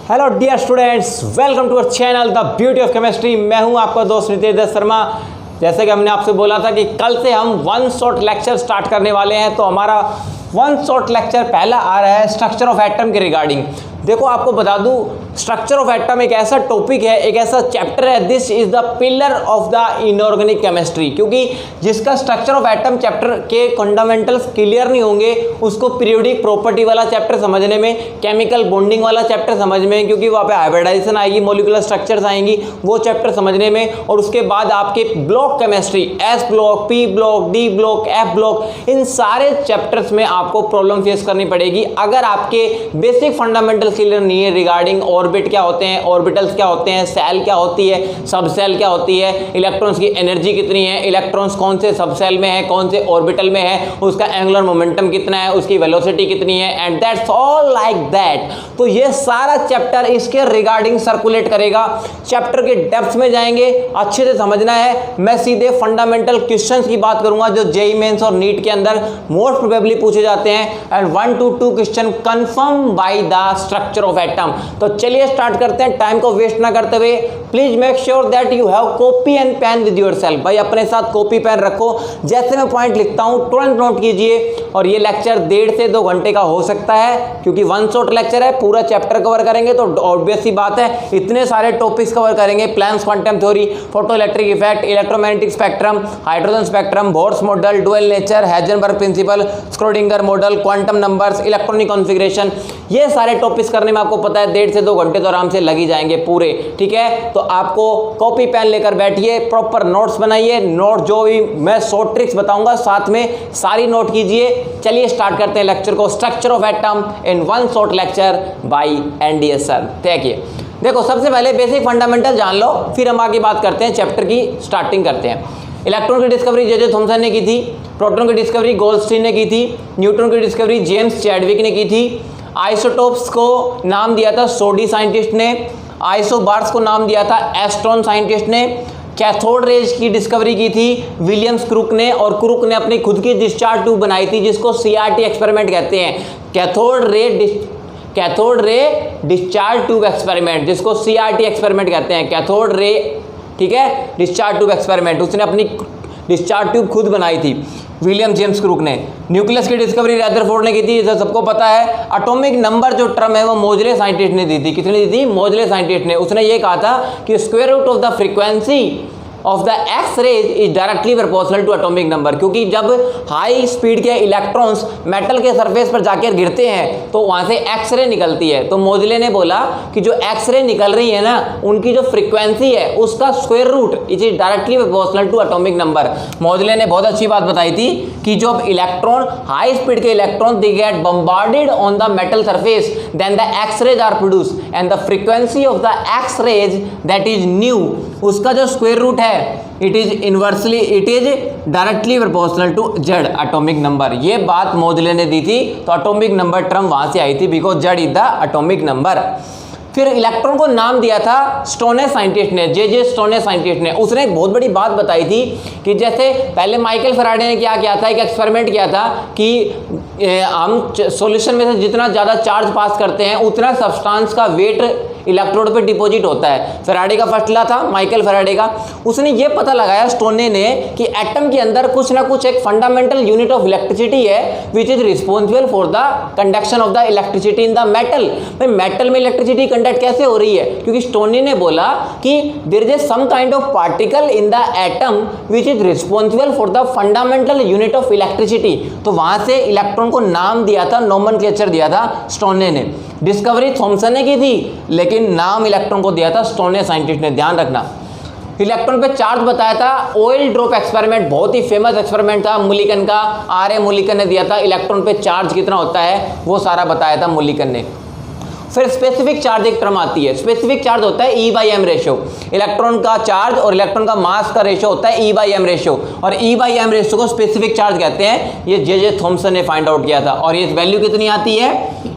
Hello dear students, welcome to our channel the beauty of chemistry. मैं हूं आपका दोस्त नितेश शर्मा। जैसे कि हमने आपसे बोला था कि कल से हम वन शॉट लेक्चर स्टार्ट करने वाले हैं, तो हमारा वन शॉट लेक्चर पहला आ रहा है स्ट्रक्चर ऑफ एटम के रिगार्डिंग। देखो, आपको बता दूं, स्ट्रक्चर ऑफ एटम एक ऐसा टॉपिक है, एक ऐसा चैप्टर है, this is the pillar of the inorganic chemistry. क्योंकि जिसका स्ट्रक्चर ऑफ एटम चैप्टर के फंडामेंटल्स क्लियर नहीं होंगे, उसको पीरियोडिक प्रॉपर्टी वाला चैप्टर समझने में, केमिकल बॉन्डिंग वाला चैप्टर समझने में, क्योंकि वहाँ पे हाइब्रिडाइजेशन आएगी, मॉलिक्यूलर स्ट्रक्चर्स आएंगी, वो चैप्टर समझने में, और उसके बाद आपके block chemistry, s block, p block, d block, f block, इन सारे चैप्टर्स में आपको प्रॉब्लम फेस करनी पड़ेगी अगर आपके बेसिक फंडामेंटल क्लियर नहीं है रिगार्डिंग ऑर्बिट क्या होते हैं, ऑर्बिटल्स क्या होते हैं, सेल क्या होती है, सब सेल क्या होती है, इलेक्ट्रॉन्स की एनर्जी कितनी है, इलेक्ट्रॉन्स कौन से सब सेल में है, कौन से ऑर्बिटल में है, उसका एंगुलर मोमेंटम कितना है, उसकी वेलोसिटी कितनी है, and that's all like that. तो ये सारा चैप्टर इसके रिगार्डिंग सर्कुलेट करेगा। चैप्टर के डेप्थ में जाएंगे, अच्छे से समझना है। मैं सीधे फंडामेंटल क्वेश्चंस की बात करूंगा जो जेईई मेंस और नीट के अंदर मोस्ट प्रोबेबली पूछे जाते हैं, and 1 to 2 question confirm by the structure of atom. तो चलिए स्टार्ट करते हैं, टाइम को वेस्ट ना करते हुए। Please make sure that you have copy and pen with yourself. भाई अपने साथ कॉपी पेन रखो, जैसे मैं पॉइंट लिखता हूं तुरंत नोट कीजिए। और ये लेक्चर 1.5 से 2 घंटे का हो सकता है, क्योंकि वन शॉट लेक्चर है, पूरा चैप्टर कवर करेंगे तो ऑब्वियस सी बात है इतने सारे टॉपिक्स कवर करेंगे। Planck's quantum theory, photo electric effect, electromagnetic spectrum, hydrogen spectrum, Bohr's model, dual nature, Heisenberg principle, Schrodinger model, quantum numbers, electronic configuration, ये सारे टॉपिक्स करने में आपको पता है 1.5 से 2 घंटे तो आराम से लग ही जाएंगे पूरे। ठीक है, तो आपको कॉपी पेन लेकर बैठिए, प्रॉपर नोट्स बनाइए। नोट जो भी मैं शॉर्ट ट्रिक्स बताऊंगा साथ में सारी नोट कीजिए। चलिए स्टार्ट करते हैं लेक्चर को, structure of atom in one short lecture by NDS sir. देखिए, देखो सबसे पहले बेसिक फंडामेंटल जान लो, फिर हम आगे बात करते हैं, चैप्टर की स्टार्टिंग करते हैं। इलेक्ट्रॉन की डिस्कवरी जे थॉमसन ने की थी, प्रोटॉन की डिस्कवरी गोल्डस्टीन ने की थी, न्यूट्रॉन की डिस्कवरी जेम्स चैडविक ने की थी, आइसोटोप्स को नाम दिया था सोडी साइंटिस्ट ने, आइसोबार्स को नाम दिया था एस्ट्रॉन साइंटिस्ट ने, कैथोड रेज की डिस्कवरी की थी विलियम्स क्रूक ने, और क्रूक ने अपनी खुद की डिस्चार्ज ट्यूब बनाई थी जिसको सीआरटी एक्सपेरिमेंट कहते हैं, cathode ray discharge tube experiment, जिसको सीआरटी एक्सपेरिमेंट कहते हैं, कैथोड रे, ठीक है, डिस्चार्ज ट्यूब एक्सपेरिमेंट। उसने अपनी डिस्चार्ज ट्यूब खुद बनाई थी विलियम जेम्स क्रूक ने। न्यूक्लियस की डिस्कवरी रदरफोर्ड ने की थी, जैसा सबको पता है। एटॉमिक नंबर जो टर्म है वो मोजले साइंटिस्ट ने दी थी। किसने दी थी? मोजले साइंटिस्ट ने। उसने ये कहा था कि square root of the frequency of the X rays is directly proportional to atomic number. क्योंकि जब हाई स्पीड के इलेक्ट्रॉन्स मेटल के सरफेस पर जाकर गिरते हैं तो वहां से एक्स रे निकलती है। तो मोजले ने बोला कि जो एक्स रे निकल रही है ना, उनकी जो फ्रीक्वेंसी है उसका square root is directly proportional to atomic number. Moseley ने बहुत अच्छी बात बताई थी कि जब इलेक्ट्रॉन, हाई स्पीड के electron they get bombarded on the metal surface, then the X rays are produce and the frequency of the X rays that is nu, उसका जो स्क्वायर रूट है it is directly proportional to Z atomic number. ये बात मोजले ने दी थी, तो एटॉमिक नंबर टर्म वहां से आई थी, because Z is the atomic number. फिर इलेक्ट्रॉन को नाम दिया था स्टोने साइंटिस्ट ने, जे स्टोने साइंटिस्ट ने। उसने एक बहुत बड़ी बात बताई थी कि जैसे पहले माइकल फैराडे ने क्या किया था, एक एक्सपेरिमेंट किया था कि हम सॉल्यूशन में से जितना ज़्यादा चार्ज पास करते हैं उतना सब्सटेंस का वेट इलेक्ट्रोड पे डिपॉजिट होता है। फैराडे का फर्स्ट लॉ था, माइकल फैराडे का। उसने ये पता लगाया स्टोने ने कि एटम के अंदर कुछ ना कुछ एक फंडामेंटल यूनिट ऑफ इलेक्ट्रिसिटी है which is responsible for the conduction of the electricity in the metal. भाई मेटल में इलेक्ट्रिसिटी कंडक्ट कैसे हो रही है? क्योंकि स्टोने ने बोला कि there is some kind of particle in the atom which is responsible for the fundamental unit of electricity. तो वहां से इलेक्ट्रॉन को नाम दिया था, नोमेनक्लेचर दिया था स्टोने ने। डिस्कवरी थॉमसन ने की थी, लेकिन नाम इलेक्ट्रॉन को दिया था स्टोने साइंटिस्ट ने, ध्यान रखना। इलेक्ट्रॉन पे चार्ज बताया था, ऑयल ड्रॉप एक्सपेरिमेंट, बहुत ही फेमस एक्सपेरिमेंट था मुलिकन का, आर.ए. मुलिकन ने दिया था। इलेक्ट्रॉन पे चार्ज कितना होता है वो सारा बताया था मुलिकन ने। फिर स्पेसिफिक चार्ज एक टर्म आती है, स्पेसिफिक चार्ज होता है E/m रेशियो। इलेक्ट्रॉन का चार्ज और इलेक्ट्रॉन का मास का रेशियो होता है E/m रेशियो, और E/m रेशियो को स्पेसिफिक चार्ज कहते हैं। ये जे थॉमसन ने फाइंड आउट किया था, और ये वैल्यू कितनी आती है?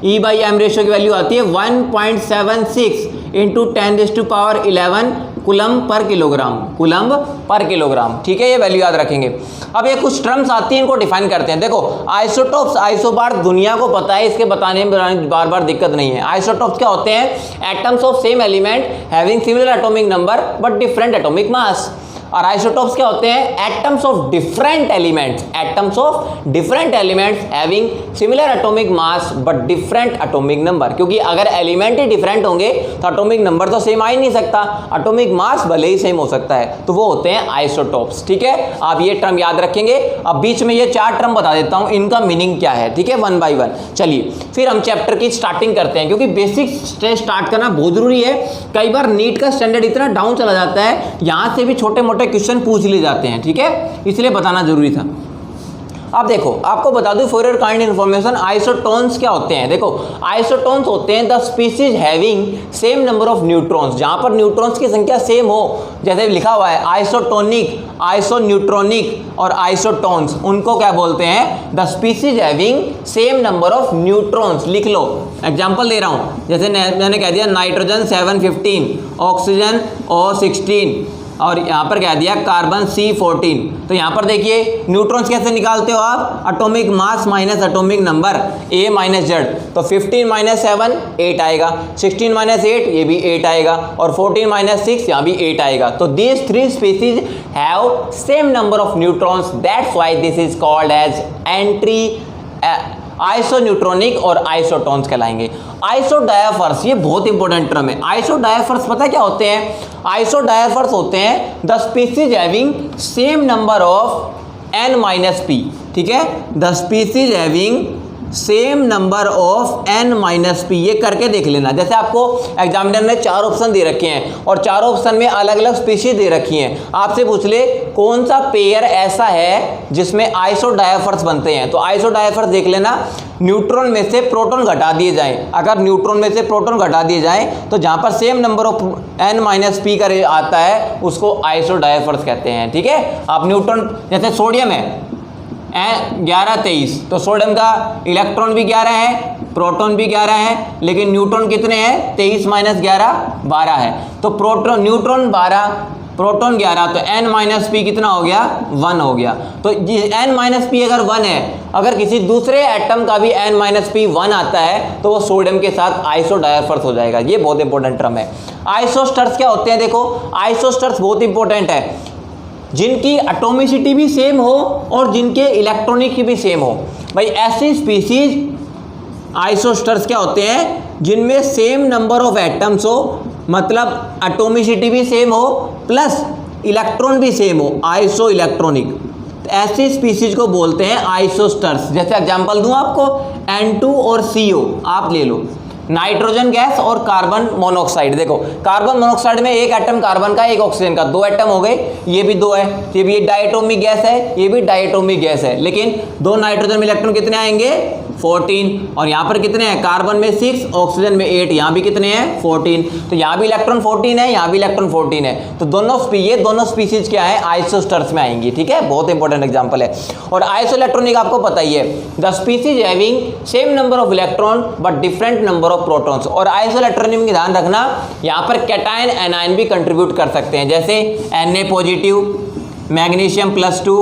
E/m रेशियो की वैल्यू आती है 1.76 × 10⁻11 कूलम्ब पर किलोग्राम, कूलम्ब पर किलोग्राम, ठीक है, ये वैल्यू याद रखेंगे। अब ये कुछ टर्म्स आती हैं, इनको डिफाइन करते हैं। देखो आइसोटोप्स, आइसोबार दुनिया को पता है, इसके बताने में बार बार दिक्कत नहीं है। आइसोटोप्स क्या होते हैं? Atoms of same element having similar atomic number but different atomic mass. और आइसोटोप्स क्या होते हैं? Atoms of different elements, atoms of different elements having similar atomic mass but different atomic number. क्योंकि अगर एलिमेंट ही different होंगे तो atomic number तो same आ ही नहीं सकता, एटॉमिक मास भले ही सेम हो सकता है, तो वो होते हैं आइसोटोप्स, ठीक है। आप ये टर्म याद रखेंगे। अब बीच में ये 4 टर्म बता देता हूं, इनका मीनिंग क्या है, ठीक है, 1 बाय 1। चलिए फिर हम चैप्टर की स्टार्टिंग करते हैं, क्योंकि बेसिक से स्टार्ट करना बहुत जरूरी है। कई बार नीट का स्टैंडर्ड इतना डाउन चला जाता है, यहां से भी छोटे मोटे क्वेश्चन पूछ लिए जाते हैं, ठीक है, इसलिए बताना जरूरी था। अब देखो आपको बता दूं for your kind information, isotones क्या होते हैं। देखो आइसोटोन्स होते हैं the species having same number of neutrons, जहां पर न्यूट्रॉन्स की संख्या सेम हो, जैसे लिखा हुआ है आइसोटोनिक, आइसोन्यूट्रॉनिक और आइसोटोन्स, उनको क्या बोलते हैं? The species having same number of neutrons. लिख लो, एग्जांपल दे रहा हूं, जैसे मैंने कह दिया नाइट्रोजन 715, ऑक्सीजन O16 और यहाँ पर कह दिया कार्बन C14। तो यहाँ पर देखिए न्यूट्रॉन्स कैसे निकालते हो आप? Atomic mass minus atomic number A minus Z। तो 15 माइनस 7 8 आएगा, 16 माइनस 8 ये भी 8 आएगा, और 14 माइनस 6 यहाँ भी 8 आएगा। तो these 3 species have same number of neutrons, that's why this is called as entry isoneutronic और आइसोटोन्स कहलाएंगे। आइसोडायफर्स, ये बहुत इंपॉर्टेंट टर्म है। आइसोडायफर्स पता है क्या होते हैं? आइसोडायफर्स होते हैं the species having same number of n-p, ठीक है, the species having same number of n-p। ये करके देख लेना। जैसे आपको एग्जामिनर ने 4 ऑप्शन दे रखे हैं और 4 ऑप्शन में अलग अलग स्पीशीज दे रखी हैं, आपसे पूछ ले कौन सा पेयर ऐसा है जिसमें आइसोडायफर्स बनते हैं। तो आइसोडायफर्स देख लेना, न्यूट्रॉन में से प्रोटॉन घटा दिए जाएं, अगर न्यूट्रॉन में से प्रोटॉन घटा दिए जाएं तो जहां पर सेम नंबर ऑफ n-p का आता है उसको आइसोडायफर्स कहते हैं, ठीक है। आप न्यूट्रॉन, जैसे सोडियम है 11 23, तो सोडियम का इलेक्ट्रॉन भी 11 है, प्रोटॉन भी 11 है, लेकिन न्यूट्रॉन कितने हैं? 23 माइनस 11 12 है। तो प्रोटॉन, न्यूट्रॉन 12, प्रोटॉन 11, तो n-p कितना हो गया? 1 हो गया। तो n-p अगर 1 है, अगर किसी दूसरे एटम का भी n-p 1 आता है तो वो सोडियम के साथ आइसोडायफर्स हो जाएगा। ये बहुत इंपॉर्टेंट टर्म है। आइसोस्टर्स क्या होते हैं? देखो आइसोस्टर्स बहुत इंपॉर्टेंट है, जिनकी एटॉमिसिटी भी सेम हो और जिनके इलेक्ट्रॉनिक की भी सेम हो। भाई ऐसी स्पीसीज आइसोस्टर्स क्या होते हैं? जिनमें सेम नंबर ऑफ एटम्स हो, मतलब एटॉमिसिटी भी सेम हो प्लस इलेक्ट्रॉन भी सेम हो, आइसो इलेक्ट्रॉनिक। तो ऐसी स्पीसीज को बोलते हैं आइसोस्टर्स। जैसे एग्जांपल दूं आपको, N2 और CO आप ले लो, नाइट्रोजन गैस और कार्बन मोनोऑक्साइड। देखो कार्बन मोनोऑक्साइड में एक एटम कार्बन का, एक ऑक्सीजन का, 2 एटम हो गए, ये भी 2 है, ये भी डायटोमिक गैस है, ये भी डायटोमिक गैस है, लेकिन 2 नाइट्रोजन में इलेक्ट्रॉन कितने आएंगे? 14। और यहाँ पर कितने हैं? कार्बन में 6, ऑक्सीजन में 8, यहाँ भी कितने हैं? 14। तो यहाँ भी इलेक्ट्रॉन 14 है, यहाँ भी इलेक्ट्रॉन 14 है। तो ये दोनों स्पीसीज क्या है? आइसोस्टर्स में आएंगी, ठीक है, बहुत इंपॉर्टेंट एग्जाम्पल है। और आइसो इलेक्ट्रॉनिक आपको पता ही है, the species having same number of electron but different number of protons. और आइसो इलेक्ट्रॉनिक में ध्यान रखना, यहाँ पर कैटायन एनायन भी कंट्रीब्यूट कर सकते हैं, जैसे Na positive, magnesium +2,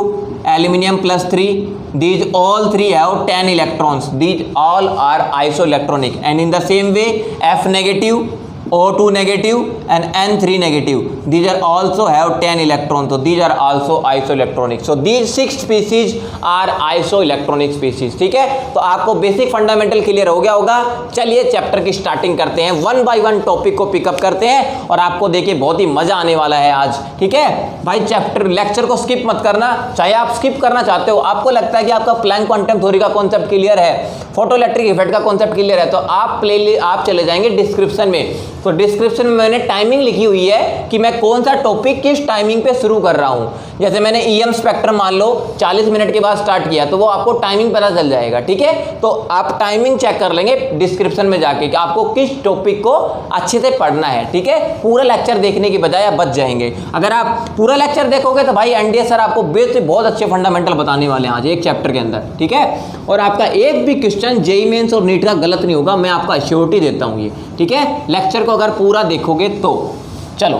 aluminium +3, these all 3 have 10 electrons, these all are isoelectronic, and in the same way F negative, O2 negative and N3 negative, these are also have 10 electrons, so these are also isoelectronic. So these 6 species are isoelectronic species, ठीक है। तो आपको basic fundamental clear हो गया होगा। चलिए chapter की starting करते हैं, 1 बाय 1 टॉपिक को पिकअप करते हैं और आपको देखिए बहुत ही मजा आने वाला है आज, ठीक है भाई। चैप्टर लेक्चर को स्किप मत करना, चाहे आप स्किप करना चाहते हो, आपको लगता है कि आपका प्लैंक क्वांटम थ्योरी का कॉन्सेप्ट क्लियर है, फोटोइलेक्ट्रिक इफेक्ट का कॉन्सेप्ट क्लियर है, तो आप चले जाएंगे डिस्क्रिप्शन में। तो डिस्क्रिप्शन में मैंने टाइमिंग लिखी हुई है कि मैं कौन सा टॉपिक किस टाइमिंग पे शुरू कर रहा हूं। जैसे मैंने EM स्पेक्ट्रम मान लो 40 मिनट के बाद स्टार्ट किया, तो वो आपको टाइमिंग पता चल जाएगा, ठीक है। तो आप टाइमिंग चेक कर लेंगे डिस्क्रिप्शन में जाके कि आपको किस टॉपिक को अच्छे से पढ़ना है, ठीक है। पूरा लेक्चर देखने की बजाय आप बच जाएंगे। अगर आप पूरा लेक्चर देखोगे तो भाई NDA सर आपको बहुत अच्छे फंडामेंटल बताने वाले हैं आज एक चैप्टर के अंदर, ठीक है। और आपका एक भी क्वेश्चन JEE मेंस और नीट का गलत नहीं होगा, मैं आपका श्योरिटी देता हूँ ये, ठीक है। लेक्चर को अगर पूरा देखोगे तो चलो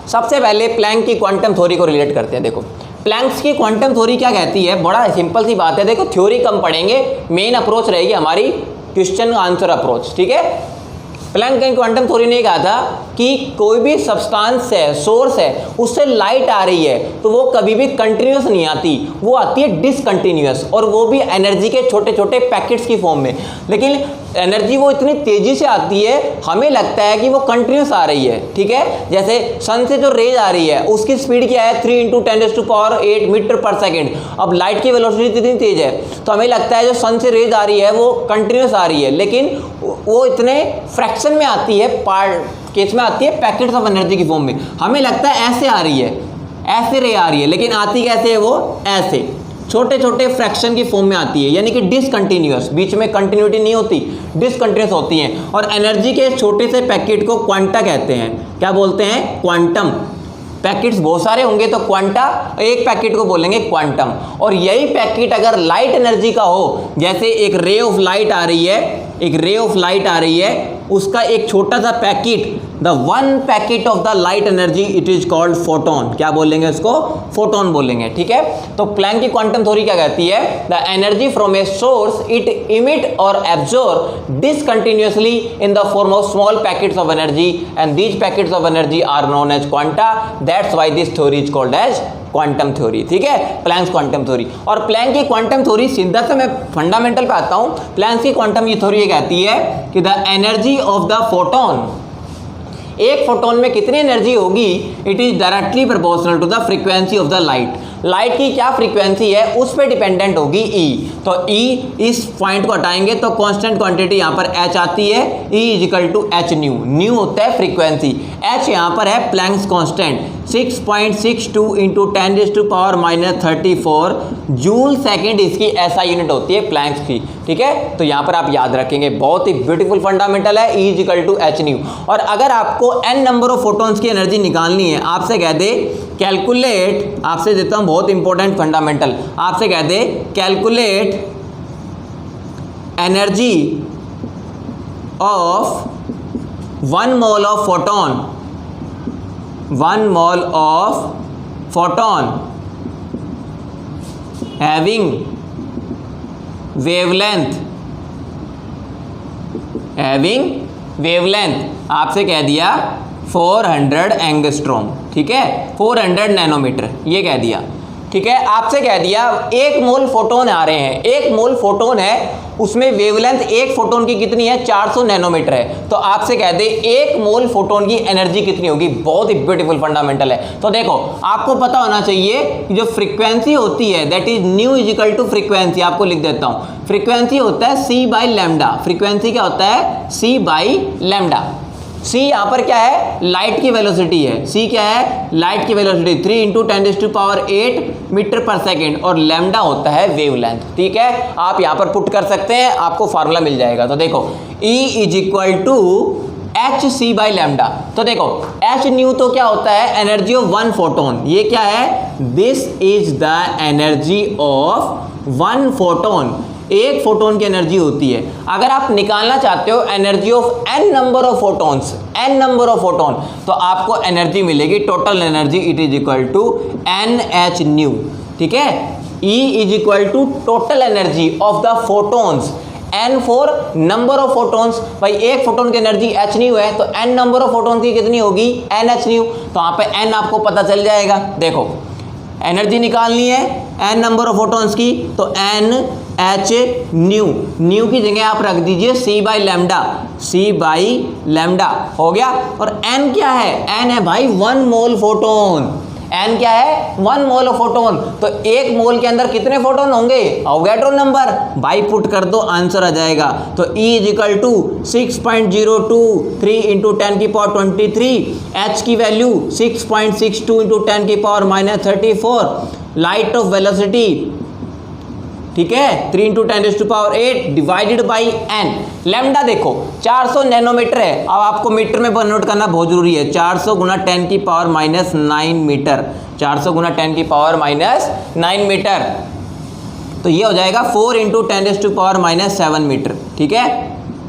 सबसे पहले प्लैंक की क्वांटम थ्योरी को रिलेट करते हैं। देखो प्लैंक्स की क्वांटम थ्योरी क्या कहती है, बड़ा सिंपल सी बात है। देखो थ्योरी कम पढ़ेंगे, मेन अप्रोच रहेगी हमारी क्वेश्चन आंसर अप्रोच, ठीक है। प्लैंक की क्वांटम थ्योरी ने कहा था कि कोई भी सब्सटेंस है, सोर्स है, उससे लाइट आ रही है तो वो कभी भी कंटिन्यूस नहीं आती, वो आती है डिसकंटिन्यूस, और वो भी एनर्जी के छोटे छोटे पैकेट्स की फॉर्म में। लेकिन एनर्जी वो इतनी तेजी से आती है, हमें लगता है कि वो कंटिन्यूस आ रही है, ठीक है। जैसे सन से जो रेज आ रही है उसकी स्पीड क्या है, 3 × 10⁸ मीटर पर सेकेंड। अब लाइट की वेलोसिटी इतनी तेज है तो हमें लगता है जो सन से रेज आ रही है वो कंटिन्यूस आ रही है, लेकिन वो इतने फ्रैक्शन में आती है, पार्ट केस में आती है पैकेट्स ऑफ एनर्जी की फॉर्म में। हमें लगता है ऐसे आ रही है, ऐसे रे आ रही है, लेकिन आती कैसे है, वो ऐसे छोटे छोटे फ्रैक्शन की फॉर्म में आती है, यानी कि डिसकंटिन्यूअस, बीच में कंटिन्यूटी नहीं होती, डिसकंटिन्यूअस होती हैं। और एनर्जी के छोटे से पैकेट को क्वांटा कहते हैं। क्या बोलते हैं, क्वांटम। पैकेट्स बहुत सारे होंगे तो क्वांटा, एक पैकेट को बोलेंगे क्वांटम। और यही पैकेट अगर लाइट एनर्जी का हो, जैसे एक रे ऑफ लाइट आ रही है, एक रे ऑफ लाइट आ रही है, उसका एक छोटा सा packet, the one packet of the light energy, it is called photon. क्या बोलेंगे उसको, फोटोन बोलेंगे, ठीक है। तो प्लैंक की क्वांटम थ्योरी क्या कहती है, the energy from a source it emit और absorb discontinuously in the form of small packets of energy, and these packets of energy are known as quanta. That's why this theory is called as quantum theory, ठीक है, Planck's quantum theory. और Planck की quantum theory, सीधा से मैं fundamental पे आता हूं। प्लैंक्स की क्वांटम ये थ्योरी कहती है कि the energy of the photon, एक फोटोन में कितनी एनर्जी होगी, it is directly proportional to the frequency of the light. Light की क्या फ्रीक्वेंसी है उस पर डिपेंडेंट होगी ई। तो ई, इस पॉइंट को हटाएंगे तो कांस्टेंट क्वांटिटी यहाँ पर एच आती है, E is equal to h nu. Nu होता है फ्रीक्वेंसी, एच यहाँ पर है प्लैंक्स कांस्टेंट, 6.62 × 10⁻34 जूल सेकेंड इसकी ऐसा यूनिट होती है प्लैंक्स की, ठीक है। तो यहाँ पर आप याद रखेंगे, बहुत ही ब्यूटीफुल फंडामेंटल है, E is equal to h nu. और अगर आपको एन नंबर ऑफ फोटोन्स की एनर्जी निकालनी है, आपसे कह दे कैलकुलेट, आपसे देता हूँ बहुत इंपॉर्टेंट फंडामेंटल, आपसे कह दे calculate energy of 1 mole of photon, 1 mole of photon having wavelength, आपसे कह दिया 400 एंगस्ट्रॉम, ठीक है, 400 नैनोमीटर, ये कह दिया, ठीक है। आपसे कह दिया 1 मोल फोटोन आ रहे हैं, 1 मोल फोटोन है, उसमें वेवलेंथ एक फोटोन की कितनी है, 400 नैनोमीटर है। तो आपसे कह दे 1 मोल फोटोन की एनर्जी कितनी होगी, बहुत ही ब्यूटीफुल फंडामेंटल है। तो देखो आपको पता होना चाहिए कि जो फ्रीक्वेंसी होती है that is nu is equal to frequency, आपको लिख देता हूं, फ्रीक्वेंसी होता है c बाई लैम्डा। फ्रीक्वेंसी क्या होता है, c बाई लैम्डा। c यहाँ पर क्या है, लाइट की वेलोसिटी है, c क्या है, लाइट की वेलोसिटी, 3 × 10⁸ मीटर पर सेकेंड, और लैम्डा होता है वेवलेंथ, ठीक है। आप यहाँ पर पुट कर सकते हैं, आपको फार्मूला मिल जाएगा। तो देखो E is equal to h c by lambda. तो देखो एच न्यू तो क्या होता है, एनर्जी ऑफ 1 फोटोन, ये क्या है, this is the energy of 1 photon, एक फोटोन की एनर्जी होती है। अगर आप निकालना चाहते हो energy of n number of photons, n number of photon, तो आपको एनर्जी मिलेगी, total energy, it is equal to NH nu, ठीक है। E is equal to total energy of the photons, n for number of photons, भाई एक photon की energy h new है तो n नंबर ऑफ फोटोन की कितनी होगी, NH न्यू। तो यहाँ पे n आपको पता चल जाएगा। देखो एनर्जी निकालनी है n नंबर ऑफ फोटोन्स की, तो NH न्यू, न्यू की जगह आप रख दीजिए c by lambda, c by lambda हो गया। और n क्या है, n है भाई 1 मोल फोटोन, n क्या है, 1 मोल ऑफ फोटोन। तो 1 मोल के अंदर कितने फोटोन होंगे, अवोगाड्रो नंबर, बाई पुट कर दो, आंसर आ जाएगा। तो E is equal to 6.023 × 10⁻23, h की वैल्यू 6.62 × 10⁻34, लाइट ऑफ वेलोसिटी, ठीक है, 3 × 10⁸ डिवाइडेड बाई n। लैम्डा देखो 400 नैनोमीटर है, अब आपको मीटर में नोट करना बहुत जरूरी है, 400 × 10⁻9 मीटर, 400 × 10⁻9 मीटर, तो ये हो जाएगा 4 × 10⁻7 मीटर, ठीक है।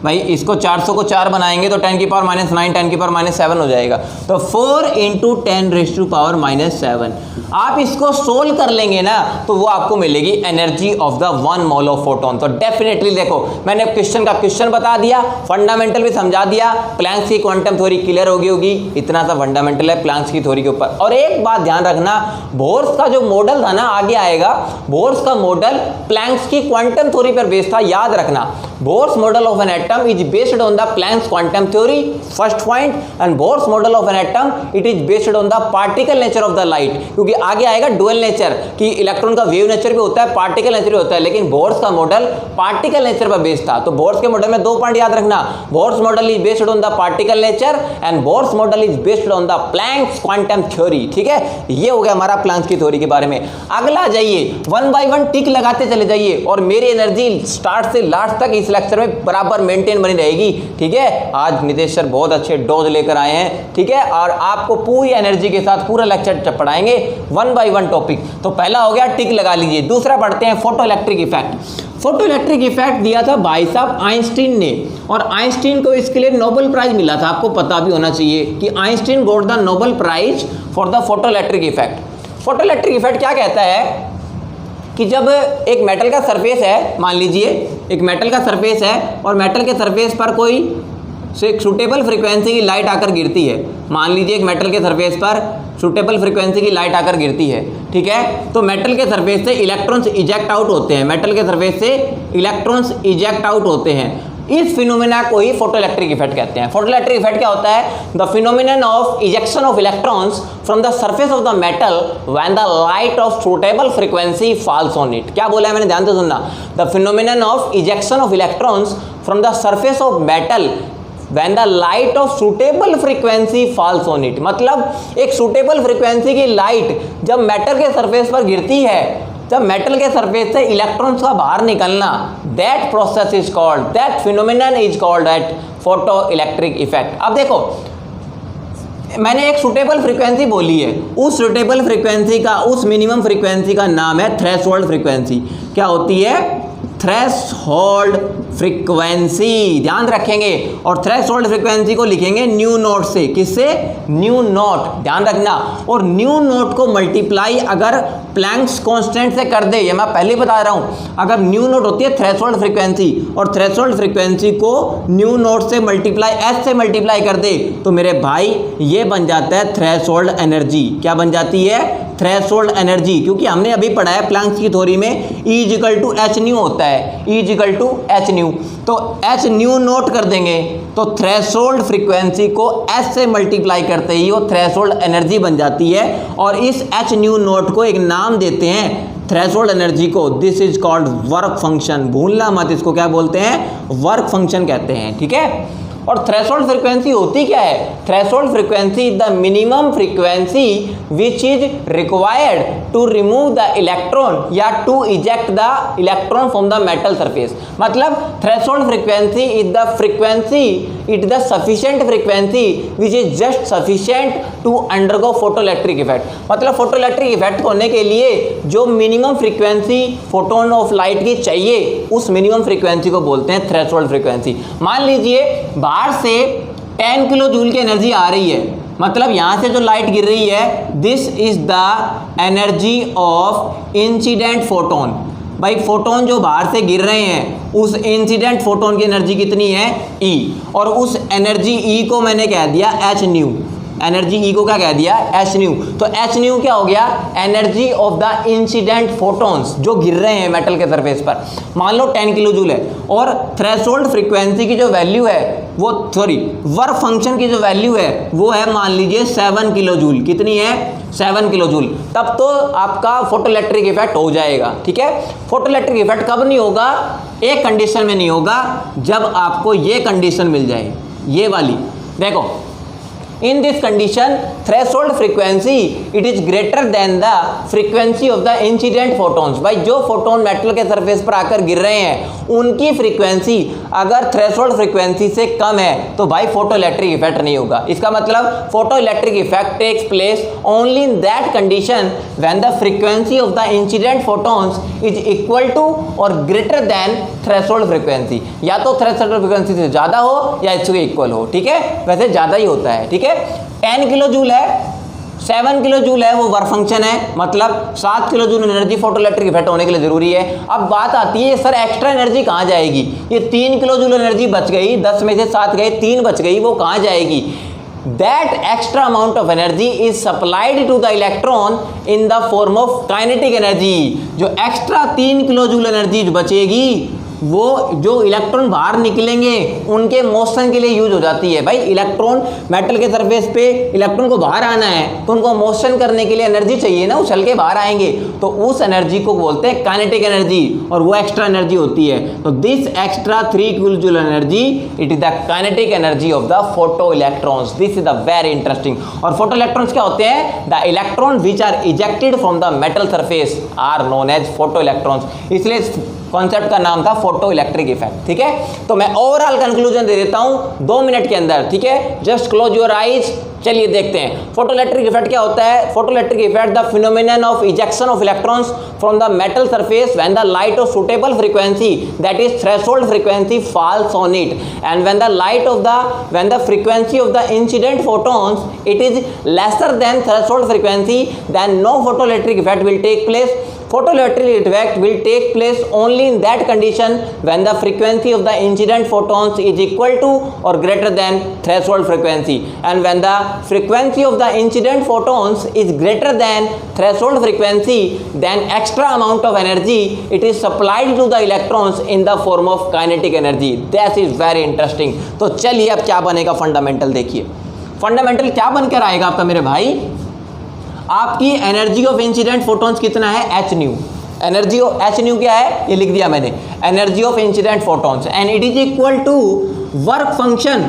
भाई इसको 400 को 4 बनाएंगे तो 10 की पावर -9 10 की पावर -7 हो जाएगा। तो 4 × 10⁻⁻7 आप इसको सोल्व कर लेंगे ना तो वो आपको मिलेगी energy of the 1 mole of photon. तो डेफिनेटली देखो मैंने क्वेश्चन का क्वेश्चन बता दिया, फंडामेंटल भी समझा दिया, प्लैंक्स की क्वांटम थ्योरी क्लियर होगी, इतना सा फंडामेंटल है प्लैंक्स की थ्योरी के ऊपर। और एक बात ध्यान रखना, बोर्स का जो मॉडल था ना आगे आएगा, बोर्स का मॉडल प्लैंक्स की क्वांटम थ्योरी पर बेस्ड था, याद रखना। Bohr's model of an atom is based on the Planck's quantum theory, first point, and Bohr's model of an atom it is based on the particle nature of the light, क्योंकि आगे आएगा dual nature कि electron का wave nature भी होता है, particle nature भी होता है, लेकिन बोर्स का मॉडल पार्टिकल नेचर पर बेस्ड था। तो बोर्स के मॉडल में 2 पॉइंट याद रखना, Bohr's model is based on the particle nature and Bohr's model is based on the Planck's quantum theory. ठीक है, ये हो गया हमारा प्लैंक्स की थ्योरी के बारे में। अगला जाइए 1 बाय 1 टिक लगाते चले जाइए और मेरी एनर्जी स्टार्ट से लास्ट तक इस लेक्चर में बराबर मेंटेन बनी रहेगी। ठीक है, आज नितेश सर बहुत अच्छे डोज लेकर आए हैं। ठीक है, और आपको पूरी एनर्जी के साथ पूरा लेक्चर पढ़ाएंगे 1 बाय 1 टॉपिक। तो पहला हो गया, टिक लगा लीजिए। दूसरा पढ़ते हैं photo electric effect. Photo electric effect दिया था भाई साहब आइंस्टीन ने, और आइंस्टीन को इसके लिए नोबेल प्राइज मिला था। आपको पता भी होना चाहिए कि Einstein got the Nobel prize for the photo electric effect. Photo electric effect क्या कहता है कि जब एक मेटल का सरफेस है, मान लीजिए एक मेटल का सरफेस है और मेटल के सरफेस पर कोई से सूटेबल फ्रीक्वेंसी की लाइट आकर गिरती है, मान लीजिए एक मेटल के सरफेस पर सूटेबल फ्रीक्वेंसी की लाइट आकर गिरती है। ठीक है, तो मेटल के सरफेस से इलेक्ट्रॉन्स इजेक्ट आउट होते हैं, मेटल के सरफेस से इलेक्ट्रॉन्स इजेक्ट आउट होते हैं। इस फिनोमेना को ही फोटो इलेक्ट्रिक इफेक्ट कहते हैं। फोटो इलेक्ट्रिक इफेक्ट क्या होता है? The phenomenon of ejection of electrons from the surface of the metal when the light of suitable frequency falls on it. क्या बोला है मैंने, ध्यान से सुनना। The phenomenon of ejection of electrons from the surface of metal when the light of suitable frequency falls on it। मतलब एक suitable frequency की लाइट जब मेटल के सरफेस पर गिरती है, जब मेटल के सरफेस से इलेक्ट्रॉन्स का बाहर निकलना, that process is called, that phenomenon is called that photo electric effect। अब देखो मैंने एक सुटेबल फ्रीक्वेंसी बोली है, उस सुटेबल फ्रीक्वेंसी का, उस मिनिमम फ्रीक्वेंसी का नाम है थ्रेशोल्ड फ्रीक्वेंसी। क्या होती है? थ्रेशोल्ड फ्रीक्वेंसी, ध्यान रखेंगे। और थ्रेशोल्ड फ्रीक्वेंसी को लिखेंगे न्यू नॉट से, किससे? न्यू नॉट, ध्यान रखना। और न्यू नॉट को मल्टीप्लाई अगर प्लैंक्स कांस्टेंट से कर दे, ये मैं पहले बता रहा हूं, अगर न्यू नॉट होती है थ्रेशोल्ड फ्रीक्वेंसी और थ्रेशोल्ड फ्रीक्वेंसी को न्यू नॉट से मल्टीप्लाई, एस से मल्टीप्लाई कर दे, तो मेरे भाई ये बन जाता है थ्रेशोल्ड एनर्जी। क्या बन जाती है? Threshold energy. क्योंकि हमने अभी पढ़ा है प्लैंक्स की थ्योरी में E = h न्यू होता है, E = h न्यू। तो h न्यू नोट कर देंगे तो थ्रेशोल्ड फ्रीक्वेंसी को s से मल्टीप्लाई करते ही वो थ्रेशोल्ड एनर्जी बन जाती है। और इस h न्यू नोट को एक नाम देते हैं थ्रेशोल्ड एनर्जी को, this is called work function. भूलना मत, इसको क्या बोलते हैं? वर्क फंक्शन कहते हैं। ठीक है, और थ्रेशोल्ड फ्रीक्वेंसी होती क्या है? Threshold frequency the minimum frequency which is required to remove the electron या to eject the electron from the metal surface. मतलब threshold frequency is the frequency, it the sufficient frequency which is just sufficient to undergo photo electric effect. मतलब photo electric effect होने के लिए जो minimum frequency photon of light की चाहिए, उस minimum frequency को बोलते हैं थ्रेशोल्ड फ्रीक्वेंसी। मान लीजिए बाहर से 10 किलो जूल की एनर्जी आ रही है, मतलब यहां से जो लाइट गिर रही है, this is the energy of incident photon. भाई फोटोन जो बाहर से गिर रहे हैं, उस इंसिडेंट फोटोन की एनर्जी कितनी है? E। और उस एनर्जी E को मैंने कह दिया h न्यू। एनर्जी E को क्या कह दिया? h new. तो h न्यू क्या हो गया? Energy of the incident photons जो गिर रहे हैं मेटल के सरफेस पर। मान लो 10 किलो जूल है और थ्रेशोल्ड फ्रीक्वेंसी की जो वैल्यू है वो, सॉरी, वर्क फंक्शन की जो वैल्यू है वो है मान लीजिए 7 किलो जूल। कितनी है? 7 किलो जूल। तब तो आपका फोटो इलेक्ट्रिक इफेक्ट हो जाएगा। ठीक है, फोटो इलेक्ट्रिक इफेक्ट कब नहीं होगा? एक कंडीशन में नहीं होगा, जब आपको ये कंडीशन मिल जाए, ये वाली। देखो in this condition threshold frequency it is greater than the frequency of the incident photons. भाई जो फोटोन मेटल के सरफेस पर आकर गिर रहे हैं उनकी फ्रीक्वेंसी अगर थ्रेशोल्ड फ्रीक्वेंसी से कम है तो भाई फोटो इलेक्ट्रिक इफेक्ट नहीं होगा। इसका मतलब photo electric effect takes place only in that condition when the frequency of the incident photons is equal to और ग्रेटर देन थ्रेशोल्ड फ्रीक्वेंसी। या तो थ्रेशोल्ड फ्रीक्वेंसी से ज्यादा हो या इसके इक्वल हो, ठीक है, वैसे ज्यादा ही होता है, ठीक है। 10 किलो जूल है, 7 किलो जूल है वो वर्क फंक्शन है, मतलब 7 kilo joule energy photo electric effect होने के लिए जरूरी है। अब बात आती है सर एक्स्ट्रा एनर्जी कहाँ जाएगी, ये 3 किलो जूल एनर्जी बच गई, 10 में से 7 गए, 3 बच गई, वो कहाँ जाएगी। That extra amount of energy is supplied to the electron in the form of kinetic energy। जो एक्स्ट्रा 3 किलो जूल एनर्जी बचेगी वो जो इलेक्ट्रॉन बाहर निकलेंगे उनके मोशन के लिए यूज हो जाती है। भाई इलेक्ट्रॉन मेटल के सरफेस पे इलेक्ट्रॉन को बाहर आना है तो उनको मोशन करने के लिए एनर्जी चाहिए ना, उछल के बाहर आएंगे, तो उस एनर्जी को बोलते हैं काइनेटिक एनर्जी, और वो एक्स्ट्रा एनर्जी होती है। तो this extra 3 kilojoule energy it is the kinetic energy of the photoelectrons. This is the very interesting. और फोटो इलेक्ट्रॉन्स क्या होते हैं, the electron which are ejected from the metal surface are known as photoelectrons. इसलिए concept का नाम था photo electric effect, ठीक है। तो मैं ओवरऑल कंक्लूजन दे देता हूं 2 मिनट के अंदर, ठीक है। जस्ट क्लोज योर आइज, चलिए देखते हैं फोटो इलेक्ट्रिक इफेक्ट क्या होता है। Photo electric effect the phenomenon of ejection of electrons from the metal surface when the light of suitable frequency that is threshold frequency falls on it and when the frequency of the incident photons it is lesser than threshold frequency then no photo electric effect will take place. Photoelectric effect will take place only in that condition when the frequency of the incident photons is equal to or greater than threshold frequency, and when the frequency of the incident photons is greater than threshold frequency then extra amount of energy it is supplied to the electrons in the form of kinetic energy। That is very interesting। तो चलिए अब क्या बनेगा fundamental, देखिए fundamental क्या बनकर आएगा आपका मेरे भाई। आपकी एनर्जी ऑफ इंसिडेंट फोटॉन्स कितना है, h nu. Energy of h nu क्या है, ये लिख दिया मैंने, energy of incident photons, and it is equal to work function.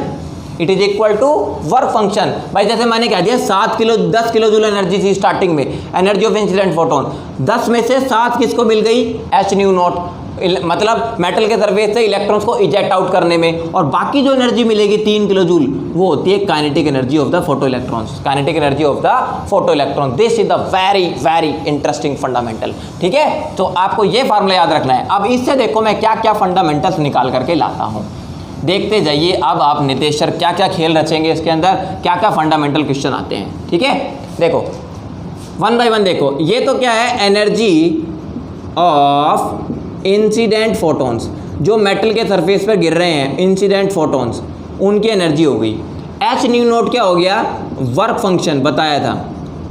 It is equal to work function. भाई जैसे मैंने कह दिया 10 किलो जूल एनर्जी थी स्टार्टिंग में, एनर्जी ऑफ इंसिडेंट फोटॉन, 10 में से 7 किसको मिल गई, एच न्यू नॉट, मतलब मेटल के सरफेस से इलेक्ट्रॉन्स को इजेक्ट आउट करने में, और बाकी जो एनर्जी मिलेगी 3 किलो जूल वो होती है kinetic energy of the photo electrons. Kinetic energy of the photo electron. This is the very very interesting fundamental, ठीक है। तो आपको ये फार्मूला याद रखना है। अब इससे देखो मैं क्या क्या फंडामेंटल्स निकाल करके लाता हूँ, देखते जाइए। अब आप नितेश सर क्या क्या खेल रचेंगे इसके अंदर, क्या क्या फंडामेंटल क्वेश्चन आते हैं, ठीक है। देखो 1 बाय 1 देखो, ये तो क्या है, एनर्जी ऑफ इंसिडेंट फोटॉन्स, जो मेटल के सरफेस पर गिर रहे हैं इंसिडेंट फोटॉन्स, उनकी एनर्जी हो गई। एच न्यू नोट क्या हो गया, वर्क फंक्शन बताया था,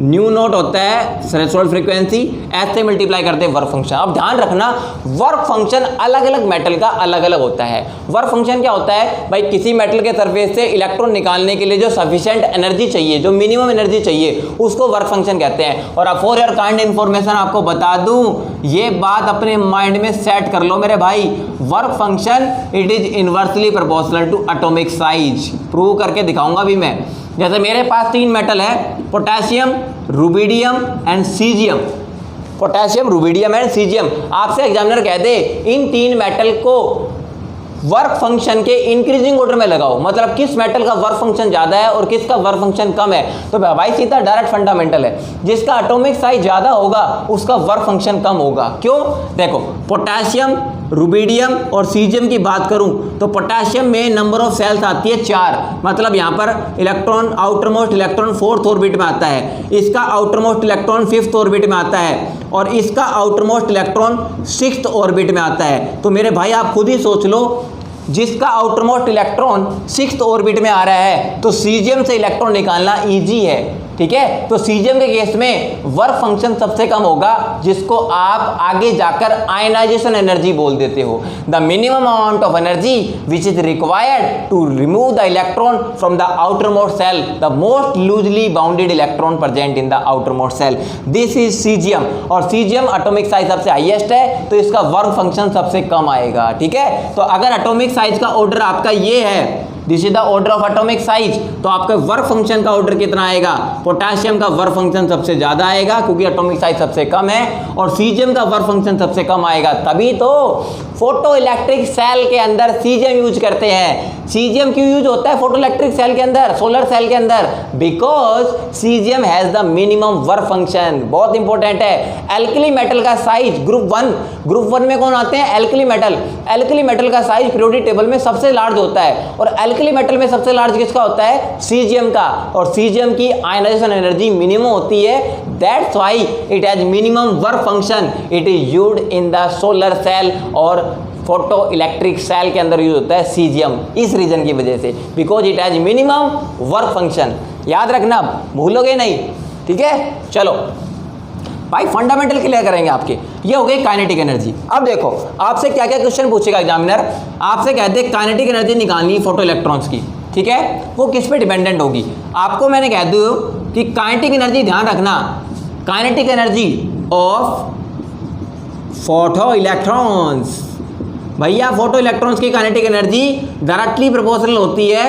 न्यू नोट होता है थ्रेशोल्ड फ्रीक्वेंसी, एच से मल्टीप्लाई करते हैं वर्क फंक्शन। अब ध्यान रखना वर्क फंक्शन अलग अलग मेटल का अलग अलग होता है। वर्क फंक्शन क्या होता है भाई, किसी मेटल के सरफेस से इलेक्ट्रॉन निकालने के लिए जो सफिशिएंट एनर्जी चाहिए, जो मिनिमम एनर्जी चाहिए, उसको वर्क फंक्शन कहते हैं। और अब फॉर योर काइंड इन्फॉर्मेशन आपको बता दूं, ये बात अपने माइंड में सेट कर लो मेरे भाई, work function it is inversely proportional to atomic size. Prove करके दिखाऊंगा भी मैं। जैसे मेरे पास 3 मेटल है, potassium, rubidium and caesium. Potassium, rubidium and caesium. आपसे एग्जामिनर कह दे इन 3 मेटल को वर्क फंक्शन के इंक्रीजिंग ऑर्डर में लगाओ, मतलब किस मेटल का वर्क फंक्शन ज्यादा है और किसका वर्क फंक्शन कम है, तो भाई सीधा डायरेक्ट फंडामेंटल है, जिसका एटॉमिक साइज ज्यादा होगा उसका वर्क फंक्शन कम होगा। क्यों, देखो पोटेशियम, रुबिडियम और सीजियम की बात करूं तो पोटेशियम में नंबर ऑफ सेल्स आती है 4, मतलब यहाँ पर electron, outer most electron 4th orbit में आता है, इसका outer most electron 5th orbit में आता है, और इसका outer most electron 6th orbit में आता है। तो मेरे भाई आप खुद ही सोच लो, जिसका outer most electron 6th orbit में आ रहा है तो सीजियम से इलेक्ट्रॉन निकालना इजी है, ठीक है। तो सीजियम के केस में वर्क फंक्शन सबसे कम होगा, जिसको आप आगे जाकर आयनाइजेशन एनर्जी बोल देते हो। The minimum amount of energy which is required to remove the electron from the outermost shell, the most loosely bounded electron present in the outermost shell, this is caesium. और caesium atomic size सबसे highest है तो इसका work function सबसे कम आएगा, ठीक है। तो अगर एटॉमिक साइज का ऑर्डर आपका ये है this is the order of atomic size, तो आपके वर्क फंक्शन का ऑर्डर कितना आएगा, पोटेशियम का वर्क फंक्शन सबसे ज्यादा आएगा क्योंकि एटॉमिक साइज सबसे कम है, और सीजियम का वर्क फंक्शन सबसे कम आएगा। तभी तो फोटो इलेक्ट्रिक सेल के अंदर सीजियम यूज करते हैं। सीजियम क्यों यूज होता है फोटो इलेक्ट्रिक सेल के अंदर, सोलर सेल के अंदर? Because caesium has the minimum work function. बहुत इंपॉर्टेंट है। एल्कली मेटल का साइज ग्रुप वन में कौन आते हैं, एल्कली मेटल। एल्कली मेटल का साइज पीरियोडिक टेबल में सबसे लार्ज होता है, और एल्कली मेटल में सबसे लार्ज किसका होता है, सीजियम का, और सीजियम की आयनाइजेशन एनर्जी मिनिमम होती है, that's why it has minimum work function, it is used in the solar cell और फोटो इलेक्ट्रिक सेल के अंदर यूज होता है सीजियम, इस रीजन की वजह से, because it has minimum work function. याद रखना, भूलोगे नहीं, ठीक है। चलो भाई फंडामेंटल क्लियर करेंगे आपके। ये हो गई काइनेटिक एनर्जी। अब देखो आपसे क्या क्या क्वेश्चन पूछेगा एग्जामिनर, आपसे कहते हैं काइनेटिक एनर्जी निकालनी फोटो इलेक्ट्रॉन्स की, ठीक है, वो किस पे डिपेंडेंट होगी। आपको मैंने कह दूं कि काइनेटिक एनर्जी, ध्यान रखना, kinetic energy of photo electrons, भैया फोटो इलेक्ट्रॉन्स की काइनेटिक एनर्जी डायरेक्टली प्रोपोर्शनल होती है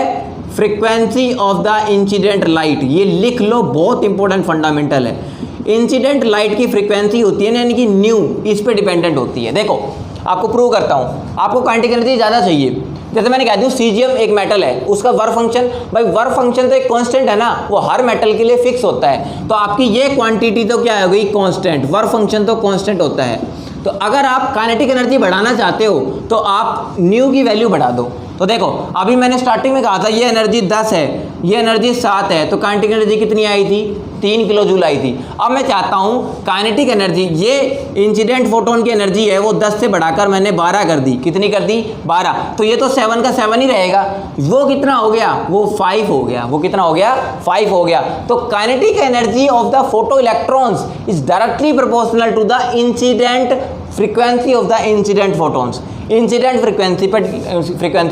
frequency of the incident light. ये लिख लो, बहुत इंपॉर्टेंट फंडामेंटल है। इंसिडेंट लाइट की फ्रीक्वेंसी होती है यानी कि न्यू, इस पे डिपेंडेंट होती है। देखो आपको प्रूव करता हूँ, आपको काइनेटिक एनर्जी ज़्यादा चाहिए। जैसे मैंने कह दूँ सीजियम एक मेटल है, उसका वर्क फंक्शन, भाई वर्क फंक्शन तो एक कांस्टेंट है ना, वो हर मेटल के लिए फिक्स होता है, तो आपकी ये क्वांटिटी तो क्या हो गई, कांस्टेंट, वर्क फंक्शन तो कांस्टेंट होता है। तो अगर आप काइनेटिक एनर्जी बढ़ाना चाहते हो तो आप न्यू की वैल्यू बढ़ा दो। तो देखो अभी मैंने स्टार्टिंग में कहा था ये एनर्जी 10 है, ये एनर्जी 7 है, तो काइनेटिक एनर्जी कितनी आई थी, 3 किलो जूल आई थी। अब मैं चाहता हूँ काइनेटिक एनर्जी, ये इंसिडेंट फोटोन की एनर्जी है, वो 10 से बढ़ाकर मैंने 12 कर दी। कितनी कर दी, 12। तो ये तो 7 का 7 ही रहेगा, वो कितना हो गया, वो 5 हो गया। वो कितना हो गया, 5 हो गया। तो kinetic energy of the photoelectrons is directly proportional to the incident frequency of the incident photons. Incident frequency पे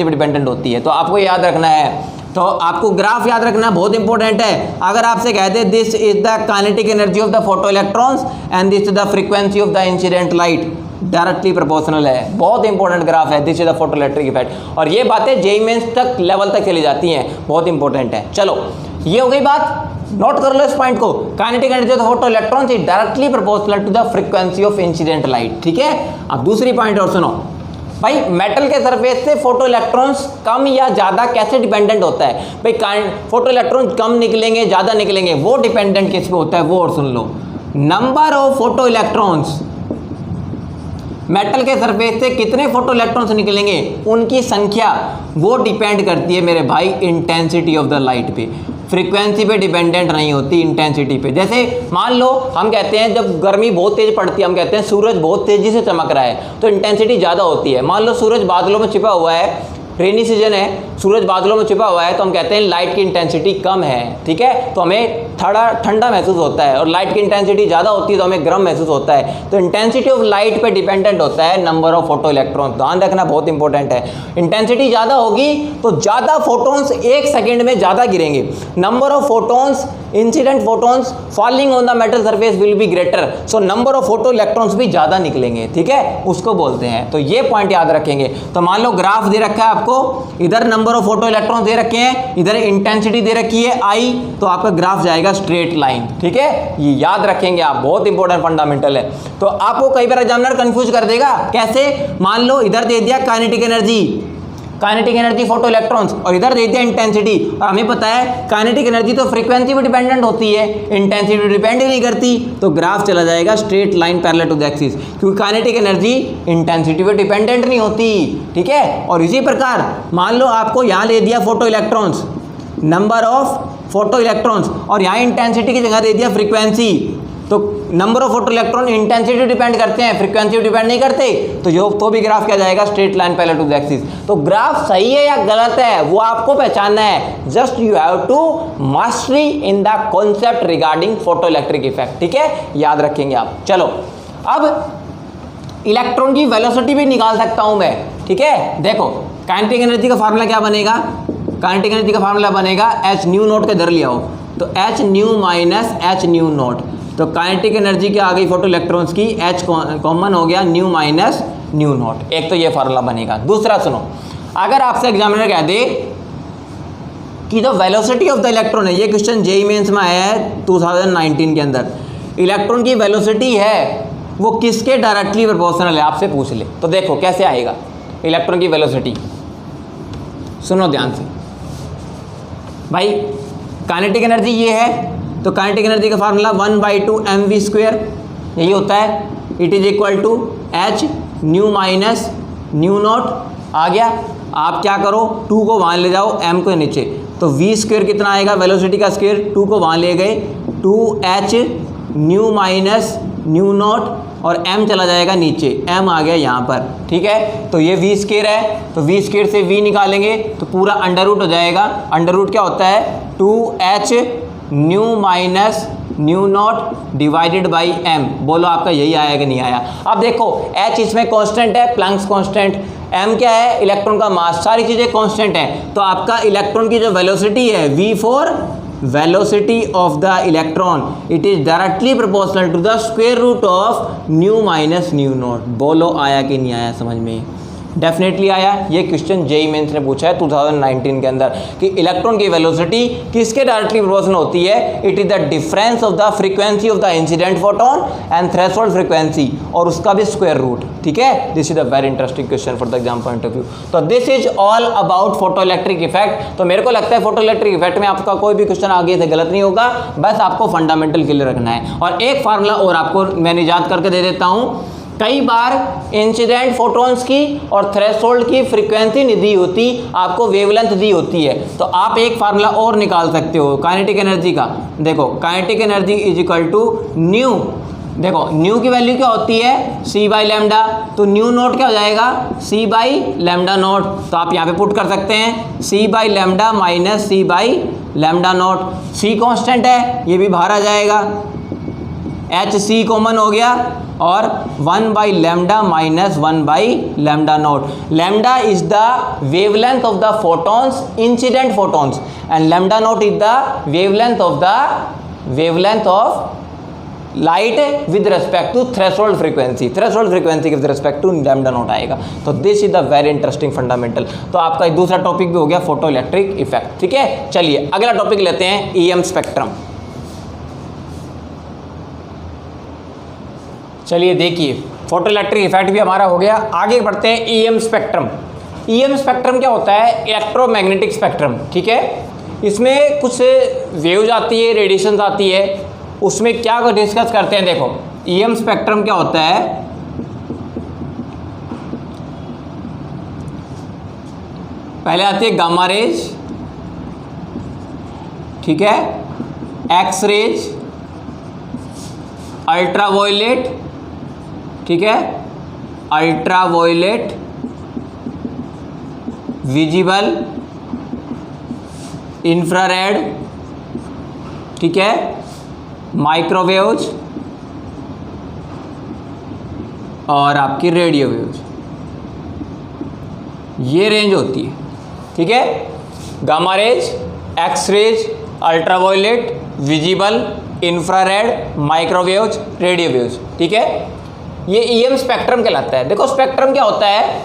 डिपेंडेंट होती है। तो आपको याद रखना है, तो आपको ग्राफ याद रखना बहुत इंपॉर्टेंट है। अगर आपसे कहते हैं this is the kinetic energy of the photo electrons and this is the frequency of the incident light, directly proportional है। बहुत इंपॉर्टेंट ग्राफ है, this is the photo electric effect. और ये बातें जेईई मेंस तक लेवल तक चली जाती हैं, बहुत इंपॉर्टेंट है। चलो ये हो गई बात, नोट कर लो इस पॉइंट को। Kinetic energy of the photoelectrons is directly proportional to the frequency of incident light, ठीक है। अब दूसरी पॉइंट और सुनो भाई, मेटल के सरफेस से फोटो इलेक्ट्रॉन्स कम या ज़्यादा कैसे डिपेंडेंट होता है। भाई फोटो इलेक्ट्रॉन्स कम निकलेंगे ज़्यादा निकलेंगे, वो डिपेंडेंट किस पे होता है, वो और सुन लो। Number of photoelectrons, metal के सरफेस से कितने फोटो इलेक्ट्रॉन्स निकलेंगे, उनकी संख्या वो डिपेंड करती है मेरे भाई इंटेंसिटी ऑफ द लाइट पे। फ्रीक्वेंसी पे डिपेंडेंट नहीं होती, इंटेंसिटी पे। जैसे मान लो हम कहते हैं जब गर्मी बहुत तेज पड़ती है, हम कहते हैं सूरज बहुत तेजी से चमक रहा है, तो इंटेंसिटी ज़्यादा होती है। मान लो सूरज बादलों में छिपा हुआ है, रेनी सीजन है, सूरज बादलों में छिपा हुआ है, तो हम कहते हैं लाइट की इंटेंसिटी कम है, ठीक है, तो हमें थोड़ा ठंडा महसूस होता है। और लाइट की इंटेंसिटी ज़्यादा होती है तो हमें गर्म महसूस होता है। तो इंटेंसिटी ऑफ लाइट पे डिपेंडेंट होता है नंबर ऑफ फोटो इलेक्ट्रॉन्स। ध्यान रखना बहुत इंपॉर्टेंट है। इंटेंसिटी ज़्यादा होगी तो ज़्यादा फोटोन्स 1 सेकेंड में ज़्यादा गिरेंगे। Number of photons, incident photons falling on the metal surface will be greater, so number of photo electrons भी ज़्यादा निकलेंगे, ठीक है, उसको बोलते हैं। तो ये पॉइंट याद रखेंगे। तो मान लो ग्राफ दे रखा है आपको, इधर number of photo electrons they रखे हैं, इधर इंटेंसिटी दे रखी है I, तो आपका ग्राफ जाएगा स्ट्रेट लाइन, ठीक है। ये याद रखेंगे आप, बहुत इंपॉर्टेंट फंडामेंटल है। तो आपको कई बार एग्जामिनर कंफ्यूज कर देगा, कैसे, मान लो इधर दे दिया काइनेटिक एनर्जी फोटो इलेक्ट्रॉन्स, और इधर दे दिया इंटेंसिटी। और हमें पता है काइनेटिक एनर्जी तो फ्रीक्वेंसी पे डिपेंडेंट होती है, इंटेंसिटी डिपेंड ही नहीं करती, तो ग्राफ चला जाएगा straight line parallel to the axis, क्योंकि काइनेटिक एनर्जी इंटेंसिटी पे डिपेंडेंट नहीं होती, ठीक है। और इसी प्रकार मान लो आपको यहाँ ले दिया photo electrons, number of photo electrons, और यहाँ इंटेंसिटी की जगह दे दिया फ्रीक्वेंसी, तो number of photo electron intensity depend करते हैं, फ्रीक्वेंसी डिपेंड नहीं करते, तो भी ग्राफ क्या जाएगा straight line parallel to the axis. तो ग्राफ सही है या गलत है वो आपको पहचानना है, just you have to mastery in the concept regarding photo electric effect, ठीक है, याद रखेंगे आप। चलो अब इलेक्ट्रॉन की वेलोसिटी भी निकाल सकता हूं मैं, ठीक है। देखो काइनेटिक एनर्जी का फार्मूला क्या बनेगा, काइनेटिक एनर्जी का फार्मूला बनेगा h न्यू नॉट के इधर ले आओ, तो h nu minus h new not. तो काइनेटिक एनर्जी क्या आ गई फोटो इलेक्ट्रॉन्स की, H कॉमन हो गया, न्यू माइनस न्यू नॉट। एक तो ये फार्मूला बनेगा। दूसरा सुनो, अगर आपसे एग्जामिनर कह दे कि जो वेलोसिटी ऑफ द इलेक्ट्रॉन है, ये क्वेश्चन जेईई मेंस में आया है 2019 के अंदर, इलेक्ट्रॉन की वेलोसिटी है वो किसके डायरेक्टली प्रोपोर्शनल है, आपसे पूछ ले। तो देखो कैसे आएगा इलेक्ट्रॉन की वेलोसिटी, सुनो ध्यान से भाई। काइनेटिक एनर्जी ये है, तो काइनेटिक एनर्जी का फार्मूला 1/2 mv², यही होता है। It is equal to h nu minus nu naught. आ गया, आप क्या करो 2 को वहाँ ले जाओ, m को नीचे, तो v² कितना आएगा, वेलोसिटी का स्क्वायर, 2 को वहाँ ले गए, 2h new minus nu not, और m चला जाएगा नीचे, m आ गया यहाँ पर, ठीक है। तो ये v² है, तो v² से v निकालेंगे तो पूरा अंडर रूट हो जाएगा। अंडर रूट क्या होता है, 2h new minus nu not divided by m। बोलो आपका यही आया कि नहीं आया। अब देखो h इसमें कांस्टेंट है, प्लैंक्स कांस्टेंट, m क्या है, इलेक्ट्रॉन का मास, सारी चीज़ें कांस्टेंट हैं। तो आपका इलेक्ट्रॉन की जो वेलोसिटी है v for velocity of the electron, it is directly proportional to the square root of nu minus nu naught. बोलो आया कि नहीं आया समझ में, डेफिनेटली आया। ये क्वेश्चन जेईई मेंस ने पूछा है 2019 के अंदर कि इलेक्ट्रॉन की वेलोसिटी किसके डायरेक्टली प्रोपोर्शनल होती है, it is the difference of the frequency of the incident photon and threshold frequency, और उसका भी स्क्वायर रूट, ठीक है। This is a very interesting question for the exam point of view. तो this is all about photo electric effect. तो मेरे को लगता है फोटो इलेक्ट्रिक इफेक्ट में आपका कोई भी क्वेश्चन आगे से गलत नहीं होगा, बस आपको फंडामेंटल क्लियर रखना है। और एक फार्मूला और आपको मैंने याद करके दे देता हूँ, कई बार इंसिडेंट फोटॉन्स की और थ्रेशोल्ड की फ्रीक्वेंसी नहीं दी होती, आपको वेवलेंथ दी होती है, तो आप एक फार्मूला और निकाल सकते हो काइनेटिक एनर्जी का। देखो kinetic energy is equal to nu, देखो न्यू की वैल्यू क्या होती है, c बाई लैम्डा, तो न्यू नोट क्या हो जाएगा, c बाई लैम्डा नोट। तो आप यहाँ पे पुट कर सकते हैं c by lambda minus c by lambda note. c constant है, ये भी बाहर आ जाएगा, एच सी कॉमन हो गया, और 1 by lambda minus 1 by lambda naught. Lambda is the wavelength of the photons, incident photons, and lambda naught is the wavelength of light with respect to threshold frequency. Threshold frequency with respect to lambda naught आएगा। तो this is the very interesting fundamental. तो आपका दूसरा topic भी हो गया photo electric effect, ठीक है। चलिए अगला टॉपिक लेते हैं, ईएम स्पेक्ट्रम। चलिए देखिए फोटो इलेक्ट्रिक इफेक्ट भी हमारा हो गया, आगे बढ़ते हैं ईएम स्पेक्ट्रम। ईएम स्पेक्ट्रम क्या होता है, इलेक्ट्रोमैग्नेटिक स्पेक्ट्रम, ठीक है। इसमें कुछ वेव्स आती है, रेडिएशंस आती है, उसमें क्या डिस्कस करते हैं। देखो ईएम स्पेक्ट्रम क्या होता है, पहले आती है गामा रेज, ठीक है, एक्स रेज, अल्ट्रावायलेट, ठीक है, अल्ट्रावायलेट, विजिबल, इंफ्रारेड, ठीक है, माइक्रोवेव्स और आपकी रेडियो वेव्स, ये रेंज होती है, ठीक है। Gamma rays, X rays, ultraviolet, visible, infrared, microwaves, radio waves, ठीक है। ये ईएम स्पेक्ट्रम कहलाता है। देखो स्पेक्ट्रम क्या होता है,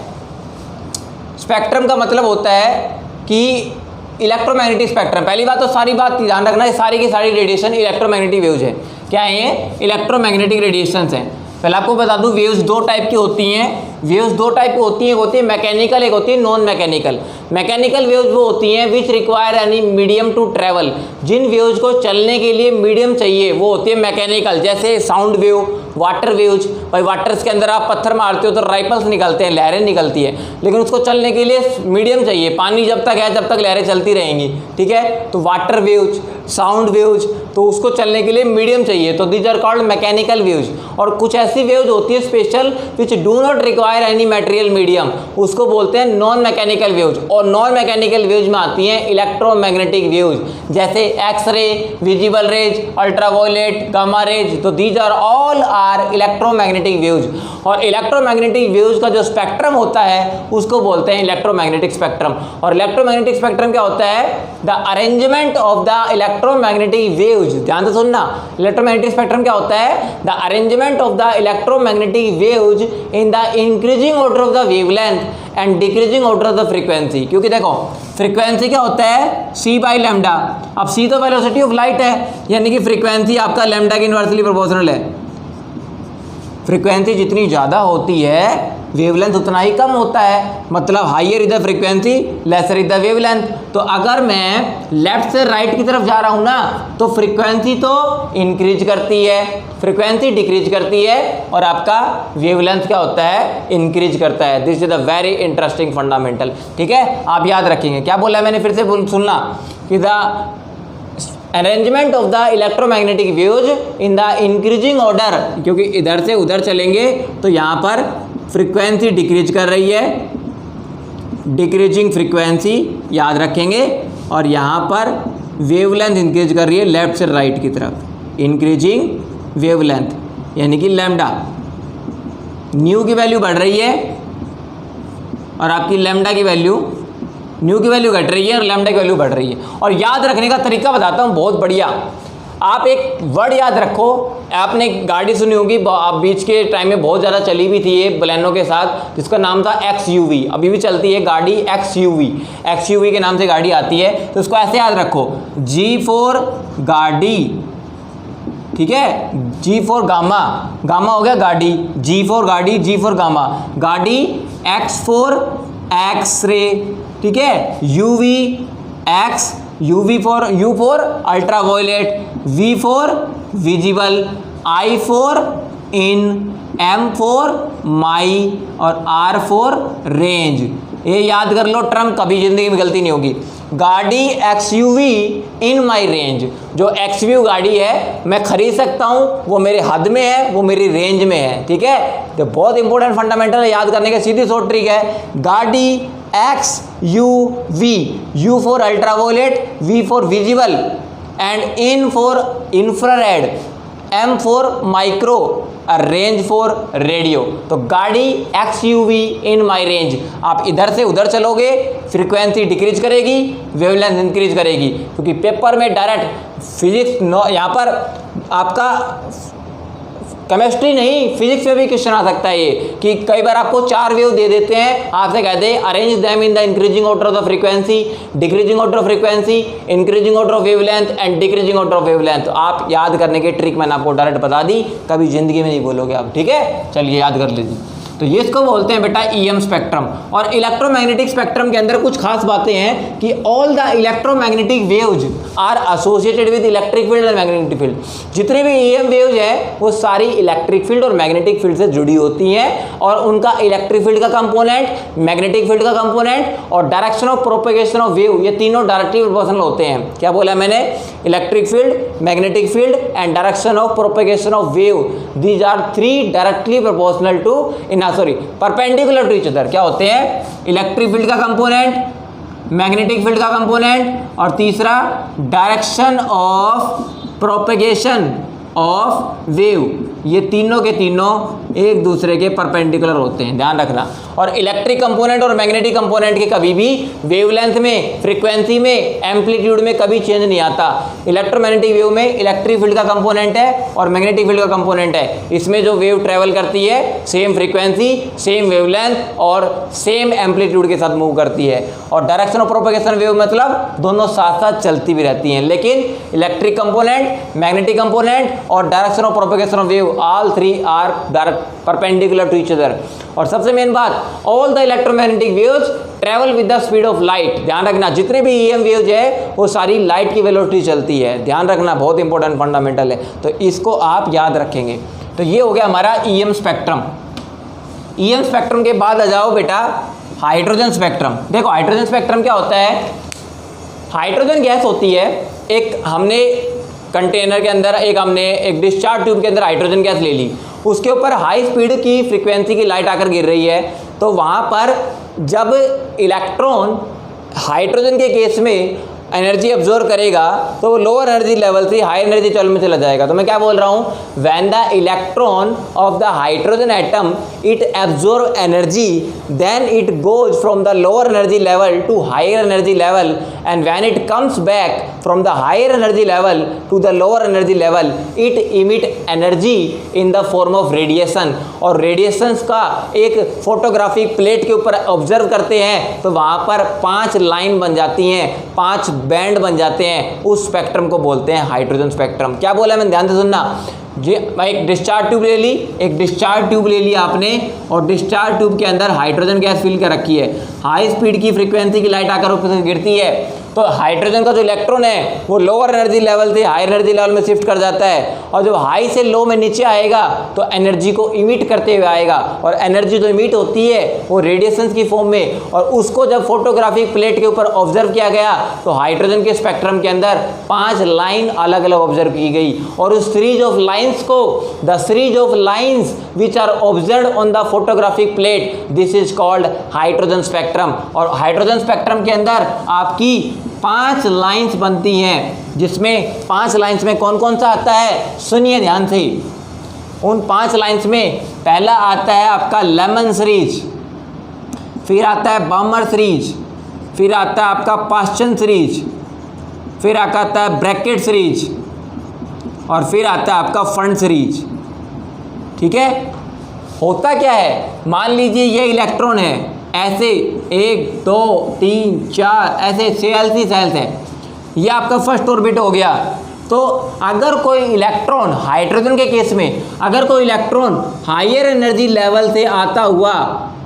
स्पेक्ट्रम का मतलब होता है कि इलेक्ट्रोमैग्नेटिक स्पेक्ट्रम। पहली बात तो सारी बात ध्यान रखना है, सारी की सारी रेडिएशन इलेक्ट्रोमैग्नेटिक वेव्स है। क्या है ये, इलेक्ट्रोमैग्नेटिक रेडिएशंस हैं। पहले आपको बता दूं वेव्स दो टाइप की होती हैं, वेव्स दो टाइप की होती हैं, एक होती है मैकेनिकल, एक होती है नॉन मैकेनिकल। मैकेनिकल वेव्स वो होती हैं which require any medium to travel, जिन वेव्स को चलने के लिए मीडियम चाहिए वो होती है मैकेनिकल, जैसे साउंड वेव, वाटर वेव्स। भाई वाटर्स के अंदर आप पत्थर मारते हो तो राइपल्स निकलते हैं, लहरें निकलती है, लेकिन उसको चलने के लिए मीडियम चाहिए, पानी जब तक है जब तक लहरें चलती रहेंगी, ठीक है। तो वाटर वेव्स, साउंड वेव्स, तो उसको चलने के लिए मीडियम चाहिए, तो these are called mechanical waves. और कुछ ऐसी वेव्स होती है special which do not require any material medium, उसको बोलते हैं नॉन मैकेनिकल वेव्स। और नॉन मैकेनिकल वेव्स में आती हैं इलेक्ट्रोमैग्नेटिक वेव्स, जैसे X ray, visible rays, ultraviolet, gamma rays, तो these are all are electromagnetic waves. और इलेक्ट्रोमैग्नेटिक वेव्स का जो स्पेक्ट्रम होता है उसको बोलते हैं इलेक्ट्रोमैग्नेटिक स्पेक्ट्रम। और इलेक्ट्रोमैग्नेटिक स्पेक्ट्रम क्या होता है, the arrangement of the electromagnetic waves. ध्यान से सुनना, इलेक्ट्रोमैग्नेटिक स्पेक्ट्रम क्या होता है, the arrangement of the electromagnetic waves in the increasing order of the wavelength and decreasing order of the frequency. क्योंकि देखो फ्रीक्वेंसी क्या होता है, c बाई लैम्डा। अब c तो वेलोसिटी ऑफ लाइट है, यानी कि फ्रीक्वेंसी आपका लैम्डा के इनवर्सली प्रोपोर्शनल है। फ्रीक्वेंसी जितनी ज़्यादा होती है वेवलेंथ उतना ही कम होता है, मतलब higher is the frequency lesser is the wavelength. तो अगर मैं लेफ्ट से राइट की तरफ जा रहा हूँ ना, तो फ्रीक्वेंसी तो इंक्रीज करती है, फ्रीक्वेंसी डिक्रीज करती है, और आपका वेवलेंथ क्या होता है, इंक्रीज करता है। This is the very interesting fundamental. ठीक है, आप याद रखेंगे। क्या बोला है मैंने, फिर से सुनना कि the arrangement of the electromagnetic waves in the increasing order, क्योंकि इधर से उधर चलेंगे तो यहाँ पर फ्रीक्वेंसी डिक्रीज कर रही है, डिक्रीजिंग फ्रीक्वेंसी याद रखेंगे, और यहाँ पर वेवलेंथ इंक्रीज कर रही है लेफ्ट से राइट की तरफ, इंक्रीजिंग वेवलेंथ यानी कि लैम्डा। न्यू की वैल्यू बढ़ रही है और आपकी लैम्डा की वैल्यू, न्यू की वैल्यू घट रही है और लैम्डा की वैल्यू बढ़ रही है। और याद रखने का तरीका बताता हूँ, बहुत बढ़िया। आप एक वर्ड याद रखो, आपने गाड़ी सुनी होगी, बीच के टाइम में बहुत ज़्यादा चली भी थी ये बलेनो के साथ, जिसका नाम था XUV। अभी भी चलती है गाड़ी XUV, XUV के नाम से गाड़ी आती है। तो उसको ऐसे याद रखो, G फॉर गाड़ी, ठीक है, G फॉर गामा, गामा हो गया गाड़ी, G फॉर गाड़ी, G फॉर गामा, गाड़ी, X फॉर एक्सरे, ठीक है, UV X, UV for U for ultraviolet, V for visible, I for in, M for my, और R फॉर रेंज। ये याद कर लो टर्म, कभी जिंदगी में गलती नहीं होगी। गाड़ी XUV इन माई रेंज, जो XUV गाड़ी है मैं खरीद सकता हूँ, वो मेरे हद में है, वो मेरी रेंज में है। ठीक है, तो बहुत इंपॉर्टेंट फंडामेंटल है, याद करने का सीधी शॉर्ट ट्रिक है। गाड़ी XUV, U for ultraviolet, V for visible, and in for infrared, M for micro, range for radio. तो गाड़ी XUV इन माई रेंज। आप इधर से उधर चलोगे, फ्रीक्वेंसी डिक्रीज करेगी, वेवलेंथ इंक्रीज करेगी, क्योंकि पेपर में डायरेक्ट फिजिक्स यहाँ पर आपका केमिस्ट्री नहीं, फिजिक्स में भी क्वेश्चन आ सकता है ये, कि कई बार आपको 4 वेव दे देते हैं, आपसे कहते हैं arrange them in the increasing order of the frequency, decreasing order of frequency, increasing order of wavelength and decreasing order of wavelength. तो आप याद करने की ट्रिक मैंने आपको डायरेक्ट बता दी, कभी जिंदगी में नहीं बोलोगे आप। ठीक है, चलिए याद कर लीजिए। तो ये इसको बोलते हैं बेटा EM स्पेक्ट्रम। और इलेक्ट्रोमैग्नेटिक स्पेक्ट्रम के अंदर कुछ खास बातें हैं कि all the electromagnetic waves are associated with electric field and magnetic field. जितने भी EM वेव्स है वो सारी इलेक्ट्रिक फील्ड और मैग्नेटिक फील्ड से जुड़ी होती हैं, और उनका इलेक्ट्रिक फील्ड का कंपोनेंट, मैग्नेटिक फील्ड का कंपोनेंट और direction of propagation of wave, ये तीनों डायरेक्टली प्रोपोर्शनल होते हैं। क्या बोला मैंने, electric field, magnetic field and direction of propagation of wave, these are 3 directly proportional to perpendicular to each other. क्या होते हैं, इलेक्ट्रिक फील्ड का कंपोनेंट, मैग्नेटिक फील्ड का कंपोनेंट, और तीसरा direction of propagation of wave. ये तीनों के तीनों एक दूसरे के परपेंडिकुलर होते हैं, ध्यान रखना। और इलेक्ट्रिक कंपोनेंट और मैग्नेटिक कंपोनेंट के कभी भी वेवलेंथ में, फ्रीक्वेंसी में, एम्पलीट्यूड में कभी चेंज नहीं आता। इलेक्ट्रोमैग्नेटिक वेव में इलेक्ट्रिक फील्ड का कंपोनेंट है और मैग्नेटिक फील्ड का कंपोनेंट है। इसमें जो वेव ट्रेवल करती है सेम फ्रीक्वेंसी, सेम वेवलेंथ और सेम एम्पलीट्यूड के साथ मूव करती है। और डायरेक्शन ऑफ प्रोपेगेशन वेव मतलब दोनों साथ साथ चलती भी रहती हैं, लेकिन इलेक्ट्रिक कंपोनेंट, मैग्नेटिक कंपोनेंट और direction of propagation of wave, all 3 are perpendicular to each other. और सबसे मेन बात, all the electromagnetic waves travel with the speed of light. ध्यान रखना, जितने भी EM वेव्स है वो सारी लाइट की वेलोसिटी चलती है, ध्यान रखना, बहुत इंपॉर्टेंट फंडामेंटल है, तो इसको आप याद रखेंगे। तो ये हो गया हमारा EM स्पेक्ट्रम। EM स्पेक्ट्रम के बाद आ जाओ बेटा हाइड्रोजन स्पेक्ट्रम। देखो हाइड्रोजन स्पेक्ट्रम क्या होता है, हाइड्रोजन गैस होती है, एक हमने कंटेनर के अंदर हमने एक डिस्चार्ज ट्यूब के अंदर हाइड्रोजन गैस ले ली, उसके ऊपर हाई स्पीड की फ्रीक्वेंसी की लाइट आकर गिर रही है, तो वहाँ पर जब इलेक्ट्रॉन हाइड्रोजन के केस में एनर्जी अब्जॉर्व करेगा तो वो लोअर एनर्जी लेवल से हाई एनर्जी लेवल में चला जाएगा। तो मैं क्या बोल रहा हूँ, when the electron of the hydrogen atom it absorb energy then it goes from the lower energy level to higher energy level, and when it comes back from the higher energy level to the lower energy level it emit energy in the form of radiation. और radiations का एक photographic plate के ऊपर observe करते हैं तो वहाँ पर 5 लाइन बन जाती हैं, 5 बैंड बन जाते हैं। उस स्पेक्ट्रम को बोलते हैं हाइड्रोजन स्पेक्ट्रम। क्या बोला मैंने, ध्यान से सुनना। जी, एक डिस्चार्ज ट्यूब ले ली, एक डिस्चार्ज ट्यूब ले ली आपने, और डिस्चार्ज ट्यूब के अंदर हाइड्रोजन गैस फिल कर रखी है। हाई स्पीड की फ्रीक्वेंसी की लाइट आकर ऊपर से गिरती है तो हाइड्रोजन का जो इलेक्ट्रॉन है वो लोअर एनर्जी लेवल से हायर एनर्जी लेवल में शिफ्ट कर जाता है, और जब हाई से लो में नीचे आएगा तो एनर्जी को इमिट करते हुए आएगा। और एनर्जी जो इमिट होती है वो रेडिएशंस की फॉर्म में, और उसको जब फोटोग्राफिक प्लेट के ऊपर ऑब्जर्व किया गया तो हाइड्रोजन के स्पेक्ट्रम के अंदर 5 लाइन अलग अलग ऑब्जर्व की गई। और उस सीरीज ऑफ लाइन्स को, the series of lines which are observe on the photographic plate, this is called hydrogen spectrum. और हाइड्रोजन स्पेक्ट्रम के अंदर आपकी 5 लाइंस बनती हैं, जिसमें 5 लाइंस में कौन कौन सा आता है, सुनिए ध्यान से। उन 5 लाइंस में पहला आता है आपका लेमन सीरीज, फिर आता है बॉमर सीरीज, फिर आता है आपका पास्चन सीरीज, फिर आता है ब्रैकेट सीरीज, और फिर आता है आपका फंड सीरीज। ठीक है, होता क्या है, मान लीजिए ये इलेक्ट्रॉन है, ऐसे 1 2 3 4 ऐसे सेल्स हैं, ये आपका फर्स्ट ऑर्बिट हो गया। तो अगर कोई इलेक्ट्रॉन, हाइड्रोजन के केस में अगर कोई इलेक्ट्रॉन हायर एनर्जी लेवल से आता हुआ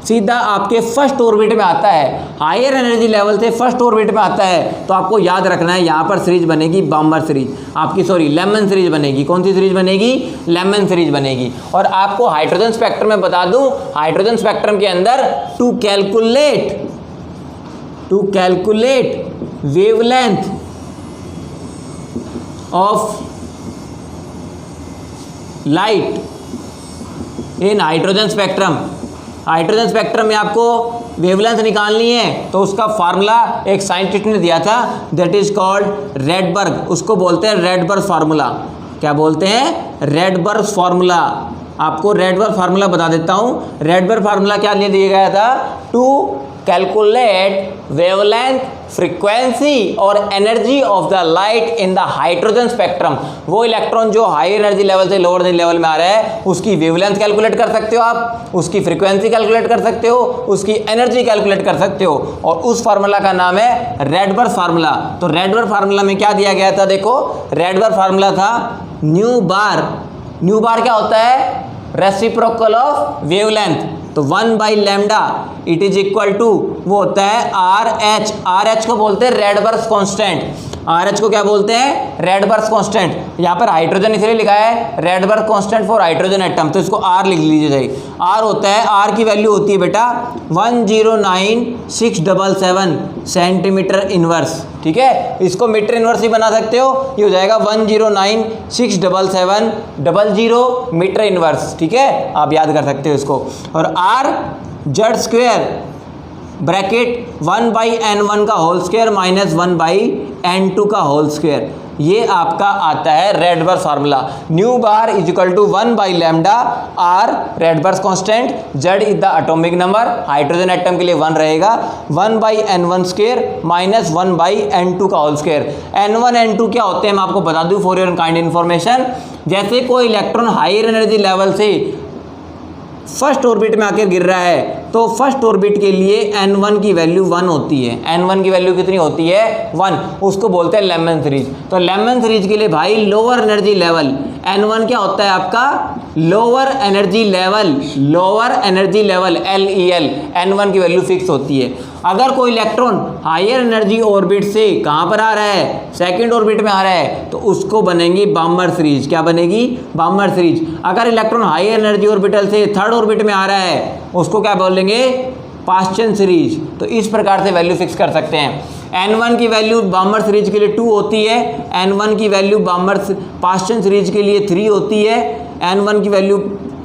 सीधा आपके फर्स्ट ऑर्बिट में आता है, हायर एनर्जी लेवल से फर्स्ट ऑर्बिट में आता है, तो आपको याद रखना है यहाँ पर सीरीज बनेगी बॉमर सीरीज, आपकी सॉरी लेमन सीरीज बनेगी। कौन सी सीरीज बनेगी, लेमन सीरीज बनेगी। और आपको हाइड्रोजन स्पेक्ट्रम में बता दूं, हाइड्रोजन स्पेक्ट्रम के अंदर to calculate wavelength of light in hydrogen spectrum, hydrogen spectrum में आपको वेवलेंथ निकालनी है तो उसका फार्मूला एक साइंटिस्ट ने दिया था, दैट इज कॉल्ड रेडबर्ग। उसको बोलते हैं रेडबर्ग फार्मूला। क्या बोलते हैं, रेडबर्ग फार्मूला। आपको रेडबर्ग फार्मूला बता देता हूँ। रेडबर्ग फार्मूला क्या लिए दिया गया था, टू कैलकुलेट वेवलेंथ, फ्रीक्वेंसी और energy of the light in the hydrogen spectrum. वो इलेक्ट्रॉन जो हायर एनर्जी लेवल से लोअर एनर्जी लेवल में आ रहा है उसकी वेवलेंथ कैलकुलेट कर सकते हो आप, उसकी फ्रीक्वेंसी कैलकुलेट कर सकते हो, उसकी एनर्जी कैलकुलेट कर सकते हो, और उस फार्मूला का नाम है रेडबर्ग फार्मूला। तो रेडबर्ग फार्मूला में क्या दिया गया था, देखो रेडबर्ग फार्मूला था न्यू बार। न्यू बार क्या होता है, रेसिप्रोकल ऑफ वेवलेंथ। तो 1/λ इट इज इक्वल टू, वो होता है RH। RH को बोलते हैं रेडबर्ग कांस्टेंट। RH को क्या बोलते हैं, रेडबर्ग कांस्टेंट। यहाँ पर हाइड्रोजन इसलिए लिखा है Rydberg constant for hydrogen atom, तो इसको R लिख लीजिए। R होता है, R की वैल्यू होती है बेटा 109677 सेंटीमीटर इनवर्स। ठीक है, इसको मीटर इनवर्स ही बना सकते हो, ये हो जाएगा 10967700 मीटर इनवर्स। ठीक है, आप याद कर सकते हो इसको। और R Z square bracket 1/n1 का होल स्क्वायर माइनस 1/n2 का होल स्क्वायर, ये आपका आता है Rydberg formula. Nu bar is equal to 1/λ, R Rydberg constant, Z is the atomic number, hydrogen atom के लिए 1 रहेगा, 1/n1 स्क्वायर माइनस 1/n2 का होल स्क्वायर। n1 n2 क्या होते हैं मैं आपको बता दूं फॉर योर काइंड इन्फॉर्मेशन। जैसे कोई इलेक्ट्रॉन हायर एनर्जी लेवल से फर्स्ट ऑर्बिट में आकर गिर रहा है तो फर्स्ट ऑर्बिट के लिए n1 की वैल्यू 1 होती है। n1 की वैल्यू कितनी होती है, 1, उसको बोलते हैं लेमन सीरीज। तो लेमन सीरीज के लिए भाई लोअर एनर्जी लेवल n1 क्या होता है आपका, lower energy level, lower energy level LEL, n1 की वैल्यू फिक्स होती है। अगर कोई इलेक्ट्रॉन हायर एनर्जी ऑर्बिट से कहाँ पर आ रहा है, सेकंड ऑर्बिट में आ रहा है, तो उसको बनेगी बॉमर सीरीज। क्या बनेगी, बॉमर सीरीज। अगर इलेक्ट्रॉन हायर एनर्जी ऑर्बिटल से थर्ड ऑर्बिट में आ रहा है उसको क्या बोलेंगे, पास्चन सीरीज। तो इस प्रकार से वैल्यू फिक्स कर सकते हैं। n1 की वैल्यू बॉमर सीरीज के लिए 2 होती है, n1 की वैल्यू बॉमर पास्चन सीरीज के लिए 3 होती है, n1 की वैल्यू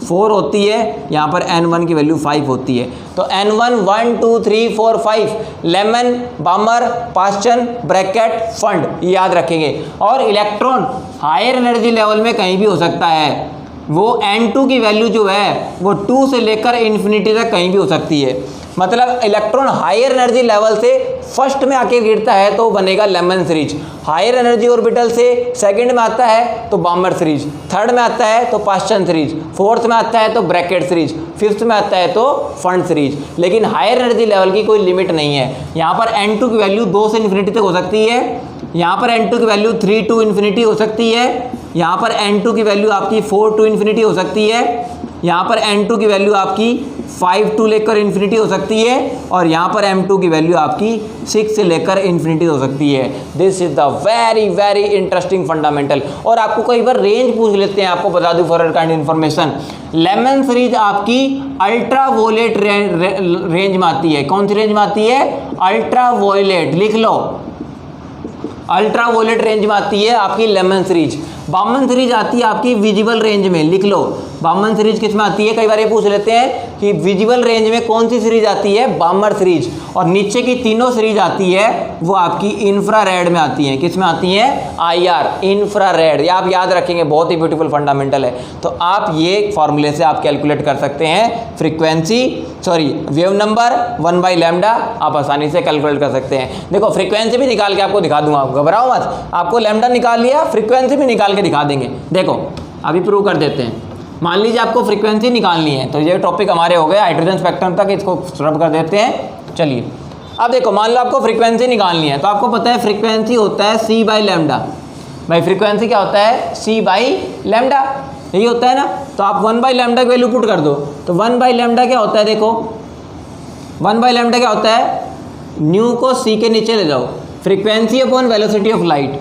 4 होती है, यहाँ पर n1 की वैल्यू 5 होती है। तो n1 1 2 3 4 5 lemon, Baumer, Paschen, bracket, fund, ये याद रखेंगे। और इलेक्ट्रॉन हायर एनर्जी लेवल में कहीं भी हो सकता है, वो n2 की वैल्यू जो है वो 2 से लेकर इन्फिनिटी तक कहीं भी हो सकती है। मतलब इलेक्ट्रॉन हायर एनर्जी लेवल से फर्स्ट में आके गिरता है तो बनेगा Lyman series, higher energy orbital से सेकंड में आता है तो बामर सीरीज, थर्ड में आता है तो पास्चन सीरीज, फोर्थ में आता है तो ब्रैकेट सीरीज, फिफ्थ में आता है तो फंड सीरीज। लेकिन हायर एनर्जी लेवल की कोई लिमिट नहीं है। यहाँ पर n2 की वैल्यू 2 से इन्फिनिटी तक हो सकती है, यहाँ पर n2 की वैल्यू 3 टू इन्फिनिटी हो सकती है, यहाँ पर n2 की वैल्यू आपकी 4 टू इन्फिनिटी हो सकती है, यहाँ पर n2 की वैल्यू आपकी 5 टू लेकर इन्फिनिटी हो सकती है, और यहाँ पर m2 की वैल्यू आपकी 6 से लेकर इन्फिनिटी हो सकती है। This is the very very interesting fundamental. और आपको कई बार रेंज पूछ लेते हैं, आपको बता दूं for kind information, Lyman series आपकी अल्ट्रा वोलेट रेंज में आती है। कौन सी रेंज में आती है? अल्ट्रा वोलेट, लिख लो, अल्ट्रा वोलेट रेंज में आती है आपकी लेमन सीरीज। बामन सीरीज आती है आपकी विजिबल रेंज में, लिख लो बामन सीरीज किस में आती है। कई बार ये पूछ लेते हैं कि विजिबल रेंज में कौन सी सीरीज आती है? बामर सीरीज। और नीचे की तीनों सीरीज आती है वो आपकी इंफ्रारेड में आती है। किस में आती है? IR, infrared. ये आप याद रखेंगे, बहुत ही ब्यूटीफुल फंडामेंटल है। तो आप ये फॉर्मूले से आप कैलकुलेट कर सकते हैं फ्रीक्वेंसी, सॉरी वेव नंबर 1/λ आप आसानी से कैलकुलेट कर सकते हैं। देखो फ्रीक्वेंसी भी निकाल के आपको दिखा दूंगा, घबराओ मत। आपको लैम्डा निकाल लिया, फ्रीक्वेंसी भी निकाल के दिखा देंगे। देखो अभी प्रूव कर देते हैं। मान लीजिए आपको फ्रीक्वेंसी निकालनी है, तो ये टॉपिक हमारे हो गए हाइड्रोजन स्पेक्ट्रम तक, इसको रब कर देते हैं। चलिए अब देखो, मान लो आपको फ्रीक्वेंसी निकालनी है, तो आपको पता है फ्रीक्वेंसी होता है c/λ। भाई फ्रीक्वेंसी क्या होता है? c/λ, यही होता है ना। तो आप 1/λ की वैल्यू पुट कर दो, तो 1/λ क्या होता है? देखो 1/λ क्या होता है? न्यू को c के नीचे ले जाओ, frequency upon velocity of light.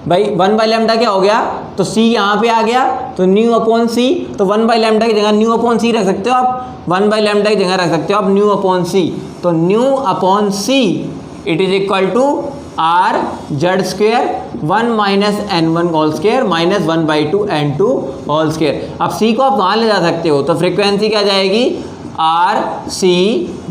भाई 1/λ क्या हो गया? तो c यहाँ पे आ गया, तो न्यू अपॉन c, तो 1/λ की जगह न्यू अपॉन c रख सकते हो आप, 1/λ की जगह रख सकते हो आप न्यू अपॉन c। तो nu upon c it is equal to r z² 1 minus n1 whole square minus 1/2 n2 whole square. अब c को आप वहाँ ले जा सकते हो, तो फ्रीक्वेंसी क्या जाएगी? r c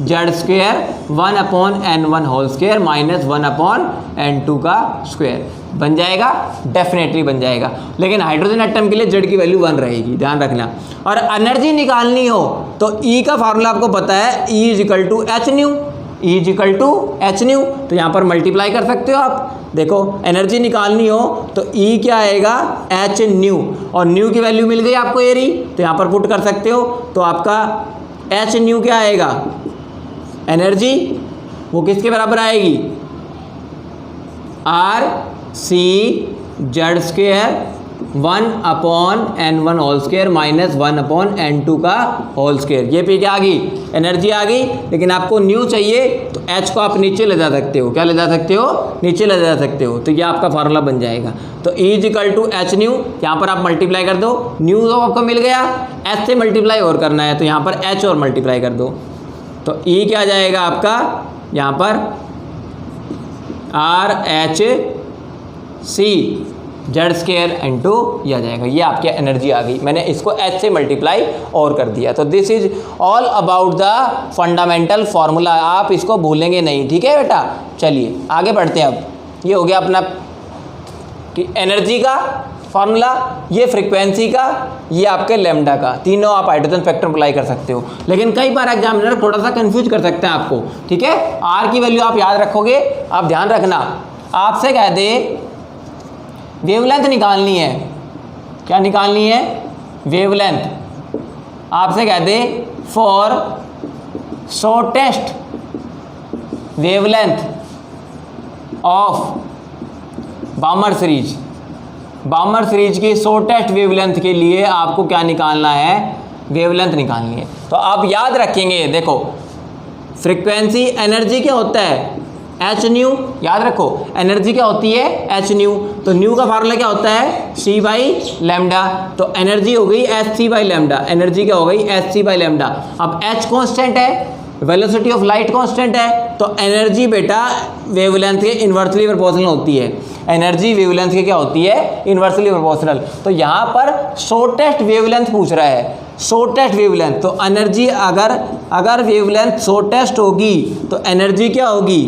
z² 1 upon n1 whole square minus 1 upon n2 का स्क्वायर बन जाएगा, डेफिनेटली बन जाएगा। लेकिन हाइड्रोजन एटम के लिए z की वैल्यू 1 रहेगी, ध्यान रखना। और एनर्जी निकालनी हो तो E का फार्मूला आपको पता है, E is equal to h nu, E is equal to h nu. तो यहाँ पर मल्टीप्लाई कर सकते हो आप। देखो एनर्जी निकालनी हो तो E क्या आएगा? एच न्यू, और न्यू की वैल्यू मिल गई आपको एरी, तो यहाँ पर पुट कर सकते हो। तो आपका एच न्यू क्या आएगा? एनर्जी वो किसके बराबर आएगी? R c z² 1 upon n1 whole square minus 1 upon n2 का होल स्क्वायर। ये पे क्या आ गई? एनर्जी आ गई। लेकिन आपको न्यू चाहिए तो h को आप नीचे ले जा सकते हो। क्या ले जा सकते हो? नीचे ले जा सकते हो। तो ये आपका फार्मूला बन जाएगा। तो E is equal to h nu, यहाँ पर आप मल्टीप्लाई कर दो, न्यू तो आपको मिल गया, h से मल्टीप्लाई और करना है तो यहाँ पर h और मल्टीप्लाई कर दो। तो E क्या जाएगा आपका? यहाँ पर RH c z² इंटू यह आ जाएगा। ये आपकी एनर्जी आ गई, मैंने इसको h से मल्टीप्लाई और कर दिया। तो this is all about the fundamental formula, आप इसको भूलेंगे नहीं, ठीक है बेटा। चलिए आगे बढ़ते हैं। अब ये हो गया अपना कि एनर्जी का फार्मूला, ये फ्रीक्वेंसी का, ये आपके लैम्डा का, तीनों आप हाइड्रोजन स्पेक्ट्रम अप्लाई कर सकते हो। लेकिन कई बार एग्जामिनर थोड़ा सा कंफ्यूज कर सकते हैं आपको, ठीक है। R की वैल्यू आप याद रखोगे, आप ध्यान रखना। आपसे कह दे वेवलेंथ निकालनी है, क्या निकालनी है? वेवलेंथ। आपसे कह दे for shortest wavelength of Balmer series, Balmer series की शॉर्टेस्ट वेवलेंथ के लिए आपको क्या निकालना है? वेवलेंथ निकालनी है। तो आप याद रखेंगे, देखो फ्रीक्वेंसी एनर्जी क्या होता है? एच न्यू, याद रखो एनर्जी क्या होती है? H nu. तो न्यू का फार्मूला क्या होता है? c/λ। तो एनर्जी हो गई hc/λ, एनर्जी क्या हो गई? hc/λ। अब h कांस्टेंट है, वेलोसिटी ऑफ लाइट कांस्टेंट है, तो एनर्जी बेटा वेवलेंथ के इन्वर्सली प्रोपोर्शनल होती है। एनर्जी वेवलेंथ के क्या होती है? Inversely proportional. तो यहाँ पर शॉर्टेस्ट वेवलेंथ पूछ रहा है, शॉर्टेस्ट वेवलेंथ। तो एनर्जी अगर वेवलेंथ शॉर्टेस्ट होगी तो एनर्जी क्या होगी?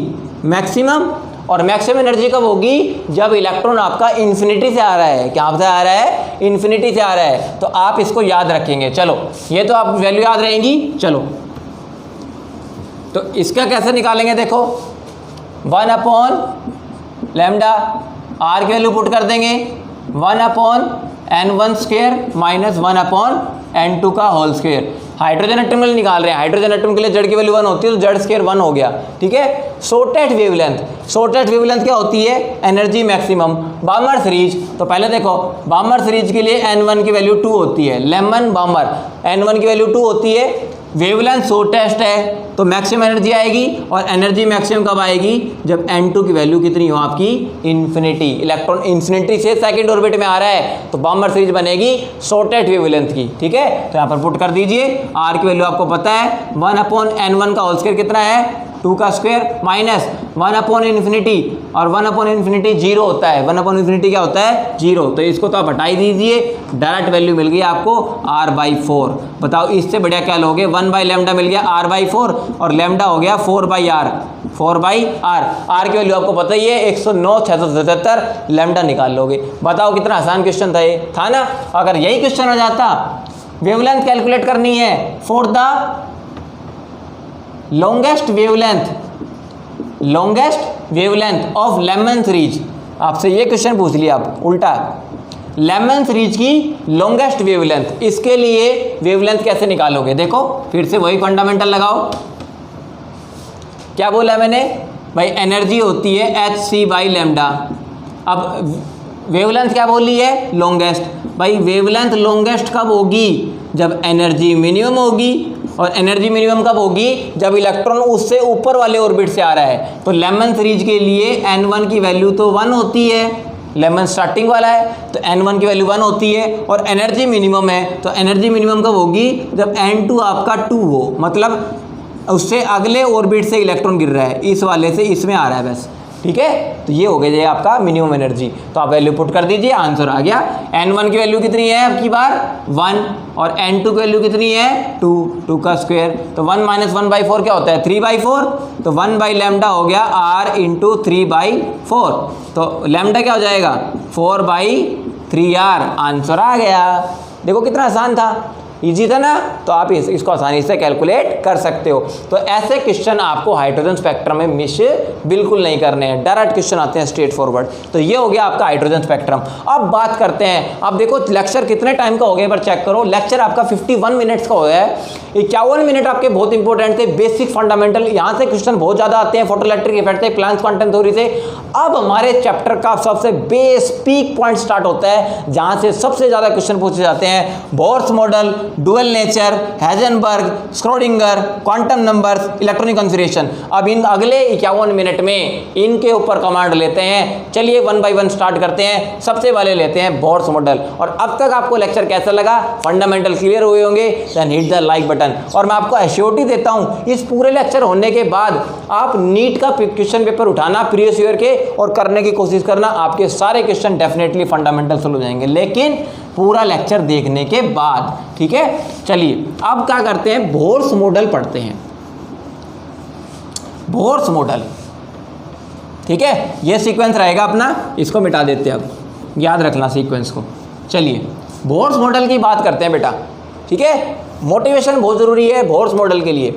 मैक्सिमम। और मैक्सिमम एनर्जी कब होगी? जब इलेक्ट्रॉन आपका इन्फिनिटी से आ रहा है। क्या से आ रहा है? इन्फिनिटी से आ रहा है, तो आप इसको याद रखेंगे। चलो ये तो आप वैल्यू याद रहेंगी। चलो तो इसका कैसे निकालेंगे, देखो 1 अपॉन लैम्डा, आर की वैल्यू पुट कर देंगे 1 upon n1 square minus 1 upon n2 का होल स्क्वायर। हाइड्रोजन एटम के लिए निकाल रहे हैं, हाइड्रोजन एटम के लिए जड़ की वैल्यू 1 होती है, तो जड़ स्क्वायर 1 हो गया, ठीक है। शॉर्टेस्ट वेवलेंथ, शॉर्टेस्ट वेवलेंथ क्या होती है, एनर्जी मैक्सिमम। बामर सीरीज, तो पहले देखो बामर सीरीज के लिए n1 की वैल्यू 2 होती है, लेमन बामर n1 की वैल्यू 2 होती है। वेवलेंथ शॉर्टेस्ट है तो मैक्सिमम एनर्जी आएगी, और एनर्जी मैक्सिमम कब आएगी, जब n2 की वैल्यू कितनी हो आपकी, इन्फिनिटी। इलेक्ट्रॉन इन्फिनिटी से सेकंड ऑर्बिट में आ रहा है, तो बामर सीरीज बनेगी शॉर्टेस्ट वेवलेंथ की, ठीक है। तो यहाँ पर पुट कर दीजिए, आर की वैल्यू आपको पता है 1 अपॉन n1 का होल स्क्वायर कितना है, 2 का स्क्वायर माइनस 1 अपॉन इन्फिनिटी, और 1 अपॉन इन्फिनिटी 0 होता है, 1 अपॉन इन्फिनिटी क्या होता है, 0। तो इसको तो आप हटा ही दीजिए, डायरेक्ट वैल्यू मिल गई आपको r/4। बताओ इससे बढ़िया क्या लोगे, 1 बाई लैम्डा मिल गया r/4, और लैम्डा हो गया 4/r, 4/r। आर की वैल्यू आपको पता ही है 109,677, लैम्डा निकाल लोगे। बताओ कितना आसान क्वेश्चन था ये, था ना। अगर यही क्वेश्चन आ जाता, वेवलेंथ कैलकुलेट करनी है for the longest wavelength of Lyman series, आपसे ये क्वेश्चन पूछ लिया आप उल्टा, लेमन सीरीज की लॉन्गेस्ट वेवलेंथ, इसके लिए वेवलेंथ कैसे निकालोगे, देखो फिर से वही फंडामेंटल लगाओ। क्या बोला मैंने भाई, एनर्जी होती है hc बाई लैम्डा। अब वेवलेंथ क्या बोली है, लॉन्गेस्ट। भाई वेवलेंथ लॉन्गेस्ट कब होगी, जब एनर्जी मिनिमम होगी, और एनर्जी मिनिमम कब होगी, जब इलेक्ट्रॉन उससे ऊपर वाले ऑर्बिट से आ रहा है। तो लेमन सीरीज के लिए n1 की वैल्यू तो 1 होती है, लेमन स्टार्टिंग वाला है तो n1 की वैल्यू 1 होती है, और एनर्जी मिनिमम है, तो एनर्जी मिनिमम कब होगी, जब n2 आपका 2 हो, मतलब उससे अगले ऑर्बिट से इलेक्ट्रॉन गिर रहा है, इस वाले से इसमें आ रहा है बस, ठीक है। तो ये हो गया ये आपका मिनिमम एनर्जी। तो आप वैल्यू पुट कर दीजिए, आंसर आ गया। n1 की वैल्यू कितनी है आपकी बार 1, और n2 की वैल्यू कितनी है 2 का स्क्वायर, तो 1 माइनस 1/4 क्या होता है 3/4, तो 1 बाई लैम्डा हो गया r इंटू 3/4, तो लैम्डा क्या हो जाएगा 4/3r, आंसर आ गया। देखो कितना आसान था, इजी था ना। तो आप इसको आसानी से कैलकुलेट कर सकते हो। तो ऐसे क्वेश्चन आपको हाइड्रोजन स्पेक्ट्रम में मिस बिल्कुल नहीं करने हैं, डायरेक्ट क्वेश्चन आते हैं स्ट्रेट फॉरवर्ड। तो ये हो गया आपका हाइड्रोजन स्पेक्ट्रम। अब बात करते हैं, अब देखो लेक्चर कितने टाइम का हो गया, पर चेक करो, लेक्चर आपका 51 मिनट्स का हो गया है। 51 मिनट आपके बहुत इंपॉर्टेंट थे, बेसिक फंडामेंटल, यहाँ से क्वेश्चन बहुत ज़्यादा आते हैं, फोटोइलेक्ट्रिक इफेक्ट से, प्लांट्स क्वांटम थ्योरी से। अब हमारे चैप्टर का सबसे बेस पीक पॉइंट स्टार्ट होता है, जहाँ से सबसे ज़्यादा क्वेश्चन पूछे जाते हैं, bourse model, dual nature, Heisenberg, Schrödinger, quantum numbers, electronic configuration. अब इन अगले 51 मिनट में इनके ऊपर कमांड लेते हैं। चलिए 1 बाय 1 स्टार्ट करते हैं। सबसे पहले लेते हैं बोर्स मॉडल। और अब तक आपको लेक्चर कैसा लगा, फंडामेंटल क्लियर हुए होंगे, then hit the like button. और मैं आपको एश्योरिटी देता हूं, इस पूरे लेक्चर होने के बाद आप नीट का क्वेश्चन पेपर उठाना प्रीवियस ईयर के और करने की कोशिश करना, आपके सारे क्वेश्चन डेफिनेटली फंडामेंटल सोल्व हो जाएंगे, लेकिन पूरा लेक्चर देखने के बाद, ठीक है। चलिए अब क्या करते हैं, बोर्स मॉडल पढ़ते हैं। बोर्स मॉडल, ठीक है, ये सीक्वेंस रहेगा अपना, इसको मिटा देते हैं, अब याद रखना सीक्वेंस को। चलिए बोर्स मॉडल की बात करते हैं बेटा, ठीक है। मोटिवेशन बहुत ज़रूरी है बोर्स मॉडल के लिए,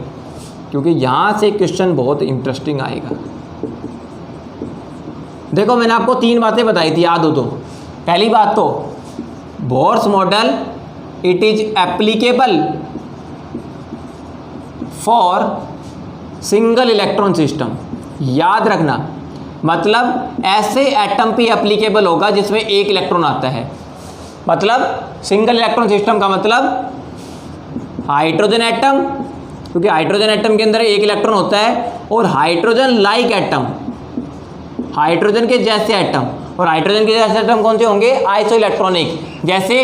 क्योंकि यहाँ से क्वेश्चन बहुत इंटरेस्टिंग आएगा। देखो मैंने आपको 3 बातें बताई थी, याद हो तो। पहली बात तो Bohr's model, it is applicable for single electron system. याद रखना, मतलब ऐसे एटम पे एप्लीकेबल होगा जिसमें एक इलेक्ट्रॉन आता है। मतलब सिंगल इलेक्ट्रॉन सिस्टम का मतलब हाइड्रोजन एटम, क्योंकि हाइड्रोजन एटम के अंदर एक इलेक्ट्रॉन होता है, और हाइड्रोजन लाइक एटम, हाइड्रोजन के जैसे एटम। और हाइड्रोजन के जैसे एटम कौन से होंगे, आइसो इलेक्ट्रॉनिक। जैसे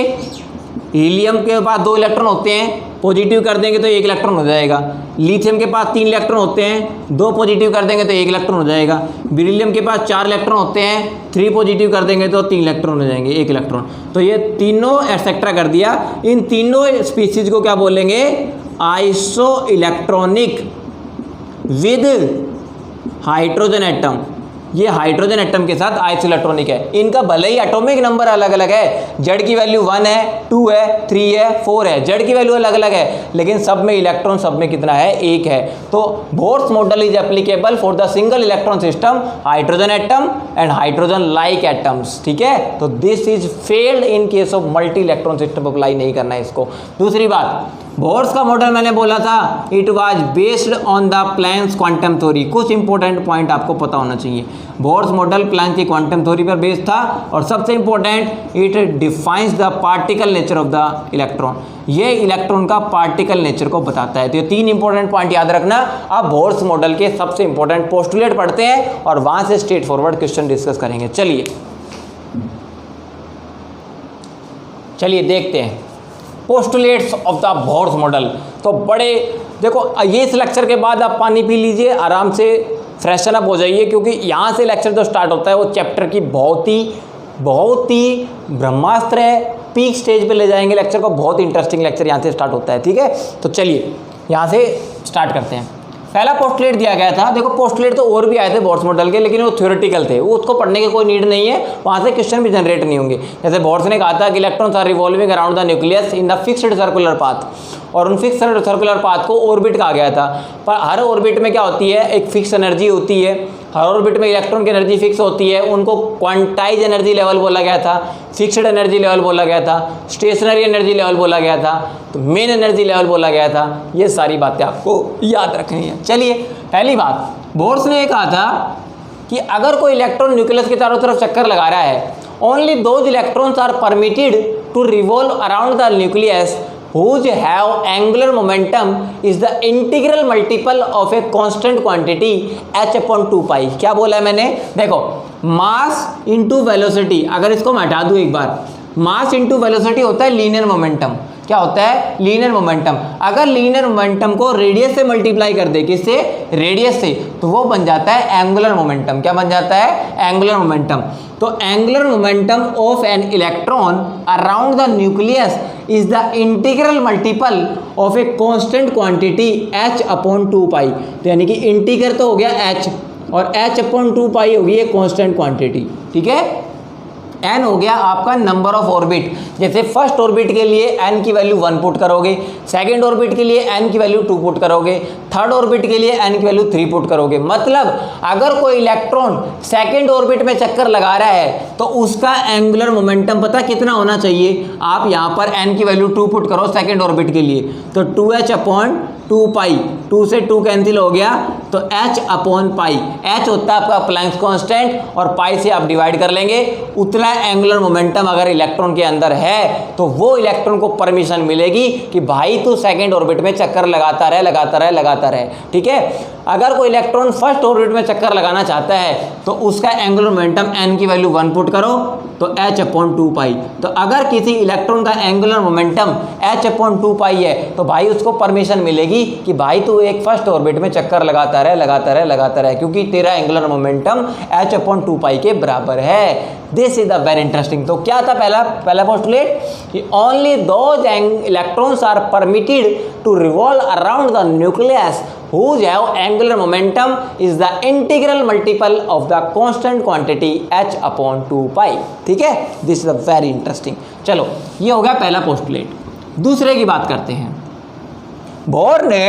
हीलियम के पास 2 इलेक्ट्रॉन होते हैं, पॉजिटिव कर देंगे तो 1 इलेक्ट्रॉन हो जाएगा। लिथियम के पास 3 इलेक्ट्रॉन होते हैं, 2 पॉजिटिव कर देंगे तो 1 इलेक्ट्रॉन हो जाएगा। बेरिलियम के पास 4 इलेक्ट्रॉन होते हैं, 3 पॉजिटिव कर देंगे तो 3 इलेक्ट्रॉन हो जाएंगे, 1 इलेक्ट्रॉन। तो ये तीनों एक्सेट्रा कर दिया। इन तीनों स्पीसीज को क्या बोलेंगे, iso electronic with hydrogen atom. ये हाइड्रोजन एटम के साथ आइसोइलेक्ट्रॉनिक है। इनका भले ही एटॉमिक नंबर अलग अलग है, जेड की वैल्यू 1 है, 2 है, 3 है, 4 है, जेड की वैल्यू अलग अलग है, लेकिन सब में इलेक्ट्रॉन सब में कितना है, 1 है। तो bourse model is applicable for the single electron system, hydrogen atom and hydrogen like atoms. ठीक है, तो this is failed in case of multi electron system. Apply नहीं करना है इसको। दूसरी बात, बोर्स का मॉडल मैंने बोला था it was based on the Planck's quantum theory. कुछ इंपॉर्टेंट पॉइंट आपको पता होना चाहिए। बोर्स मॉडल प्लैंक की क्वांटम थ्योरी पर बेस्ड था, और सबसे important it defines the particle nature of the electron. ये इलेक्ट्रॉन का पार्टिकल नेचर को बताता है। तो ये 3 इंपॉर्टेंट पॉइंट याद रखना। अब बोर्स मॉडल के सबसे इंपॉर्टेंट पोस्टुलेट पढ़ते हैं और वहां से स्ट्रेट फॉरवर्ड क्वेश्चन डिस्कस करेंगे। चलिए देखते हैं postulates of the Bohr's model. तो बड़े देखो, ये इस लेक्चर के बाद आप पानी पी लीजिए, आराम से फ्रेशन अप हो जाइए, क्योंकि यहाँ से लेक्चर जो स्टार्ट होता है वो चैप्टर की बहुत ही ब्रह्मास्त्र है, पीक स्टेज पे ले जाएंगे लेक्चर को। बहुत इंटरेस्टिंग लेक्चर यहाँ से स्टार्ट होता है। ठीक है, तो चलिए यहाँ से स्टार्ट करते हैं। पहला पोस्टुलेट दिया गया था। देखो, पोस्टुलेट तो और भी आए थे बोर्स मॉडल के, लेकिन वो थ्योरेटिकल थे, वो उसको पढ़ने की कोई नीड नहीं है, वहाँ से क्वेश्चन भी जनरेट नहीं होंगे। जैसे बोर्स ने कहा था कि electrons are revolving around the nucleus in the fixed circular path, और उन फिक्स्ड सर्कुलर पाथ को ऑर्बिट कहा गया था। पर हर ऑर्बिट में क्या होती है, एक फिक्स एनर्जी होती है। हर ऑर्बिट में इलेक्ट्रॉन की एनर्जी फिक्स होती है। उनको क्वांटाइज एनर्जी लेवल बोला गया था, फिक्स्ड एनर्जी लेवल बोला गया था, स्टेशनरी एनर्जी लेवल बोला गया था, तो मेन एनर्जी लेवल बोला गया था। ये सारी बातें आपको याद रखनी है। चलिए, पहली बात, बोर्स ने कहा था कि अगर कोई इलेक्ट्रॉन न्यूक्लियस के चारों तरफ चक्कर लगा रहा है, only those electrons are permitted to revolve around the nucleus whose have angular momentum is the integral multiple of a constant quantity h upon 2 pi। क्या बोला है मैंने, देखो, मास इंटू वेलोसिटी। अगर इसको मैं हटा दूं एक बार, मास इंटू वेलोसिटी होता है लीनियर मोमेंटम। क्या होता है, लीनियर मोमेंटम। अगर लीनियर मोमेंटम को रेडियस से मल्टीप्लाई कर दे, किससे, रेडियस से, तो वो बन जाता है एंगुलर मोमेंटम। क्या बन जाता है, एंगुलर मोमेंटम। तो angular momentum of an electron around the nucleus is the integral multiple of a constant quantity h upon 2 पाई। तो यानी कि इंटीग्रल तो हो गया h, और h अपॉन 2 पाई होगी ये कांस्टेंट क्वांटिटी। ठीक है, n हो गया आपका नंबर ऑफ ऑर्बिट। जैसे फर्स्ट ऑर्बिट के लिए n की वैल्यू 1 पुट करोगे, सेकंड ऑर्बिट के लिए n की वैल्यू 2 पुट करोगे, थर्ड ऑर्बिट के लिए n की वैल्यू 3 पुट करोगे। मतलब अगर कोई इलेक्ट्रॉन सेकंड ऑर्बिट में चक्कर लगा रहा है तो उसका एंगुलर मोमेंटम पता कितना होना चाहिए। आप यहाँ पर n की वैल्यू 2 पुट करो सेकंड ऑर्बिट के लिए, तो 2h अपॉन 2 पाई, 2 से 2 कैंसिल हो गया, तो h अपॉन पाई। h होता है आपका प्लैंक्स कांस्टेंट, और पाई से आप डिवाइड कर लेंगे। उतना एंगुलर मोमेंटम अगर इलेक्ट्रॉन के अंदर है तो वो इलेक्ट्रॉन को परमिशन मिलेगी कि भाई तू सेकंड ऑर्बिट में चक्कर लगाता रहे। ठीक है, अगर कोई इलेक्ट्रॉन फर्स्ट ऑर्बिट में चक्कर लगाना चाहता है तो उसका एंगुलर मोमेंटम n की वैल्यू 1 पुट करो, तो h अपॉन 2 पाई। तो अगर किसी इलेक्ट्रॉन का एंगुलर मोमेंटम h अपॉन 2 पाई है तो भाई उसको परमिशन मिलेगी कि भाई तू एक फर्स्ट ऑर्बिट में चक्कर लगाता रहे, क्योंकि तेरा angular momentum h upon 2 pi के बराबर है। This is the very interesting. तो क्या था पहला पोस्टुलेट, कि only those electrons are permitted to revolve around the nucleus whose have angular momentum is the integral multiple of the constant quantity h upon 2 pi। ठीक है, this is a very interesting. चलो, ये हो गया पहला postulate. दूसरे की बात करते हैं। बोर ने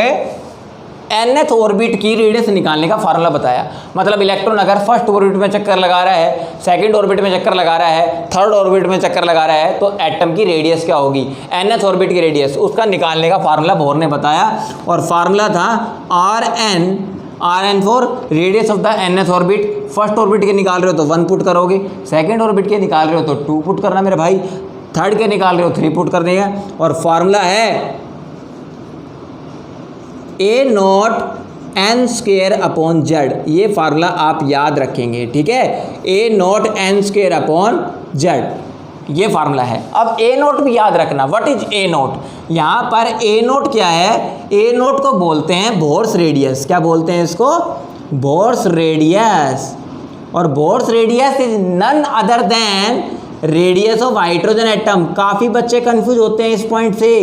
nth ऑर्बिट की रेडियस निकालने का फार्मूला बताया। मतलब इलेक्ट्रॉन अगर फर्स्ट ऑर्बिट में चक्कर लगा रहा है, सेकंड ऑर्बिट में चक्कर लगा रहा है, थर्ड ऑर्बिट में चक्कर लगा रहा है, तो एटम की रेडियस क्या होगी, nth ऑर्बिट की रेडियस, उसका निकालने का फार्मूला बोर ने बताया। और फार्मूला था Rn for radius of the nth orbit. First orbit के निकाल रहे हो तो 1 पुट करोगे, सेकंड ऑर्बिट के निकाल रहे हो तो 2 पुट करना मेरे भाई, थर्ड के निकाल रहे हो 3 पुट करने का। और फार्मूला है A not n square upon z। ये फार्मूला आप याद रखेंगे। ठीक है, A not n square upon z, ये फार्मूला है। अब A नोट भी याद रखना। व्हाट इज A नोट, यहाँ पर A नोट क्या है, A नोट को बोलते हैं बोर्स रेडियस। क्या बोलते हैं इसको, बोर्स रेडियस। और Bohr's radius is none other than radius of hydrogen atom. काफ़ी बच्चे कंफ्यूज होते हैं इस पॉइंट से,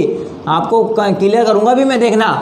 आपको क्लियर करूँगा भी मैं, देखना।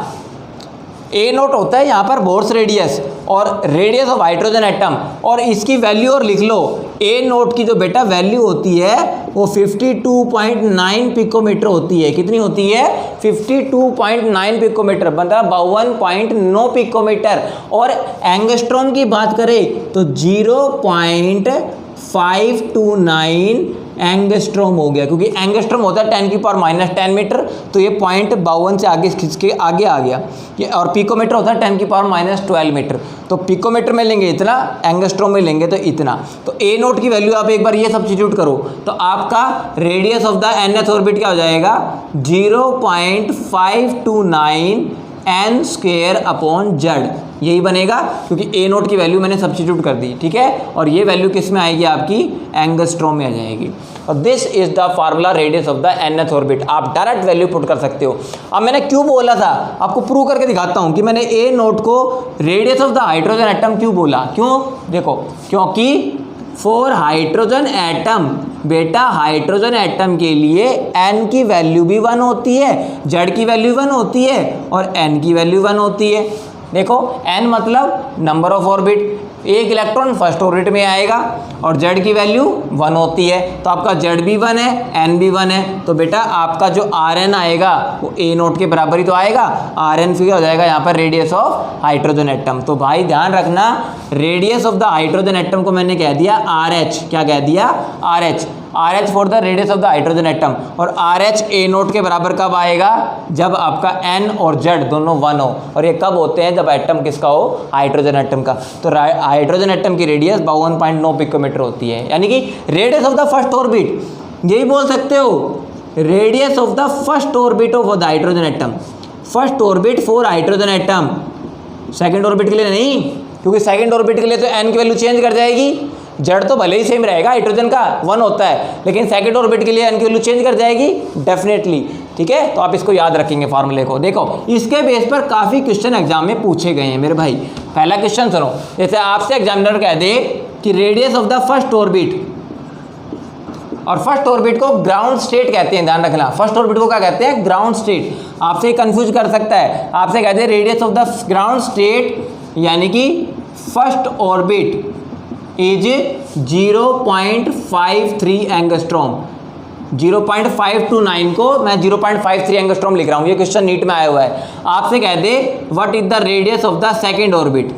A नोट होता है यहाँ पर बोर्स रेडियस, और रेडियस ऑफ हाइड्रोजन एटम, और इसकी वैल्यू और लिख लो, ए नोट की जो बेटा वैल्यू होती है वो 52.9 पिकोमीटर होती है। कितनी होती है? 52.9 पिकोमीटर, मतलब 52.9 पिकोमीटर। और एंगस्ट्रॉम की बात करें तो 0.529 एंगस्ट्रॉम हो गया, क्योंकि एंगस्ट्रॉम होता है 10⁻⁻10 मीटर, तो ये 0.52 से आगे खिंच के आगे आ गया ये। और पिकोमीटर होता है 10⁻12 मीटर, तो पिकोमीटर में लेंगे इतना, एंगस्ट्रॉम में लेंगे तो इतना। तो ए नोट की वैल्यू आप एक बार ये सब्स्टिट्यूट करो तो आपका radius of the nth orbit क्या हो जाएगा? 0.529 n स्क्वायर अपॉन जेड, यही बनेगा, क्योंकि ए नोट की वैल्यू मैंने सब्स्टिट्यूट कर दी, ठीक है। और ये वैल्यू किस में आएगी? आपकी एंगस्ट्रॉम में आ जाएगी। और this is the formula radius of the nth orbit. आप डायरेक्ट वैल्यू पुट कर सकते हो। अब मैंने क्यों बोला था, आपको प्रूव करके दिखाता हूं कि मैंने ए नोट को radius of the hydrogen atom क्यों बोला। क्यों? देखो, क्योंकि फॉर हाइड्रोजन एटम, बेटा हाइड्रोजन एटम के लिए n की वैल्यू भी 1 होती है, z की वैल्यू 1 होती है और n की वैल्यू 1 होती है। देखो n मतलब नंबर ऑफ ऑर्बिट, एक इलेक्ट्रॉन फर्स्ट ऑर्बिट में आएगा और z की वैल्यू 1 होती है, तो आपका z भी 1 है, n भी 1 है, तो बेटा आपका जो Rn आएगा वो a नोट के बराबर ही तो आएगा। Rn फिर हो जाएगा यहाँ पर रेडियस ऑफ हाइड्रोजन एटम। तो भाई ध्यान रखना, radius of the hydrogen atom को मैंने कह दिया RH। क्या कह दिया? RH। RH for the radius of the hydrogen atom. और RH a नोट के बराबर कब आएगा? जब आपका n और z दोनों 1 हो। और ये कब होते हैं? जब एटम किसका हो? हाइड्रोजन एटम का। तो हाइड्रोजन एटम की रेडियस 52.9 पिकोमीटर होती है, यानी कि radius of the first orbit, यही बोल सकते हो, radius of the first orbit of the hydrogen atom. First orbit for hydrogen atom, second orbit के लिए नहीं, क्योंकि सेकंड ऑर्बिट के लिए तो n की वैल्यू चेंज कर जाएगी। जेड तो भले ही सेम रहेगा, हाइड्रोजन का 1 होता है, लेकिन सेकंड ऑर्बिट के लिए n की वैल्यू चेंज कर जाएगी डेफिनेटली, ठीक है। तो आप इसको याद रखेंगे फार्मूले को। देखो, इसके बेस पर काफ़ी क्वेश्चन एग्जाम में पूछे गए हैं मेरे भाई। पहला क्वेश्चन सुनो, जैसे आपसे एग्जामिनर कह दे कि radius of the first orbit, और फर्स्ट ऑर्बिट को ग्राउंड स्टेट कहते हैं, ध्यान रखना। फर्स्ट ऑर्बिट को क्या कहते हैं? Ground state. आपसे कंफ्यूज कर सकता है, आपसे कहते हैं radius of the ground state, यानी कि फर्स्ट ऑर्बिट इज 0.53 एंगस्ट्रॉम। 0.529 को मैं 0.53 एंगस्ट्रॉम लिख रहा हूँ, ये क्वेश्चन नीट में आया हुआ है। आपसे कह दे what is the radius of the second orbit,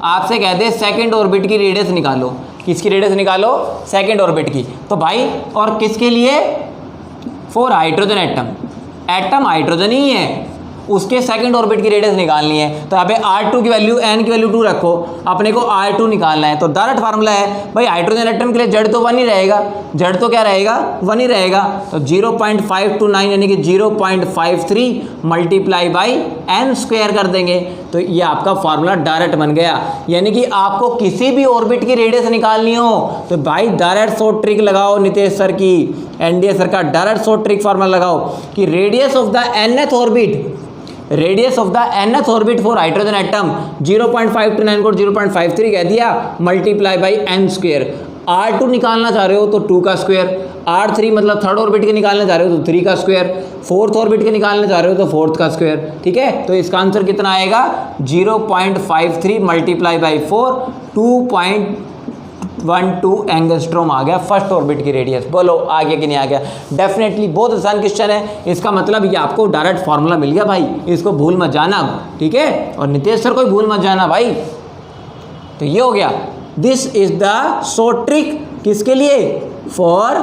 आपसे कह दे सेकंड ऑर्बिट की रेडियस निकालो। किसकी रेडियस निकालो? सेकंड ऑर्बिट की। तो भाई, और किसके लिए? For hydrogen atom. Atom hydrogen ही है, उसके सेकंड ऑर्बिट की रेडियस निकालनी है। तो यहाँ पे R2 की वैल्यू, n की वैल्यू 2 रखो, अपने को R2 निकालना है। तो डायरेक्ट फार्मूला है भाई, हाइड्रोजन एटम के लिए z तो 1 ही रहेगा, z तो क्या रहेगा? 1 ही रहेगा। तो 0.529 यानी कि 0.53 मल्टीप्लाई बाई n स्क्वायर कर देंगे, तो ये आपका फार्मूला डायरेक्ट बन गया। यानी कि आपको किसी भी ऑर्बिट की रेडियस निकालनी हो तो भाई डायरेक्ट शॉर्ट ट्रिक लगाओ, नितेश सर की, NDA सर का डायरेक्ट शॉर्ट ट्रिक फार्मूला लगाओ कि radius of the nth orbit, radius of the nth orbit for hydrogen atom 0.529 को 0.53 कह दिया, multiply by n square. R2 निकालना चाह रहे हो तो 2 का स्क्वायर, R3 मतलब थर्ड ऑर्बिट के निकालने जा रहे हो तो 3 का स्क्वायर, फोर्थ ऑर्बिट के निकालने जा रहे हो तो 4th का स्क्वायर, ठीक है। तो इसका आंसर कितना आएगा? 0.53 मल्टीप्लाई बाई 4, 2.12 एंगस्ट्रॉम आ गया फर्स्ट ऑर्बिट की रेडियस। बोलो आ गया कि नहीं आ गया? डेफिनेटली बहुत आसान क्वेश्चन है। इसका मतलब ये आपको डायरेक्ट फार्मूला मिल गया भाई, इसको भूल मत जाना, ठीक है। और नितेश सर को भी भूल मत जाना भाई। तो ये हो गया, this is the short trick किसके लिए? For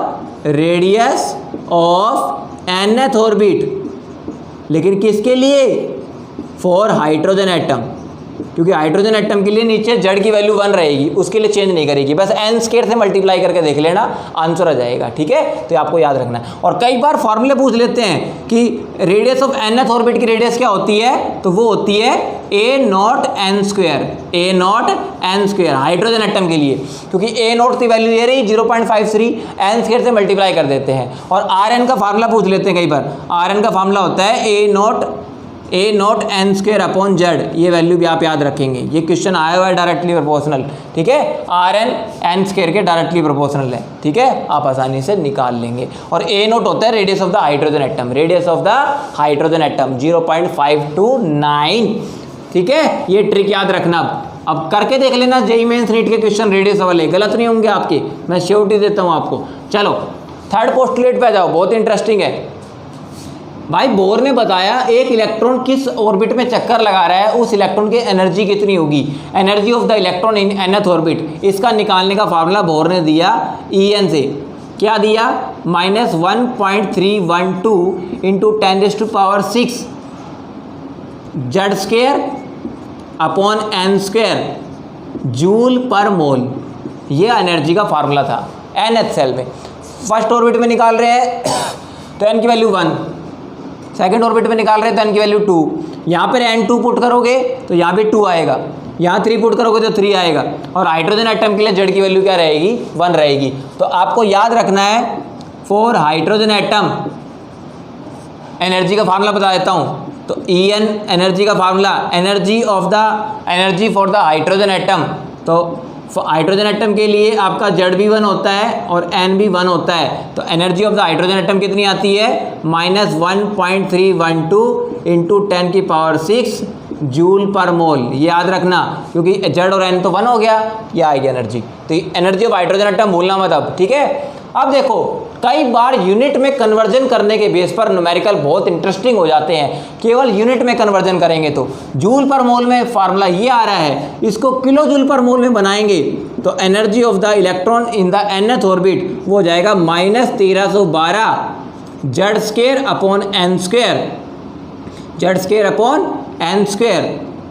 radius of nth orbit, लेकिन किसके लिए? फॉर हाइड्रोजन एटम, क्योंकि हाइड्रोजन एटम के लिए नीचे जेड की वैल्यू 1 रहेगी, उसके लिए चेंज नहीं करेगी, बस n स्क्वायर से मल्टीप्लाई करके देख लेना, आंसर आ जाएगा, ठीक है। तो आपको याद रखना है। और कई बार फॉर्मूले पूछ लेते हैं कि रेडियस ऑफ nth ऑर्बिट की रेडियस क्या होती है, तो वो होती है a not n square, a not n square hydrogen atom के लिए, क्योंकि a नॉट की वैल्यू ये रही 0.53, n स्क्वायर से मल्टीप्लाई कर देते हैं। और Rn का फार्मूला पूछ लेते हैं कई बार, Rn का फार्मूला होता है a not n square upon Z, ये वैल्यू भी आप याद रखेंगे। ये क्वेश्चन आया हुआ है डायरेक्टली प्रोपोर्शनल, ठीक है। Rn n स्क्वायर के डायरेक्टली प्रोपोर्शनल है, ठीक है, आप आसानी से निकाल लेंगे। और a नॉट होता है radius of the hydrogen atom, radius of the hydrogen atom 0.529, ठीक है। ये ट्रिक याद रखना। अब करके देख लेना, जेईई मेंस नीट के क्वेश्चन रेडियस वाले गलत नहीं होंगे आपके, मैं श्योरिटी देता हूँ आपको। चलो थर्ड पोस्टुलेट पे आ जाओ, बहुत इंटरेस्टिंग है भाई। बोर ने बताया एक इलेक्ट्रॉन किस ऑर्बिट में चक्कर लगा रहा है, उस इलेक्ट्रॉन की एनर्जी कितनी होगी, energy of the electron in nth orbit. इसका निकालने का फार्मूला बोर ने दिया En से, क्या दिया, -1.312 into 10⁶ Z² upon n² joule पर मोल। ये एनर्जी का फार्मूला था nth सेल में। फर्स्ट ऑर्बिट में निकाल रहे हैं तो n की वैल्यू 1, सेकेंड ऑर्बिट में निकाल रहे हैं तो n की वैल्यू 2। यहाँ पर n2 पुट करोगे तो यहाँ पे 2 आएगा, यहाँ 3 पुट करोगे तो 3 आएगा, और हाइड्रोजन एटम के लिए Z की वैल्यू क्या रहेगी, 1 रहेगी। तो आपको याद रखना है फॉर हाइड्रोजन एटम एनर्जी का फार्मूला बता देता हूँ। तो En एनर्जी का formula, energy for the hydrogen atom. तो हाइड्रोजन एटम के लिए आपका Z भी 1 होता है और N भी 1 होता है। तो energy of the hydrogen atom कितनी आती है, -1.312 इंटू 10⁶ जूल पर मोल। ये याद रखना, क्योंकि Z और N तो 1 हो गया, ये आएगी एनर्जी। तो एनर्जी ऑफ हाइड्रोजन एटम भूलना मत अब, ठीक है। अब देखो कई बार यूनिट में कन्वर्जन करने के बेस पर न्यूमेरिकल बहुत इंटरेस्टिंग हो जाते हैं, केवल यूनिट में कन्वर्जन करेंगे तो। जूल पर मोल में फार्मूला ये आ रहा है, इसको किलो जूल पर मोल में बनाएंगे तो energy of the electron in the nth orbit वो हो जाएगा -1312 Z² upon n²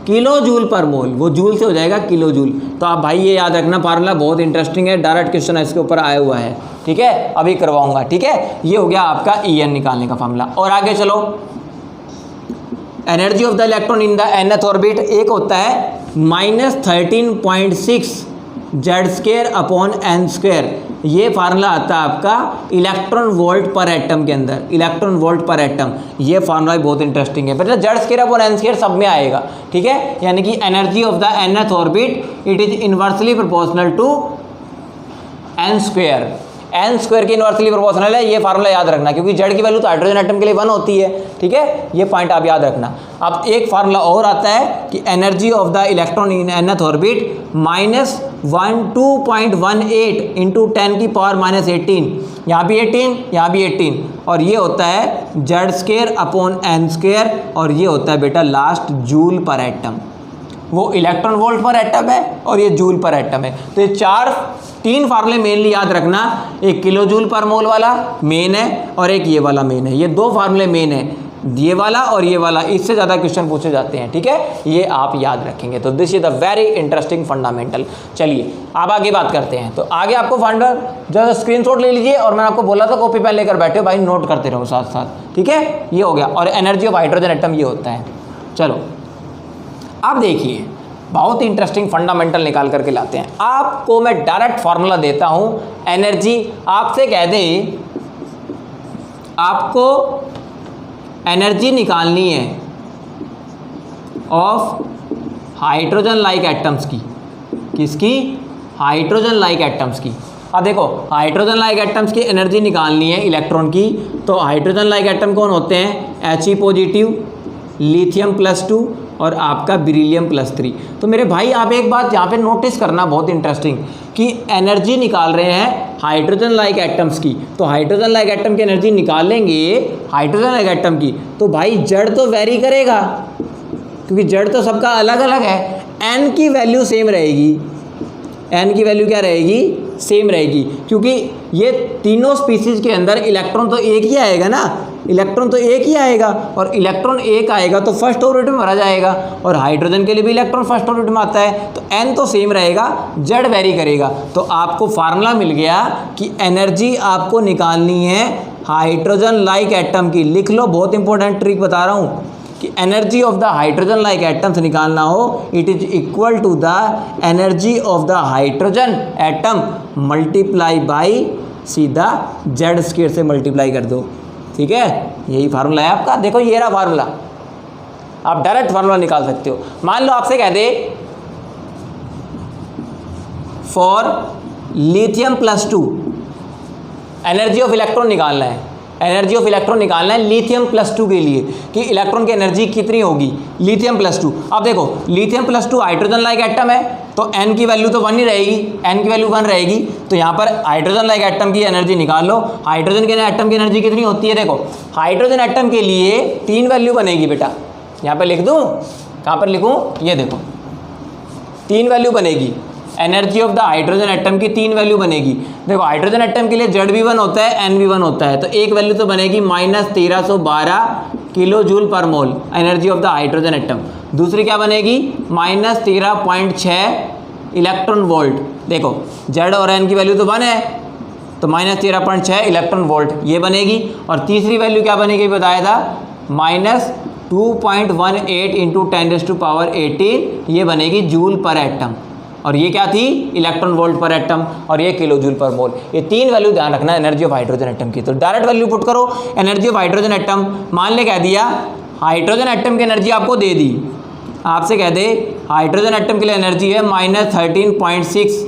kilo joule पर मोल। वो जूल से हो जाएगा किलो जूल। तो आप भाई ये याद रखना, फार्मूला बहुत इंटरेस्टिंग है, डायरेक्ट क्वेश्चन इसके ऊपर आया हुआ है, ठीक है, अभी करवाऊंगा, ठीक है। ये हो गया आपका En निकालने का फार्मूला। और आगे चलो, energy of the electron in the nth orbit एक होता है -13.6 Z² अपॉन n²। ये फार्मूला आता है आपका इलेक्ट्रॉन वोल्ट पर एटम के अंदर, इलेक्ट्रॉन वोल्ट पर एटम। ये फार्मूला बहुत इंटरेस्टिंग है, मतलब Z² अपॉन n² सब में आएगा, ठीक है। यानी कि energy of the nth orbit it is inversely proportional to n²। n² की इनवर्सली प्रोपोर्शनल है, ये फार्मूला याद रखना, क्योंकि Z की वैल्यू तो हाइड्रोजन एटम के लिए 1 होती है, ठीक है। ये पॉइंट आप याद रखना। अब एक फार्मूला और आता है कि energy of the electron in nth orbit -2.18 into 10⁻⁻18। यहाँ भी 18, यहाँ भी 18, और ये होता है Z² अपॉन n², और ये होता है बेटा लास्ट जूल पर एटम। वो इलेक्ट्रॉन वोल्ट पर एटम है और ये जूल पर एटम है। तो ये 3 फार्मूले मेनली याद रखना, एक किलो जूल पर मोल वाला मेन है और एक ये वाला मेन है। ये 2 फार्मूले मेन है, ये वाला और ये वाला, इससे ज़्यादा क्वेश्चन पूछे जाते हैं, ठीक है। ये आप याद रखेंगे। तो this is the very interesting fundamental. चलिए अब आगे बात करते हैं। तो आगे आपको फंडर जो स्क्रीनशॉट ले लीजिए, और मैंने आपको बोला था कॉपी पेन लेकर बैठे हो भाई, नोट करते रहो साथ साथ, ठीक है। ये हो गया। और एनर्जी ऑफ हाइड्रोजन एटम ये होता है। चलो अब देखिए, बहुत इंटरेस्टिंग फंडामेंटल निकाल करके लाते हैं। आपको मैं डायरेक्ट फार्मूला देता हूं एनर्जी। आपसे कह दे आपको एनर्जी निकालनी है ऑफ हाइड्रोजन लाइक एटम्स की। किसकी? हाइड्रोजन लाइक एटम्स की। अब देखो हाइड्रोजन लाइक एटम्स की एनर्जी निकालनी है इलेक्ट्रॉन की। तो हाइड्रोजन लाइक एटम कौन होते हैं? He पॉजिटिव, लिथियम +2 और आपका बेरिलियम +3। तो मेरे भाई आप एक बात यहाँ पे नोटिस करना बहुत इंटरेस्टिंग, कि एनर्जी निकाल रहे हैं हाइड्रोजन लाइक एटम्स की। तो हाइड्रोजन लाइक एटम की एनर्जी निकालेंगे हाइड्रोजन लाइक एटम की, तो भाई जड़ तो वेरी करेगा, क्योंकि जड़ तो सबका अलग अलग है। एन की वैल्यू सेम रहेगी, एन की वैल्यू क्या रहेगी? सेम रहेगी, क्योंकि ये तीनों स्पीसीज के अंदर इलेक्ट्रॉन तो एक ही आएगा ना, इलेक्ट्रॉन तो एक ही आएगा, और इलेक्ट्रॉन एक आएगा तो फर्स्ट ऑर्बिट में भरा जाएगा, और हाइड्रोजन के लिए भी इलेक्ट्रॉन फर्स्ट ऑर्बिट में आता है, तो एन तो सेम रहेगा, जेड वेरी करेगा। तो आपको फार्मूला मिल गया कि एनर्जी आपको निकालनी है हाइड्रोजन लाइक एटम की। लिख लो, बहुत इंपॉर्टेंट ट्रिक बता रहा हूँ कि energy of the hydrogen like atoms निकालना हो, it is equal to the energy of the hydrogen atom multiply by सीधा जेड स्क्वायर से मल्टीप्लाई कर दो। ठीक है, यही फार्मूला है आपका। देखो ये रहा फार्मूला, आप डायरेक्ट फार्मूला निकाल सकते हो। मान लो आपसे कह दे for lithium +2 energy of electron निकालना है, एनर्जी ऑफ इलेक्ट्रॉन निकालना है लिथियम +2 के लिए कि इलेक्ट्रॉन की एनर्जी कितनी होगी, लिथियम +2। अब देखो लिथियम +2 हाइड्रोजन लाइक एटम है तो n की वैल्यू तो 1 ही रहेगी, n की वैल्यू 1 रहेगी, तो यहाँ पर हाइड्रोजन लाइक एटम की एनर्जी निकाल लो। हाइड्रोजन के एटम की एनर्जी कितनी होती है, देखो हाइड्रोजन एटम के लिए 3 वैल्यू बनेगी बेटा, यहाँ पर लिख दूँ, कहाँ पर लिखूँ, ये देखो 3 वैल्यू बनेगी। Energy of the hydrogen atom की 3 वैल्यू बनेगी। देखो हाइड्रोजन एटम के लिए Z भी1 होता है, N भी1 होता है, तो एक वैल्यू तो बनेगी -1312 किलो जूल पर मोल energy of the hydrogen atom. दूसरी क्या बनेगी, -13.6 इलेक्ट्रॉन वोल्ट। देखो Z और N की वैल्यू तो 1 है, तो -13.6 इलेक्ट्रॉन वोल्ट ये बनेगी। और तीसरी वैल्यू क्या बनेगी बताया था, -2.18 × 10⁻18 ये बनेगी जूल पर एटम। और ये क्या थी, इलेक्ट्रॉन वोल्ट पर एटम, और ये किलो जूल पर मोल। ये 3 वैल्यू ध्यान रखना एनर्जी ऑफ हाइड्रोजन एटम की। तो डायरेक्ट वैल्यू पुट करो एनर्जी ऑफ हाइड्रोजन एटम। मान ले कह दिया हाइड्रोजन एटम की एनर्जी आपको दे दी, आपसे कह दे हाइड्रोजन एटम के लिए एनर्जी है -13.6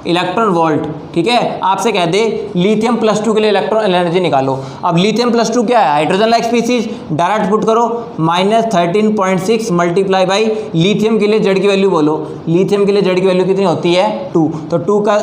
इलेक्ट्रॉन वोल्ट, ठीक है। आपसे कह दे लिथियम +2 के लिए इलेक्ट्रॉन एनर्जी निकालो। अब लिथियम +2 क्या है, hydrogen like species, direct put करो -13.6 मल्टीप्लाई बाई लिथियम के लिए Z की वैल्यू बोलो। लिथियम के लिए Z की वैल्यू कितनी होती है, 2, तो 2 का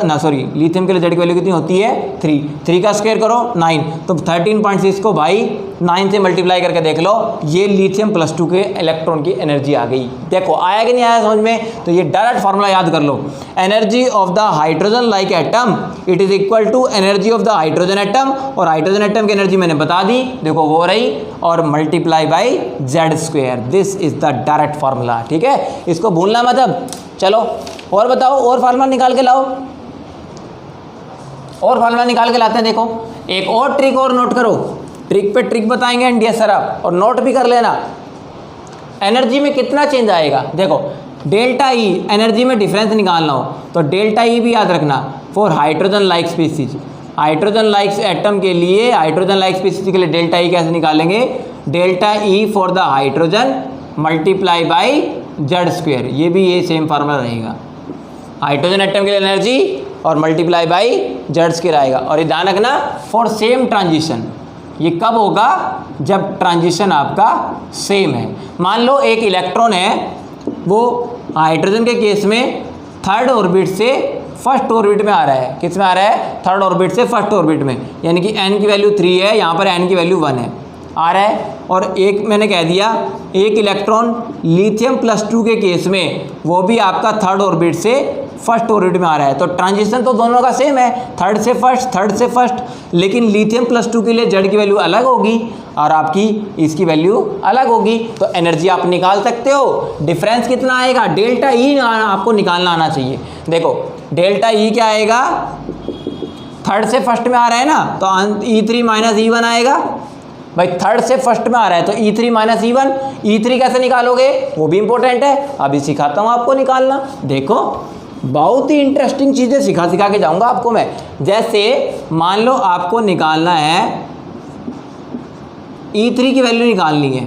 लिथियम के लिए Z की वैल्यू कितनी होती है, 3 का स्क्वायर करो 9, तो 13.6 को भाई 9 से मल्टीप्लाई करके देख लो, ये लिथियम +2 के इलेक्ट्रॉन की एनर्जी आ गई। देखो आया कि नहीं आया समझ में, तो ये डायरेक्ट फार्मूला याद कर लो, energy of the hydrogen like atom it is equal to energy of the hydrogen atom, और हाइड्रोजन एटम की एनर्जी मैंने बता दी, देखो वो रही, और multiply by Z²। This is the direct formula, ठीक है, इसको भूलना मत। अब चलो और बताओ, और फार्मूला निकाल के लाओ, और फार्मूला निकाल के लाते हैं। देखो एक और ट्रिक और नोट करो, ट्रिक पे ट्रिक बताएंगे इंडिया सर आप, और नोट भी कर लेना। एनर्जी में कितना चेंज आएगा, देखो डेल्टा ई एनर्जी में डिफरेंस निकालना हो तो डेल्टा ई भी याद रखना for hydrogen like species. Hydrogen like atom के लिए, हाइड्रोजन लाइक स्पीसीज के लिए डेल्टा ई कैसे निकालेंगे, delta E for the hydrogen multiply by Z²। ये भी ये सेम फार्मूला रहेगा, हाइड्रोजन एटम के लिए एनर्जी और मल्टीप्लाई बाई Z² आएगा। और ये ध्यान रखना फॉर सेम ट्रांजिशन, ये कब होगा, जब ट्रांजिशन आपका सेम है। मान लो एक इलेक्ट्रॉन है, वो हाइड्रोजन के केस में 3rd ऑर्बिट से 1st ऑर्बिट में आ रहा है। किस में आ रहा है, 3rd ऑर्बिट से 1st ऑर्बिट में, यानी कि n की वैल्यू 3 है, यहाँ पर n की वैल्यू 1 है, आ रहा है। और एक मैंने कह दिया एक इलेक्ट्रॉन लिथियम +2 के केस में वो भी आपका 3rd ऑर्बिट से 1st ऑर्बिट में आ रहा है, तो ट्रांजिशन तो दोनों का सेम है, 3rd से 1st, 3rd से 1st, लेकिन लिथियम +2 के लिए Z की वैल्यू अलग होगी और आपकी इसकी वैल्यू अलग होगी, तो एनर्जी आप निकाल सकते हो। डिफरेंस कितना आएगा, डेल्टा ई आपको निकालना आना चाहिए। देखो डेल्टा ई क्या आएगा, 3rd से 1st में आ रहा है ना, तो E3 - E1 आएगा। भाई 3rd से 1st में आ रहा है तो E3 - E1, E3 कैसे निकालोगे, वो भी इंपॉर्टेंट है, अभी सिखाता हूँ आपको निकालना। देखो बहुत ही इंटरेस्टिंग चीज़ें सिखा के जाऊँगा आपको मैं। जैसे मान लो आपको निकालना है E3 की वैल्यू निकालनी है,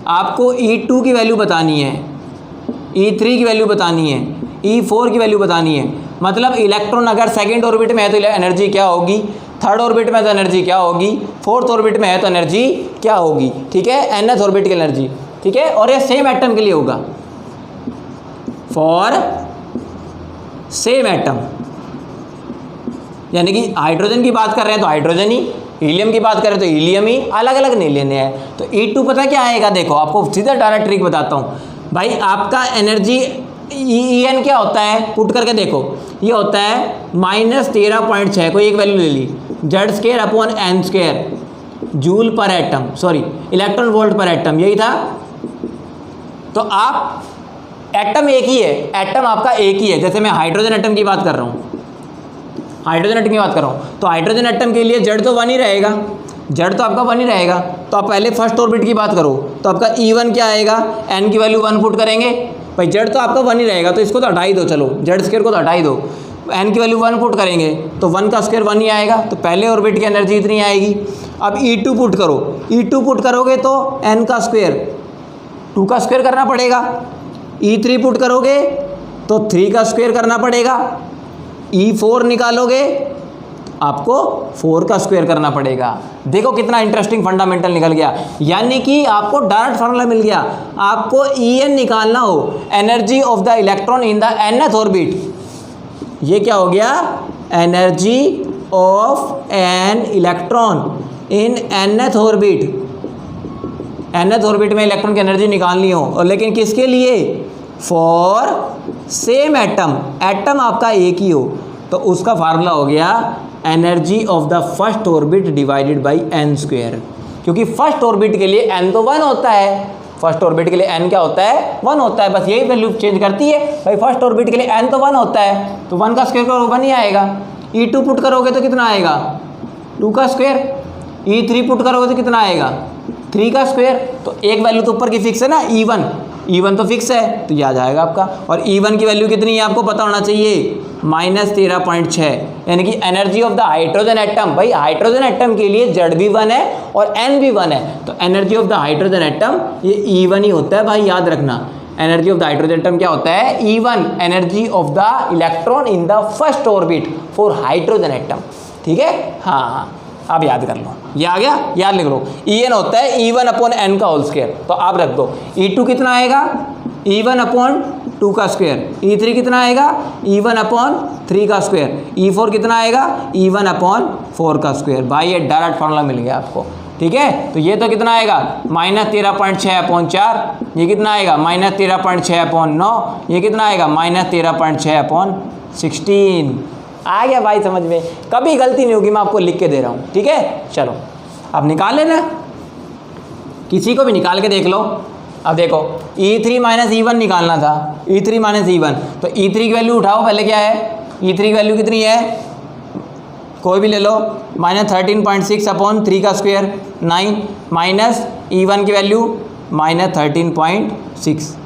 आपको E2 की वैल्यू बतानी है, E3 की वैल्यू बतानी है, E4 की वैल्यू बतानी है। मतलब इलेक्ट्रॉन अगर 2nd ऑर्बिट में है तो एनर्जी क्या होगी, 3rd ऑर्बिट में तो एनर्जी क्या होगी, 4th ऑर्बिट में है तो एनर्जी क्या होगी, ठीक है, nth ऑर्बिट की एनर्जी, ठीक है। और ये सेम एटम के लिए होगा, फॉर सेम एटम, यानी कि हाइड्रोजन की बात कर रहे हैं तो हाइड्रोजन ही, हीलियम की बात करें तो हीलियम ही, अलग अलग नहीं लेने हैं। तो E2 पता क्या आएगा, देखो आपको सीधा डायरेक्ट ट्रिक बताता हूँ भाई। आपका एनर्जी En क्या होता है, पुट करके देखो, ये होता है -13.6, कोई एक वैल्यू ले ली, Z²/n² जूल पर एटम, सॉरी इलेक्ट्रॉन वोल्ट पर एटम, यही था। तो आप एटम एक ही है, एटम आपका एक ही है। जैसे मैं हाइड्रोजन एटम की बात कर रहा हूँ, हाइड्रोजन एटम की बात कर रहा हूँ, तो हाइड्रोजन एटम के लिए Z तो 1 ही रहेगा, Z तो आपका 1 ही रहेगा। तो आप पहले 1st ऑर्बिट की बात करो, तो आपका E1 क्या आएगा, n की वैल्यू 1 पुट करेंगे, भाई Z तो आपका 1 ही रहेगा, तो इसको तो हटा ही दो, चलो Z² को तो हटा ही दो, n की वैल्यू 1 पुट करेंगे तो 1 का स्क्वायर 1 ही आएगा, तो पहले ऑर्बिट की एनर्जी इतनी आएगी। अब E2 पुट करो, E2 पुट करोगे तो n का स्क्वायर 2 का स्क्वायर करना पड़ेगा, E3 पुट करोगे तो 3 का स्क्वायर करना पड़ेगा, E4 निकालोगे आपको 4 का स्क्वायर करना पड़ेगा। देखो कितना इंटरेस्टिंग फंडामेंटल निकल गया, यानी कि आपको डायरेक्ट फार्मूला मिल गया। आपको En निकालना हो, energy of the electron in the nth orbit, ये क्या हो गया, energy of N electron in nth orbit. nth orbit में इलेक्ट्रॉन की एनर्जी निकालनी हो, और लेकिन किसके लिए, फॉर सेम एटम, एटम आपका एक ही हो, तो उसका फार्मूला हो गया energy of the first orbit divided by n square. क्योंकि फर्स्ट ऑर्बिट के लिए n तो 1 होता है, फर्स्ट ऑर्बिट के लिए n क्या होता है, 1 होता है, बस यही वैल्यू चेंज करती है भाई। फर्स्ट ऑर्बिट के लिए n तो 1 होता है, तो 1 का स्क्वायर करोगे 1 ही आएगा। E2 पुट करोगे तो कितना आएगा, 2 का स्क्वायर। E3 पुट करोगे तो कितना आएगा, 3 का स्क्वायर। तो एक वैल्यू तो ऊपर की फिक्स है ना, E1 तो फिक्स है, तो ये आ जाएगा आपका। और E1 की वैल्यू कितनी है आपको पता होना चाहिए, -13.6, यानी कि energy of the hydrogen atom. भाई हाइड्रोजन एटम के लिए Z भी 1 है और N भी 1 है, तो energy of the hydrogen atom ये E1 ही होता है भाई, याद रखना। Energy of the hydrogen atom क्या होता है, E1, energy of the electron in the first orbit for hydrogen atom. ठीक है, हाँ, अब याद कर लो, ये आ गया, याद लिख लो। En होता है E1/n का होल स्क्वायर, तो आप रख दो। E2 कितना आएगा, E1/2 का स्क्वायर। E3 कितना आएगा, E1/3 का स्क्वायर। E4 कितना आएगा, E1/4 का स्क्वायर। भाई ये डायरेक्ट फार्मूला मिल गया आपको। ठीक है, तो ये तो कितना आएगा, -13.6/4। ये कितना आएगा, -13.6/9। ये कितना आएगा, -13.6/16। आ गया भाई समझ में, कभी गलती नहीं होगी, मैं आपको लिख के दे रहा हूँ। ठीक है, चलो अब निकाल लेना, किसी को भी निकाल के देख लो। अब देखो E3 - E1 निकालना था, E3 - E1, तो E3 की वैल्यू उठाओ पहले, क्या है E3 की वैल्यू कितनी है, कोई भी ले लो, -13.6/3 का स्क्वायर 9, माइनस E1 की वैल्यू -13.6,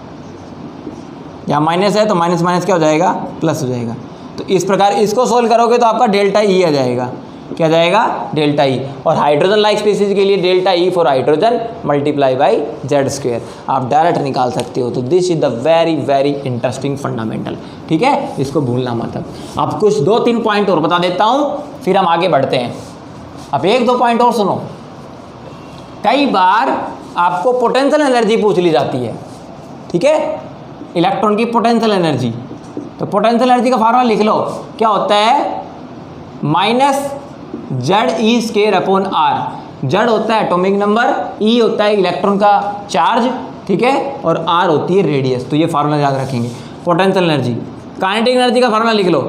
यहाँ माइनस है तो माइनस माइनस क्या हो जाएगा, प्लस हो जाएगा। तो इस प्रकार इसको सोल्व करोगे तो आपका डेल्टा ई आ जाएगा, क्या जाएगा, डेल्टा ई। और हाइड्रोजन लाइक स्पीसीज के लिए delta E for hydrogen multiply by Z square आप डायरेक्ट निकाल सकते हो। तो this is the very very interesting fundamental. ठीक है, इसको भूलना मत। अब कुछ 2-3 पॉइंट और बता देता हूँ, फिर हम आगे बढ़ते हैं। अब 1-2 पॉइंट और सुनो। कई बार आपको पोटेंशियल एनर्जी पूछ ली जाती है, ठीक है, इलेक्ट्रॉन की पोटेंशियल एनर्जी। तो पोटेंशियल एनर्जी का फार्मूला लिख लो, क्या होता है, -ZE²/R। जेड होता है एटॉमिक नंबर, ई होता है इलेक्ट्रॉन का चार्ज, ठीक है, और आर होती है रेडियस। तो ये फार्मूला याद रखेंगे। पोटेंशियल एनर्जी, काइनेटिक एनर्जी का फार्मूला लिख लो।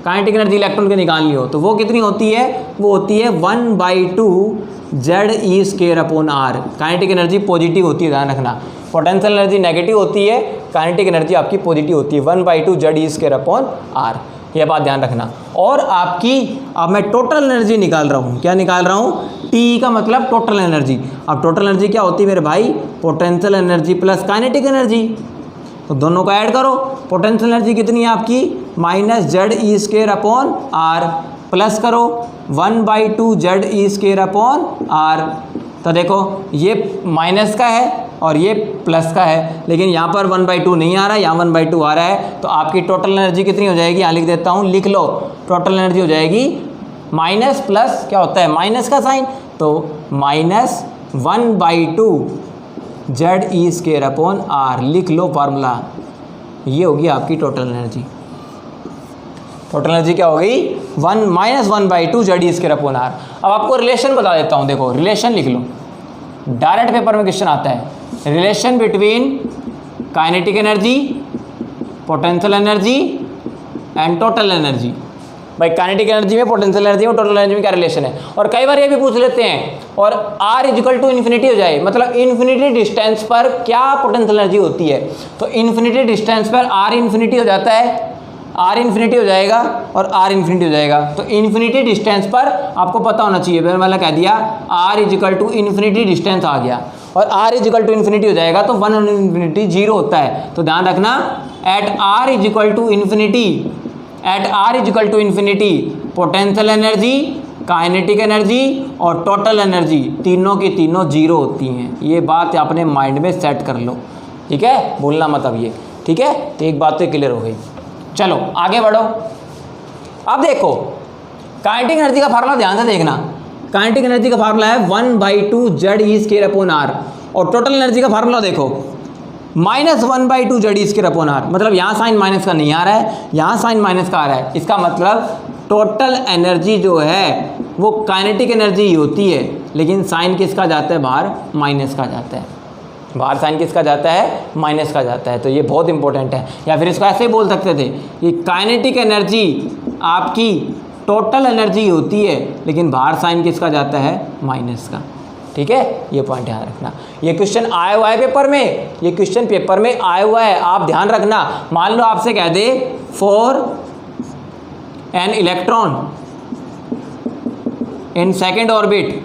काइनेटिक एनर्जी इलेक्ट्रॉन के निकालनी हो तो वो कितनी होती है, वो होती है 1/2 ZE²/R। काइनेटिक एनर्जी पॉजिटिव होती है, ध्यान रखना। पोटेंशियल एनर्जी नेगेटिव होती है, काइनेटिक एनर्जी आपकी पॉजिटिव होती है, 1/2 ZE²/R। यह बात ध्यान रखना। और आपकी, अब मैं टोटल एनर्जी निकाल रहा हूँ, क्या निकाल रहा हूँ, टी का मतलब टोटल एनर्जी। अब टोटल एनर्जी क्या होती है मेरे भाई, potential energy plus kinetic energy. तो दोनों को ऐड करो। पोटेंशियल एनर्जी कितनी है आपकी, -ZE²/R, प्लस करो 1/2 ZE²/R। तो देखो ये माइनस का है और ये प्लस का है, लेकिन यहाँ पर 1/2 नहीं आ रहा है, यहाँ 1/2 आ रहा है। तो आपकी टोटल एनर्जी कितनी हो जाएगी, यहाँ लिख देता हूँ, लिख लो। टोटल एनर्जी हो जाएगी माइनस प्लस, क्या होता है, माइनस का साइन, तो -1/2 ZE²/R। लिख लो फार्मूला, ये होगी आपकी टोटल एनर्जी। टोटल एनर्जी क्या हो गई, -1/2 ZE²/R। अब आपको रिलेशन बता देता हूँ, देखो रिलेशन लिख लो, डायरेक्ट पेपर में क्वेश्चन आता है। Relation between kinetic energy, potential energy and total energy. भाई काइनेटिक एनर्जी में, पोटेंशियल एनर्जी में, टोटल एनर्जी में क्या रिलेशन है। और कई बार ये भी पूछ लेते हैं, और R = हो जाए, मतलब इन्फिनिटी डिस्टेंस पर क्या पोटेंशियल एनर्जी होती है। तो इन्फिनिटी डिस्टेंस पर R इन्फिनिटी हो जाता है, R इन्फिनिटी हो जाएगा और R इन्फिनिटी हो जाएगा। तो इन्फिनिटी डिस्टेंस पर आपको पता होना चाहिए, मैंने वाला कह दिया R = इन्फिनिटी डिस्टेंस आ गया, और R = इन्फिनिटी हो जाएगा तो 1 और इन्फिनिटी 0 होता है। तो ध्यान रखना, at R = infinity potential energy, kinetic energy और टोटल एनर्जी तीनों की तीनों 0 होती हैं। ये बात अपने माइंड में सेट कर लो, ठीक है, भूलना मत अब ये, ठीक है। तो एक बात तो क्लियर हो गई। चलो आगे बढ़ो। अब देखो काइनेटिक एनर्जी का फार्मूला ध्यान से देखना, काइनेटिक एनर्जी का फार्मूला है 1/2 Z(E²/R) और टोटल एनर्जी का फार्मूला देखो -1/2 Z(E²/R), मतलब यहाँ साइन माइनस का नहीं आ रहा है, यहाँ साइन माइनस का आ रहा है। इसका मतलब टोटल एनर्जी जो है वो काइनेटिक एनर्जी ही होती है, लेकिन साइन किसका जाता है बाहर, माइनस का जाता है, बाहर साइन किसका जाता है, माइनस का जाता है। तो ये बहुत इंपॉर्टेंट है। या फिर इसको ऐसे ही बोल सकते थे कि काइनेटिक एनर्जी आपकी टोटल एनर्जी होती है, लेकिन बाहर साइन किसका जाता है, माइनस का। ठीक है, ये पॉइंट ध्यान रखना। ये क्वेश्चन आया हुआ है पेपर में, ये क्वेश्चन पेपर में आया हुआ है, आप ध्यान रखना। मान लो आपसे कह दे for an electron in second orbit,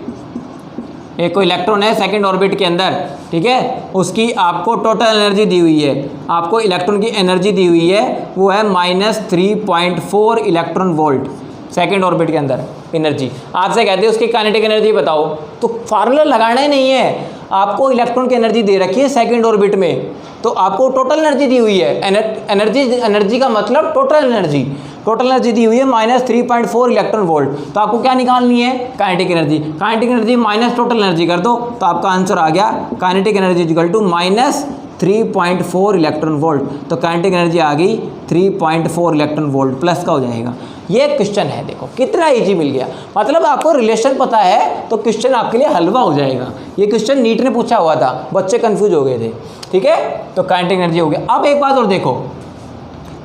एक कोई इलेक्ट्रॉन है सेकेंड ऑर्बिट के अंदर, ठीक है, उसकी आपको टोटल एनर्जी दी हुई है, आपको इलेक्ट्रॉन की एनर्जी दी हुई है, वो है -3.4 इलेक्ट्रॉन वोल्ट सेकेंड ऑर्बिट के अंदर एनर्जी। आपसे कहते हैं उसकी काइनेटिक एनर्जी बताओ, तो फार्मूला लगाना ही नहीं है, आपको इलेक्ट्रॉन की एनर्जी दे रखी है सेकेंड ऑर्बिट में, तो आपको टोटल एनर्जी दी हुई है। एनर्जी का मतलब टोटल एनर्जी, टोटल एनर्जी दी हुई है -3.4 इलेक्ट्रॉन वोल्ट। तो आपको क्या निकालनी है, kinetic energy. Kinetic energy minus total energy कर दो, तो आपका आंसर आ गया kinetic energy equal to -3.4 electron volt. तो काइनेटिक एनर्जी आ गई 3.4 इलेक्ट्रॉन वोल्ट, प्लस का हो जाएगा। ये क्वेश्चन है, देखो कितना इजी मिल गया। मतलब आपको रिलेशन पता है तो क्वेश्चन आपके लिए हलवा हो जाएगा। ये क्वेश्चन नीट ने पूछा हुआ था, बच्चे कंफ्यूज हो गए थे। ठीक है, तो काइनेटिक एनर्जी हो गया। अब एक बात और देखो,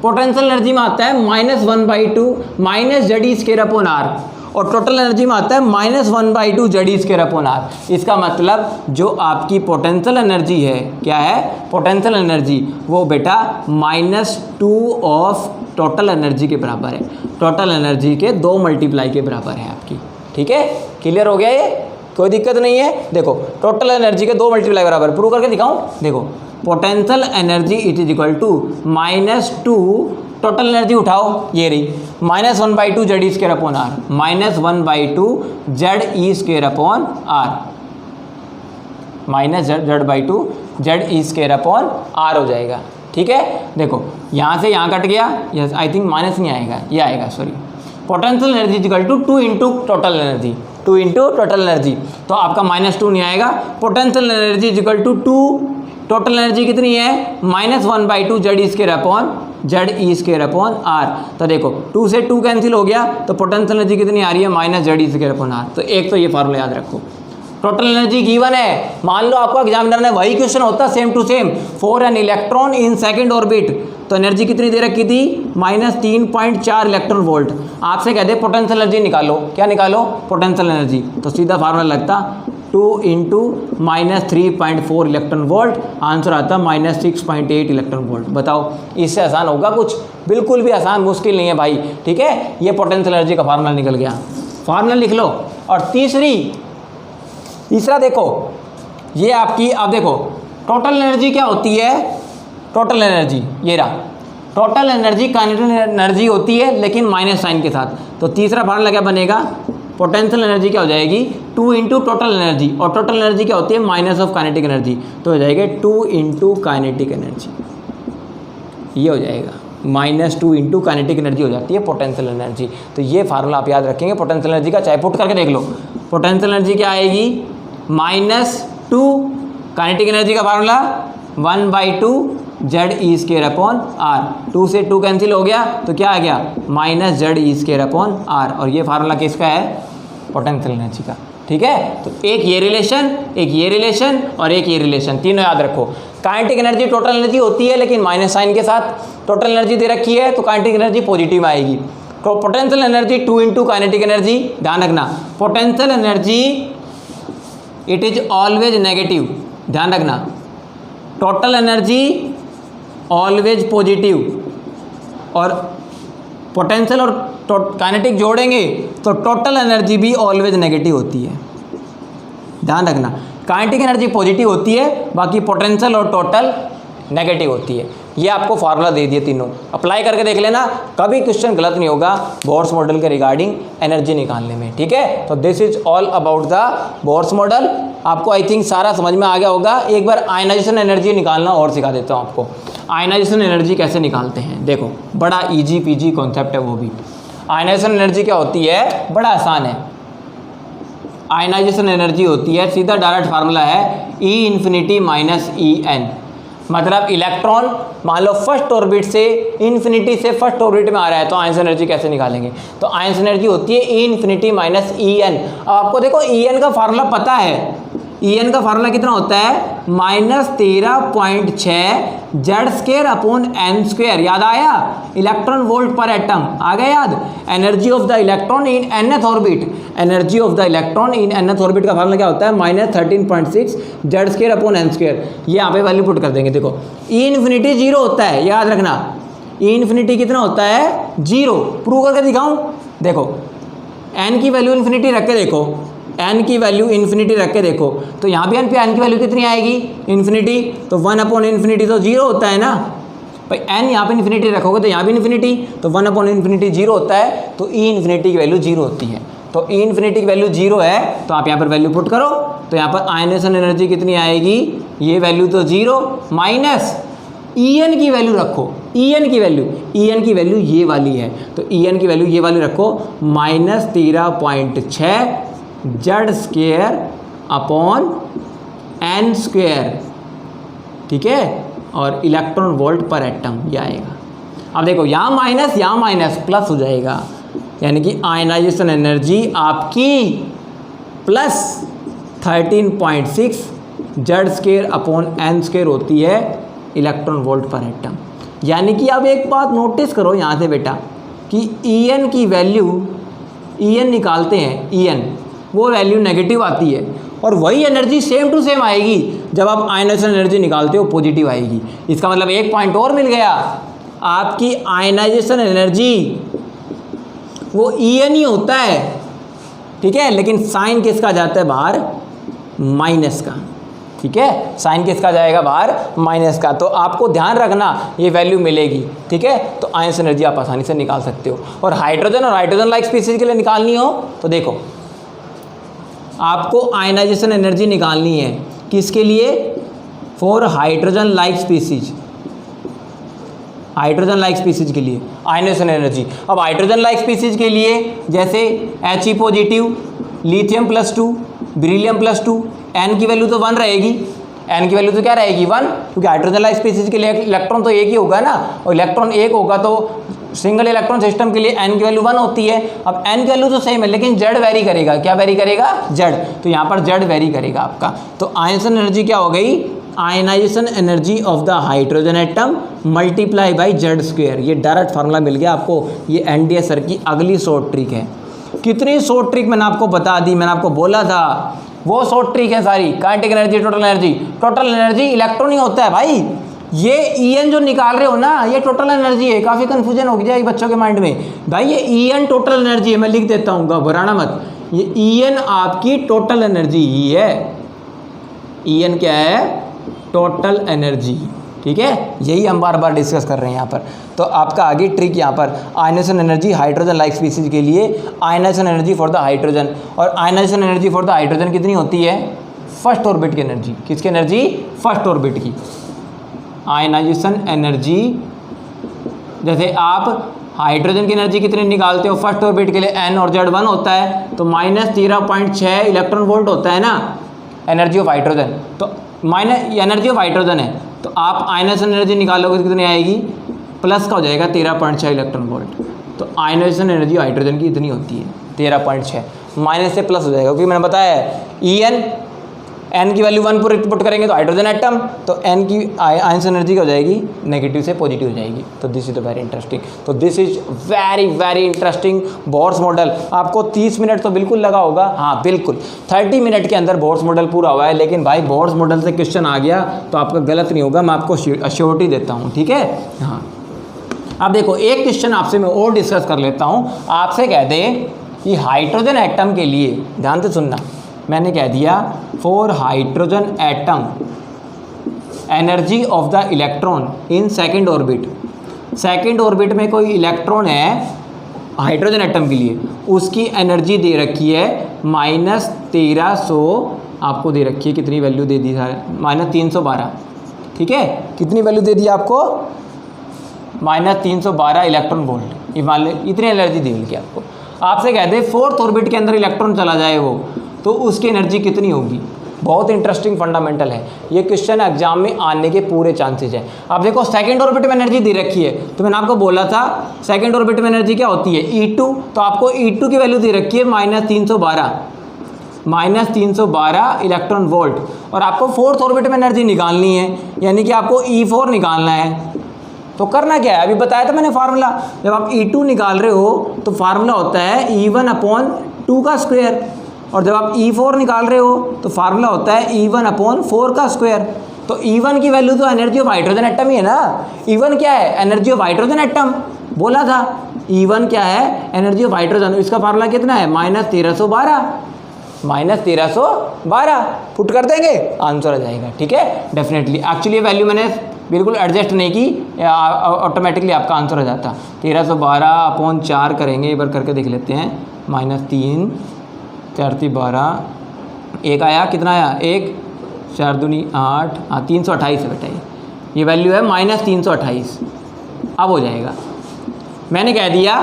पोटेंशियल एनर्जी में आता है -1/2 -Z(E²/R) और टोटल एनर्जी में आता है -1/2 Z(E²/R). इसका मतलब जो आपकी पोटेंशियल एनर्जी है, क्या है पोटेंशियल एनर्जी, वो बेटा -2 ऑफ टोटल एनर्जी के बराबर है। टोटल एनर्जी के 2 मल्टीप्लाई के बराबर है आपकी। ठीक है, क्लियर हो गया, ये कोई दिक्कत नहीं है। देखो टोटल एनर्जी के 2 मल्टीप्लाई बराबर, प्रूव करके दिखाऊं। देखो potential energy it is equal to -2, total energy उठाओ, ये रही -1/2 Z(E²/R), -1/2 Z(E²/R), -Z/2 Z(E²/R) हो जाएगा। ठीक है, देखो यहाँ से यहाँ कट गया, यस आई थिंक माइनस नहीं आएगा, ये आएगा, sorry. Potential energy equal to 2 into total energy, 2 into total energy, तो आपका -2 नहीं आएगा। Potential energy equal to 2, total energy कितनी है -1/2 Z(E²/R). तो देखो 2 से 2 कैंसिल हो गया, तो पोटेंशियल एनर्जी कितनी आ रही है -Z(E²/R). तो एक तो ये फार्मूला याद रखो। टोटल एनर्जी गिवन है, मान लो आपको एग्जामिनर ने वही क्वेश्चन होता same to same, for an electron in second orbit, तो एनर्जी कितनी दे रखी थी -3.4 इलेक्ट्रॉन वोल्ट। आपसे कहते पोटेंशियल एनर्जी निकालो, क्या निकालो पोटेंशियल एनर्जी, तो सीधा फार्मूला लगता 2 इंटू -3.4 इलेक्ट्रॉन वोल्ट, आंसर आता -6.8 इलेक्ट्रॉन वोल्ट। बताओ इससे आसान होगा कुछ, बिल्कुल भी आसान मुश्किल नहीं है भाई। ठीक है, ये पोटेंशियल एनर्जी का फार्मूला निकल गया, फार्मूला लिख लो। और तीसरा देखो, ये आपकी, अब देखो टोटल एनर्जी क्या होती है, टोटल एनर्जी ये रहा, टोटल एनर्जी काइनेटिक एनर्जी होती है लेकिन माइनस साइन के साथ। तो तीसरा फार्मूला क्या बनेगा, पोटेंशियल एनर्जी क्या हो जाएगी 2 इंटू टोटल एनर्जी, और टोटल एनर्जी क्या होती है माइनस ऑफ काइनेटिक एनर्जी, तो हो जाएगा 2 इंटू काइनेटिक एनर्जी, ये हो जाएगा -2 इंटू काइनेटिक एनर्जी हो जाती है पोटेंशियल एनर्जी। तो ये फार्मूला आप याद रखेंगे पोटेंशियल एनर्जी का, चाहे पुट करके देख लो। पोटेंशियल एनर्जी क्या आएगी -2, काइनेटिक एनर्जी का फार्मूला 1/2 Z(E²/R). 2 से 2 कैंसिल हो गया, तो क्या आ गया -Z(E²/R), और ये फार्मूला किसका है पोटेंशियल एनर्जी का। ठीक है, तो एक ये रिलेशन, एक ये रिलेशन और एक ये रिलेशन, तीनों याद रखो। काइनेटिक एनर्जी टोटल एनर्जी होती है लेकिन माइनस साइन के साथ, टोटल एनर्जी दे रखी है तो काइनेटिक एनर्जी पॉजिटिव में आएगी। तो potential energy 2 into kinetic energy, ध्यान रखना potential energy it is always negative, ध्यान रखना टोटल एनर्जी ऑलवेज पॉजिटिव, और पोटेंशियल और काइनेटिक जोड़ेंगे तो टोटल एनर्जी भी ऑलवेज नेगेटिव होती है, ध्यान रखना। काइनेटिक एनर्जी पॉजिटिव होती है, बाकी पोटेंशियल और टोटल नेगेटिव होती है। ये आपको फार्मूला दे दिए, तीनों अप्लाई करके देख लेना, कभी क्वेश्चन गलत नहीं होगा बोर्स मॉडल के रिगार्डिंग एनर्जी निकालने में। ठीक है, तो this is all about the Bohr's model. आपको आई थिंक सारा समझ में आ गया होगा। एक बार आयनाइजेशन एनर्जी निकालना और सिखा देता हूँ आपको। आयनाइजेशन एनर्जी कैसे निकालते हैं, देखो बड़ा ईजी पीजी कॉन्सेप्ट है वो भी। आयनाइजेशन एनर्जी क्या होती है, बड़ा आसान है। आयनाइजेशन एनर्जी होती है, सीधा डायरेक्ट फार्मूला है E इन्फिनिटी माइनस EN। मतलब इलेक्ट्रॉन मान लो फर्स्ट ऑर्बिट से इन्फिनिटी से फर्स्ट ऑर्बिट में आ रहा है, तो आयनाइजेशन एनर्जी कैसे निकालेंगे, तो आयनाइजेशन एनर्जी होती है E इन्फिनिटी माइनस EN। अब आपको देखो EN का फार्मूला पता है, EN का फार्मूला कितना होता है, -13.6 Z² अपॉन n²। याद आया, इलेक्ट्रॉन वोल्ट पर एटम आ गया याद। Energy of the electron in nth orbit, energy of the electron in nth orbit का फार्मूला क्या होता है, -13.6 Z² अपॉन n²। ये यहाँ पे वैल्यू पुट कर देंगे। देखो E इन्फिनिटी 0 होता है, याद रखना। E इन्फिनिटी कितना होता है, 0। प्रूव करके दिखाऊं, देखो n की वैल्यू इन्फिनिटी रख के देखो, n की वैल्यू इन्फिनिटी रख के देखो, तो यहाँ भी n पे n की वैल्यू कितनी आएगी, इन्फिनिटी। तो 1 अपॉन इन्फिनिटी तो 0 होता है ना भाई, n यहाँ पे इन्फिनिटी रखोगे तो यहाँ भी इन्फिनिटी, तो 1 अपॉन इन्फिनिटी 0 होता है, तो E इन्फिनिटी की वैल्यू 0 होती है। तो E इन्फिनिटी की वैल्यू 0 है, तो आप यहाँ पर वैल्यू पुट करो, तो यहाँ पर आयनाइजेशन एनर्जी कितनी आएगी, ये वैल्यू तो 0 माइनस En की वैल्यू रखो, En की वैल्यू ये वाली है, तो En की वैल्यू ये वाली रखो, -13.6 Z² अपॉन n², ठीक है, और इलेक्ट्रॉन वोल्ट पर एटम ये आएगा। अब देखो यहाँ माइनस प्लस हो जाएगा, यानी कि आयनाइजेशन एनर्जी आपकी +13.6 Z² अपॉन n² होती है इलेक्ट्रॉन वोल्ट पर एटम। यानी कि अब एक बात नोटिस करो यहाँ से बेटा, कि En की वैल्यू, En निकालते हैं, En वो वैल्यू नेगेटिव आती है, और वही एनर्जी सेम टू सेम आएगी जब आप आयनाइजेशन एनर्जी निकालते हो, पॉजिटिव आएगी। इसका मतलब एक पॉइंट और मिल गया, आपकी आयनाइजेशन एनर्जी वो En ही होता है, ठीक है, लेकिन साइन किसका जाता है बाहर, माइनस का, ठीक है, साइन किसका जाएगा बाहर, माइनस का। तो आपको ध्यान रखना ये वैल्यू मिलेगी, ठीक है। तो आयनाइजेशन एनर्जी आप आसानी से निकाल सकते हो। और हाइड्रोजन लाइक स्पीसीज के लिए निकालनी हो तो देखो, आपको आयनाइजेशन एनर्जी निकालनी है किसके लिए, for hydrogen like species, hydrogen like species के लिए आयनाइजेशन एनर्जी। अब हाइड्रोजन लाइक स्पीसीज के लिए जैसे He positive, lithium +2, beryllium +2, n की वैल्यू तो 1 रहेगी, n की वैल्यू तो क्या रहेगी 1, क्योंकि हाइड्रोजन लाइक स्पीसीज के लिए इलेक्ट्रॉन तो एक ही होगा ना, और इलेक्ट्रॉन एक होगा तो सिंगल इलेक्ट्रॉन सिस्टम के लिए n की वैल्यू 1 होती है। अब n की वैल्यू तो सेम है, लेकिन z वेरी करेगा, क्या वेरी करेगा, z, तो यहाँ पर z वेरी करेगा आपका। तो आयनाइजेशन एनर्जी क्या हो गई, ionization energy of the hydrogen atom multiply by Z²। ये डायरेक्ट फार्मूला मिल गया आपको। ये NDS सर की अगली शॉर्ट ट्रिक है। कितनी शॉर्ट ट्रिक मैंने आपको बता दी, मैंने आपको बोला था वो शॉर्ट ट्रिक है सारी। Kinetic energy, total energy electron ही होता है भाई। ये En जो निकाल रहे हो ना, ये टोटल एनर्जी है। काफ़ी कन्फ्यूजन हो जाएगी बच्चों के माइंड में, भाई ये En टोटल एनर्जी है, मैं लिख देता हूँ, घबराना मत। ये En आपकी टोटल एनर्जी ही है। En क्या है, टोटल एनर्जी, ठीक है, यही हम बार बार डिस्कस कर रहे हैं यहाँ पर। तो आपका आगे ट्रिक यहाँ पर ionization energy hydrogen like species के लिए, ionization energy for the hydrogen, और ionization energy for the hydrogen कितनी होती है, फर्स्ट ऑर्बिट की एनर्जी। किसकी एनर्जी, फर्स्ट ऑर्बिट की आयनाइजेशन एनर्जी। जैसे आप हाइड्रोजन की एनर्जी कितनी निकालते हो फर्स्ट ऑर्बिट के लिए, n और Z 1 होता है, तो -13.6 इलेक्ट्रॉन वोल्ट होता है ना एनर्जी ऑफ हाइड्रोजन। तो माइनस एनर्जी ऑफ हाइड्रोजन है, तो आप आयनाइजेशन एनर्जी निकालोगे कितनी आएगी, प्लस का हो जाएगा 13.6 इलेक्ट्रॉन वोल्ट। तो आयनाइजेशन एनर्जी हाइड्रोजन की इतनी होती है 13.6, माइनस से प्लस हो जाएगा, क्योंकि मैंने बताया है n की वैल्यू 1 पर पुट करेंगे तो हाइड्रोजन एटम, तो n की आयनाइजेशन एनर्जी क्या हो जाएगी, नेगेटिव से पॉजिटिव हो जाएगी। तो दिस इज वेरी इंटरेस्टिंग। तो this is very interesting. Bohr's model आपको 30 मिनट तो बिल्कुल लगा होगा, हाँ बिल्कुल 30 मिनट के अंदर बोर्स मॉडल पूरा हुआ है। लेकिन भाई बोर्स मॉडल से क्वेश्चन आ गया तो आपका गलत नहीं होगा, मैं आपको अश्योरिटी देता हूँ, ठीक है। हाँ, अब देखो एक क्वेश्चन आपसे मैं और डिस्कस कर लेता हूँ। आपसे कह दे कि हाइड्रोजन एटम के लिए, ध्यान से सुनना, मैंने कह दिया for hydrogen atom energy of the electron in second orbit. Second orbit में कोई इलेक्ट्रॉन है हाइड्रोजन एटम के लिए, उसकी एनर्जी दे रखी है -1300, आपको दे रखी है, कितनी वैल्यू दे दी है, -312, ठीक है। कितनी वैल्यू दे दी आपको, -312 इलेक्ट्रॉन वोल्ट। ये मान लो इतनी एनर्जी दी मिल आपको। आपसे कहते हैं फोर्थ ऑर्बिट के अंदर इलेक्ट्रॉन चला जाए वो, तो उसकी एनर्जी कितनी होगी। बहुत इंटरेस्टिंग फंडामेंटल है ये क्वेश्चन, एग्जाम में आने के पूरे चांसेस हैं। अब देखो सेकंड ऑर्बिट में एनर्जी दे रखी है, तो मैंने आपको बोला था सेकंड ऑर्बिट में एनर्जी क्या होती है E2, तो आपको E2 की वैल्यू दे रखी है -312 इलेक्ट्रॉन वोल्ट, और आपको फोर्थ ऑर्बिट में एनर्जी निकालनी है, यानी कि आपको E4 निकालना है। तो करना क्या है, अभी बताया था मैंने फार्मूला, जब आप E2 निकाल रहे हो तो फार्मूला होता है E1/2 का स्क्वायर, और जब आप E4 निकाल रहे हो तो फार्मूला होता है E1/4 का स्क्वायर। तो E1 की वैल्यू तो एनर्जी ऑफ हाइड्रोजन एटम ही है ना। E1 क्या है, एनर्जी ऑफ हाइड्रोजन एटम, बोला था E1 क्या है, एनर्जी ऑफ हाइड्रोजन। इसका फार्मूला कितना है -1312 पुट कर देंगे, आंसर आ जाएगा। ठीक है, डेफिनेटली एक्चुअली ये वैल्यू मैंने बिल्कुल एडजस्ट नहीं की, ऑटोमेटिकली आपका आंसर आ जाता। 1312/4 करेंगे, एक बार करके देख लेते हैं। -3 4 × 12, एक आया, कितना आया 1 4 दूनी 8, हाँ 328 है बेटा, ये वैल्यू है -328। अब हो जाएगा। मैंने कह दिया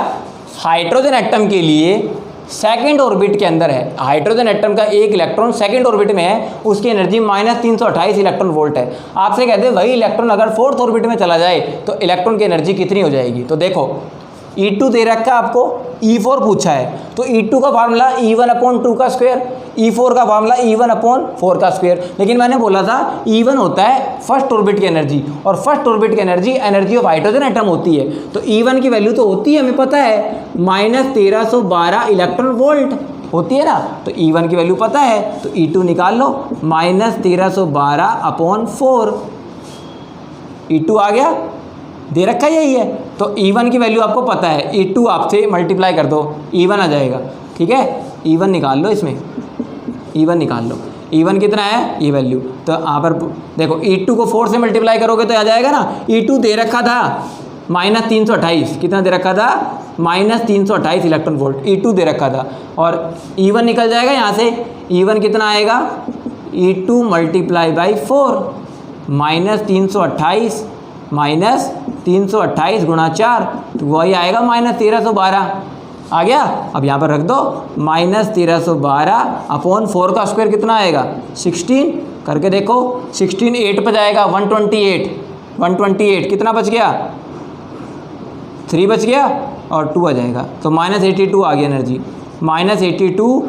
हाइड्रोजन एटम के लिए सेकंड ऑर्बिट के अंदर है, हाइड्रोजन एटम का एक इलेक्ट्रॉन सेकंड ऑर्बिट में है, उसकी एनर्जी -328 इलेक्ट्रॉन वोल्ट है। आपसे कहते हैं वही इलेक्ट्रॉन अगर फोर्थ ऑर्बिट में चला जाए तो इलेक्ट्रॉन की एनर्जी कितनी हो जाएगी। तो देखो E2 दे रखा है आपको, E4 पूछा है, तो E2 का फार्मूला E1/2 का स्क्वायर, E4 का फार्मूला E1/4 का स्क्वायर। लेकिन मैंने बोला था E1 होता है फर्स्ट ऑर्बिट की एनर्जी, और फर्स्ट ऑर्बिट की एनर्जी ऑफ हाइड्रोजन एटम होती है। तो E1 की वैल्यू तो होती है, हमें पता है -1312 इलेक्ट्रॉन वोल्ट होती है ना, तो E1 की वैल्यू पता है, तो E2 निकाल लो -1312/4, E2 आ गया, दे रखा यही है। तो E1 की वैल्यू आपको पता है, E2 आपसे मल्टीप्लाई कर दो, E1 आ जाएगा। ठीक है, E1 निकाल लो, इसमें E1 निकाल लो। E1 कितना है, ये वैल्यू, तो यहाँ पर देखो E2 को 4 से मल्टीप्लाई करोगे तो आ जाएगा ना। E2 दे रखा था -328, कितना दे रखा था -328 इलेक्ट्रॉन वोल्ट, E2 दे रखा था, और E1 निकल जाएगा यहाँ से। E1 कितना आएगा, E2 × 4, -328 गुणा 4, तो वही आएगा -1312 आ गया। अब यहाँ पर रख दो -1312/4 का स्क्वायर कितना आएगा 16, करके देखो 16 8 पर जाएगा 128 कितना बच गया 3 बच गया और 2 आ जाएगा, तो -82 आ गया एनर्जी, -82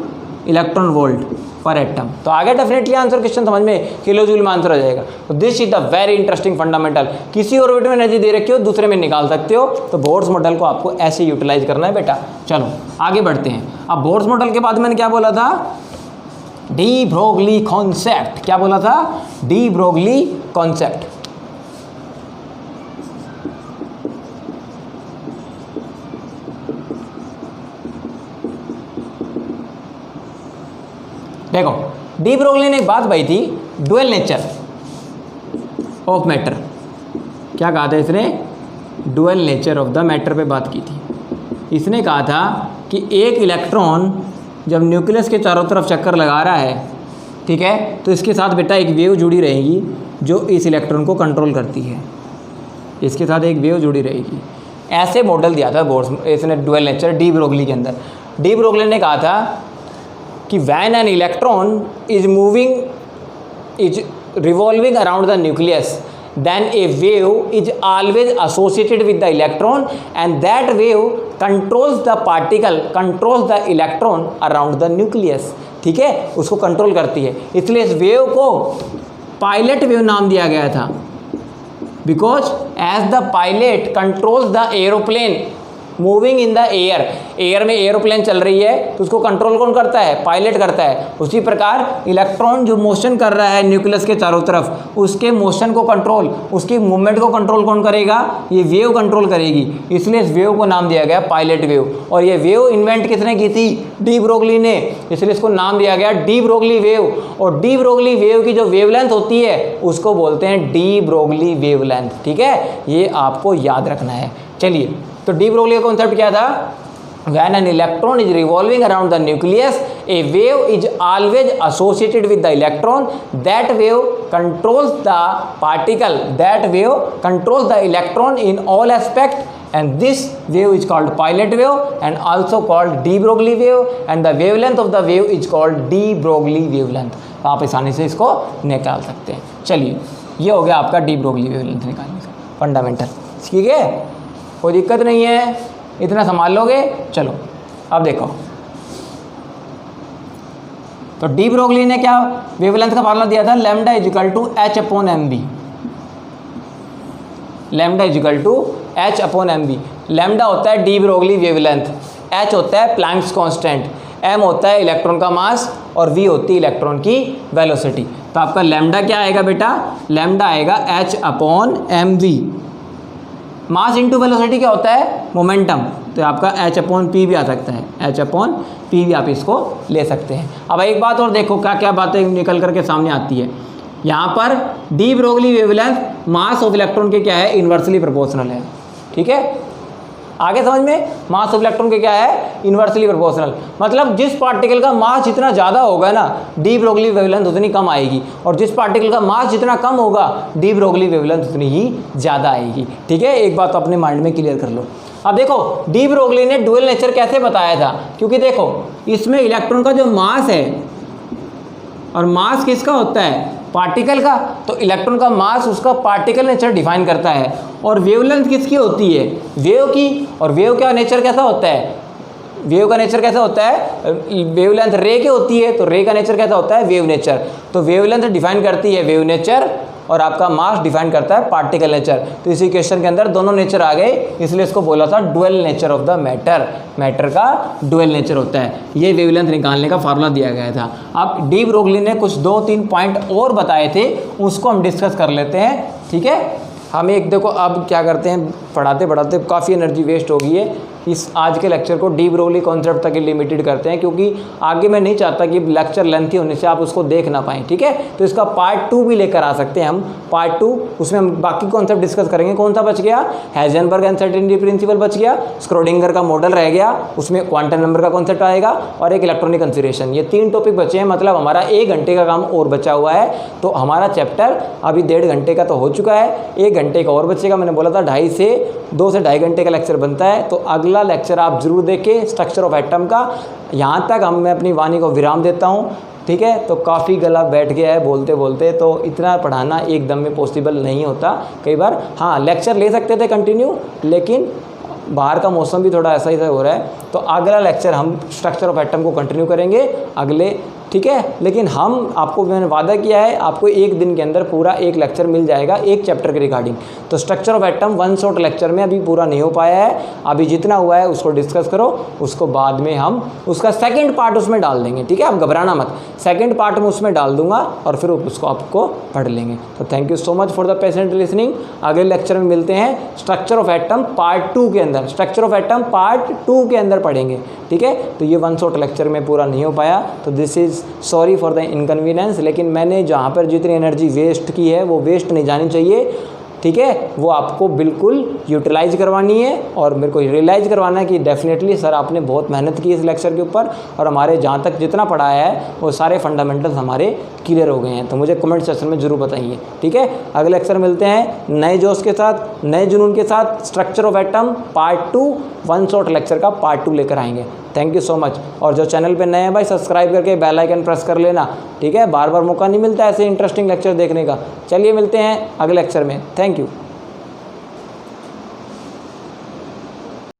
इलेक्ट्रॉन वोल्ट पर एटम। तो आगे डेफिनेटली आंसर क्वेश्चन समझ में, किलो जूल में आंसर आ जाएगा। तो this is the very interesting fundamental. किसी ऑर्बिट में एनर्जी दे रखी हो, दूसरे में निकाल सकते हो, तो बोर्स मॉडल को आपको ऐसे यूटिलाइज करना है बेटा। चलो आगे बढ़ते हैं। अब बोर्स मॉडल के बाद मैंने क्या बोला था, डी ब्रोगली कॉन्सेप्ट। क्या बोला था, डी ब्रोगली कॉन्सेप्ट। देखो डी ब्रोगली ने एक बात कही थी, डुअल नेचर ऑफ मैटर। क्या कहा था इसने, dual nature of the matter पे बात की थी। इसने कहा था कि एक इलेक्ट्रॉन जब न्यूक्लियस के चारों तरफ चक्कर लगा रहा है, ठीक है, तो इसके साथ बेटा एक वेव जुड़ी रहेगी जो इस इलेक्ट्रॉन को कंट्रोल करती है, इसके साथ एक वेव जुड़ी रहेगी। ऐसे मॉडल दिया था बोर्स, इसने डुअल नेचर डी ब्रोगली के अंदर। डी ब्रोगली ने कहा था कि when an electron is revolving around the nucleus, then a wave is always associated with the electron, and that wave controls the electron around the nucleus। ठीक है, उसको control करती है, इसलिए इस वेव को पायलट वेव नाम दिया गया था, because as the pilot controls the aeroplane moving in the air में एरोप्लेन चल रही है तो उसको कंट्रोल कौन करता है, पायलट करता है। उसी प्रकार इलेक्ट्रॉन जो मोशन कर रहा है न्यूक्लियस के चारों तरफ, उसके मोशन को कंट्रोल, उसकी मूवमेंट को कंट्रोल कौन करेगा, ये वेव कंट्रोल करेगी, इसलिए इस वेव को नाम दिया गया पायलट वेव। और ये वेव इन्वेंट किसने की थी, डी ब्रोगली ने, इसलिए इसको नाम दिया गया डी ब्रोगली वेव। और डी ब्रोगली वेव की जो वेवलेंथ होती है उसको बोलते हैं डी ब्रोगली वेवलेंथ। ठीक है, ये आपको याद रखना है। चलिए, तो डी ब्रोगली का कॉन्सेप्ट क्या था, when an electron is revolving around the nucleus, a wave is always associated with the electron, that wave controls the particle, that wave controls the electron in all aspect and this wave is called pilot wave and also called de Broglie wave and the wavelength of the wave is called de Broglie wavelength। तो आप आसानी से इसको निकाल सकते हैं। चलिए ये हो गया आपका de Broglie wavelength निकालने का फंडामेंटल, ठीक है, कोई दिक्कत नहीं है, इतना संभाल लोगे। चलो अब देखो, तो डी ब्रोगली ने क्या वेवलेंथ का फार्मूला दिया था, lambda is equal to h upon m b, lambda is equal to h upon m b. Lambda होता है डी ब्रोगली वेवलेंथ, एच होता है प्लैंक्स कांस्टेंट, एम होता है इलेक्ट्रॉन का मास और वी होती है इलेक्ट्रॉन की वेलोसिटी। तो आपका लैम्डा क्या आएगा बेटा, लैम्डा आएगा h upon m v. Mass into velocity क्या होता है, मोमेंटम, तो आपका एच अपॉन पी भी आ सकता है, एच अपॉन पी भी आप इसको ले सकते हैं। अब एक बात और देखो क्या क्या बातें निकल करके सामने आती है। यहाँ पर de Broglie wavelength mass of electron के क्या है, इन्वर्सली प्रोपोर्शनल है, ठीक है, आगे समझ में, मास ऑफ इलेक्ट्रॉन के क्या है, इन्वर्सली प्रोपोर्शनल। मतलब जिस पार्टिकल का मास जितना ज़्यादा होगा ना, डी ब्रोगली वेवलेंथ उतनी कम आएगी, और जिस पार्टिकल का मास जितना कम होगा, डी ब्रोगली वेवलेंथ उतनी ही ज़्यादा आएगी, ठीक है। एक बात तो अपने माइंड में क्लियर कर लो। अब देखो डी ब्रोगली ने डुअल नेचर कैसे बताया था, क्योंकि देखो इसमें इलेक्ट्रॉन का जो मास है, और मास किसका होता है, पार्टिकल का, तो इलेक्ट्रॉन का मास उसका पार्टिकल नेचर डिफाइन करता है, और वेवलेंथ किसकी होती है, वेव की। और वेव का नेचर कैसा होता है, वेव का नेचर कैसा होता है, वेवलेंथ रे की होती है, तो रे का नेचर कैसा होता है, वेव नेचर। तो वेवलेंथ डिफाइन करती है वेव नेचर, और आपका मास डिफाइन करता है पार्टिकल नेचर। तो इसी क्वेश्चन के अंदर दोनों नेचर आ गए, इसलिए इसको बोला था dual nature of the matter, matter का डुअल नेचर होता है। ये वेवलेंथ निकालने का फार्मूला दिया गया था। अब डी ब्रोगली ने कुछ 2-3 पॉइंट और बताए थे, उसको हम डिस्कस कर लेते हैं, ठीक है। हम एक देखो अब क्या करते हैं, पढ़ाते पढ़ाते काफ़ी एनर्जी वेस्ट हो गई है, इस आज के लेक्चर को डी ब्रोगली कॉन्सेप्ट तक लिमिटेड करते हैं, क्योंकि आगे मैं नहीं चाहता कि लेक्चर लेंथी होने से आप उसको देख ना पाएँ, ठीक है। तो इसका पार्ट 2 भी लेकर आ सकते हैं हम, पार्ट 2, उसमें हम बाकी कॉन्सेप्ट डिस्कस करेंगे। कौन सा बच गया, हाइजेनबर्ग अनसर्टेनिटी प्रिंसिपल बच गया, स्क्रोडिंगर का मॉडल रह गया, उसमें क्वांटम नंबर का कॉन्सेप्ट आएगा, और एक इलेक्ट्रॉनिक कंसिडरेशन। ये 3 टॉपिक बचे हैं, मतलब हमारा 1 घंटे का काम और बचा हुआ है। तो हमारा चैप्टर अभी 1.5 घंटे का तो हो चुका है, 1 घंटे का और बचेगा। मैंने बोला था 2 से ढाई घंटे का लेक्चर बनता है। तो अगला लेक्चर आप जरूर देखें, स्ट्रक्चर ऑफ एटम का। यहाँ तक मैं अपनी वाणी को विराम देता हूँ, ठीक है। तो काफ़ी गला बैठ गया है बोलते बोलते, तो इतना पढ़ाना एकदम में पॉसिबल नहीं होता। कई बार हाँ लेक्चर ले सकते थे कंटिन्यू, लेकिन बाहर का मौसम भी थोड़ा ऐसा ही हो रहा है। तो अगला लेक्चर हम स्ट्रक्चर ऑफ एटम को कंटिन्यू करेंगे अगले, ठीक है। लेकिन हम आपको, मैंने वादा किया है, आपको 1 दिन के अंदर पूरा 1 लेक्चर मिल जाएगा एक चैप्टर के रिगार्डिंग। तो structure of atom 1 shot lecture में अभी पूरा नहीं हो पाया है, अभी जितना हुआ है उसको डिस्कस करो, उसको बाद में हम उसका सेकंड पार्ट उसमें डाल देंगे, ठीक है। आप घबराना मत, सेकंड पार्ट में उसमें डाल दूंगा और फिर उसको आपको पढ़ लेंगे। तो thank you so much for the patient listening. अगले लेक्चर में मिलते हैं स्ट्रक्चर ऑफ एटम पार्ट 2 के अंदर, स्ट्रक्चर ऑफ एटम पार्ट 2 के अंदर पढ़ेंगे, ठीक है। तो ये 1 शॉट लेक्चर में पूरा नहीं हो पाया, तो this is sorry for the inconvenience. लेकिन मैंने जहाँ पर जितनी एनर्जी वेस्ट की है वो वेस्ट नहीं जानी चाहिए, ठीक है। वो आपको बिल्कुल यूटिलाइज करवानी है, और मेरे को रियलाइज़ करवाना है कि डेफिनेटली सर आपने बहुत मेहनत की इस लेक्चर के ऊपर, और हमारे जहाँ तक जितना पढ़ाया है वो सारे फंडामेंटल्स हमारे क्लियर हो गए हैं। तो मुझे कमेंट सेक्शन में ज़रूर बताइए, ठीक है। अगले लेक्चर मिलते हैं नए जोश के साथ, नए जुनून के साथ। Structure of atom part 2 1 shot lecture का पार्ट 2 लेकर आएंगे। Thank you so much. और जो चैनल पे नए हैं भाई, सब्सक्राइब करके बेल आइकन प्रेस कर लेना, ठीक है। बार बार मौका नहीं मिलता ऐसे इंटरेस्टिंग लेक्चर देखने का। चलिए मिलते हैं अगले लेक्चर में, थैंक यू।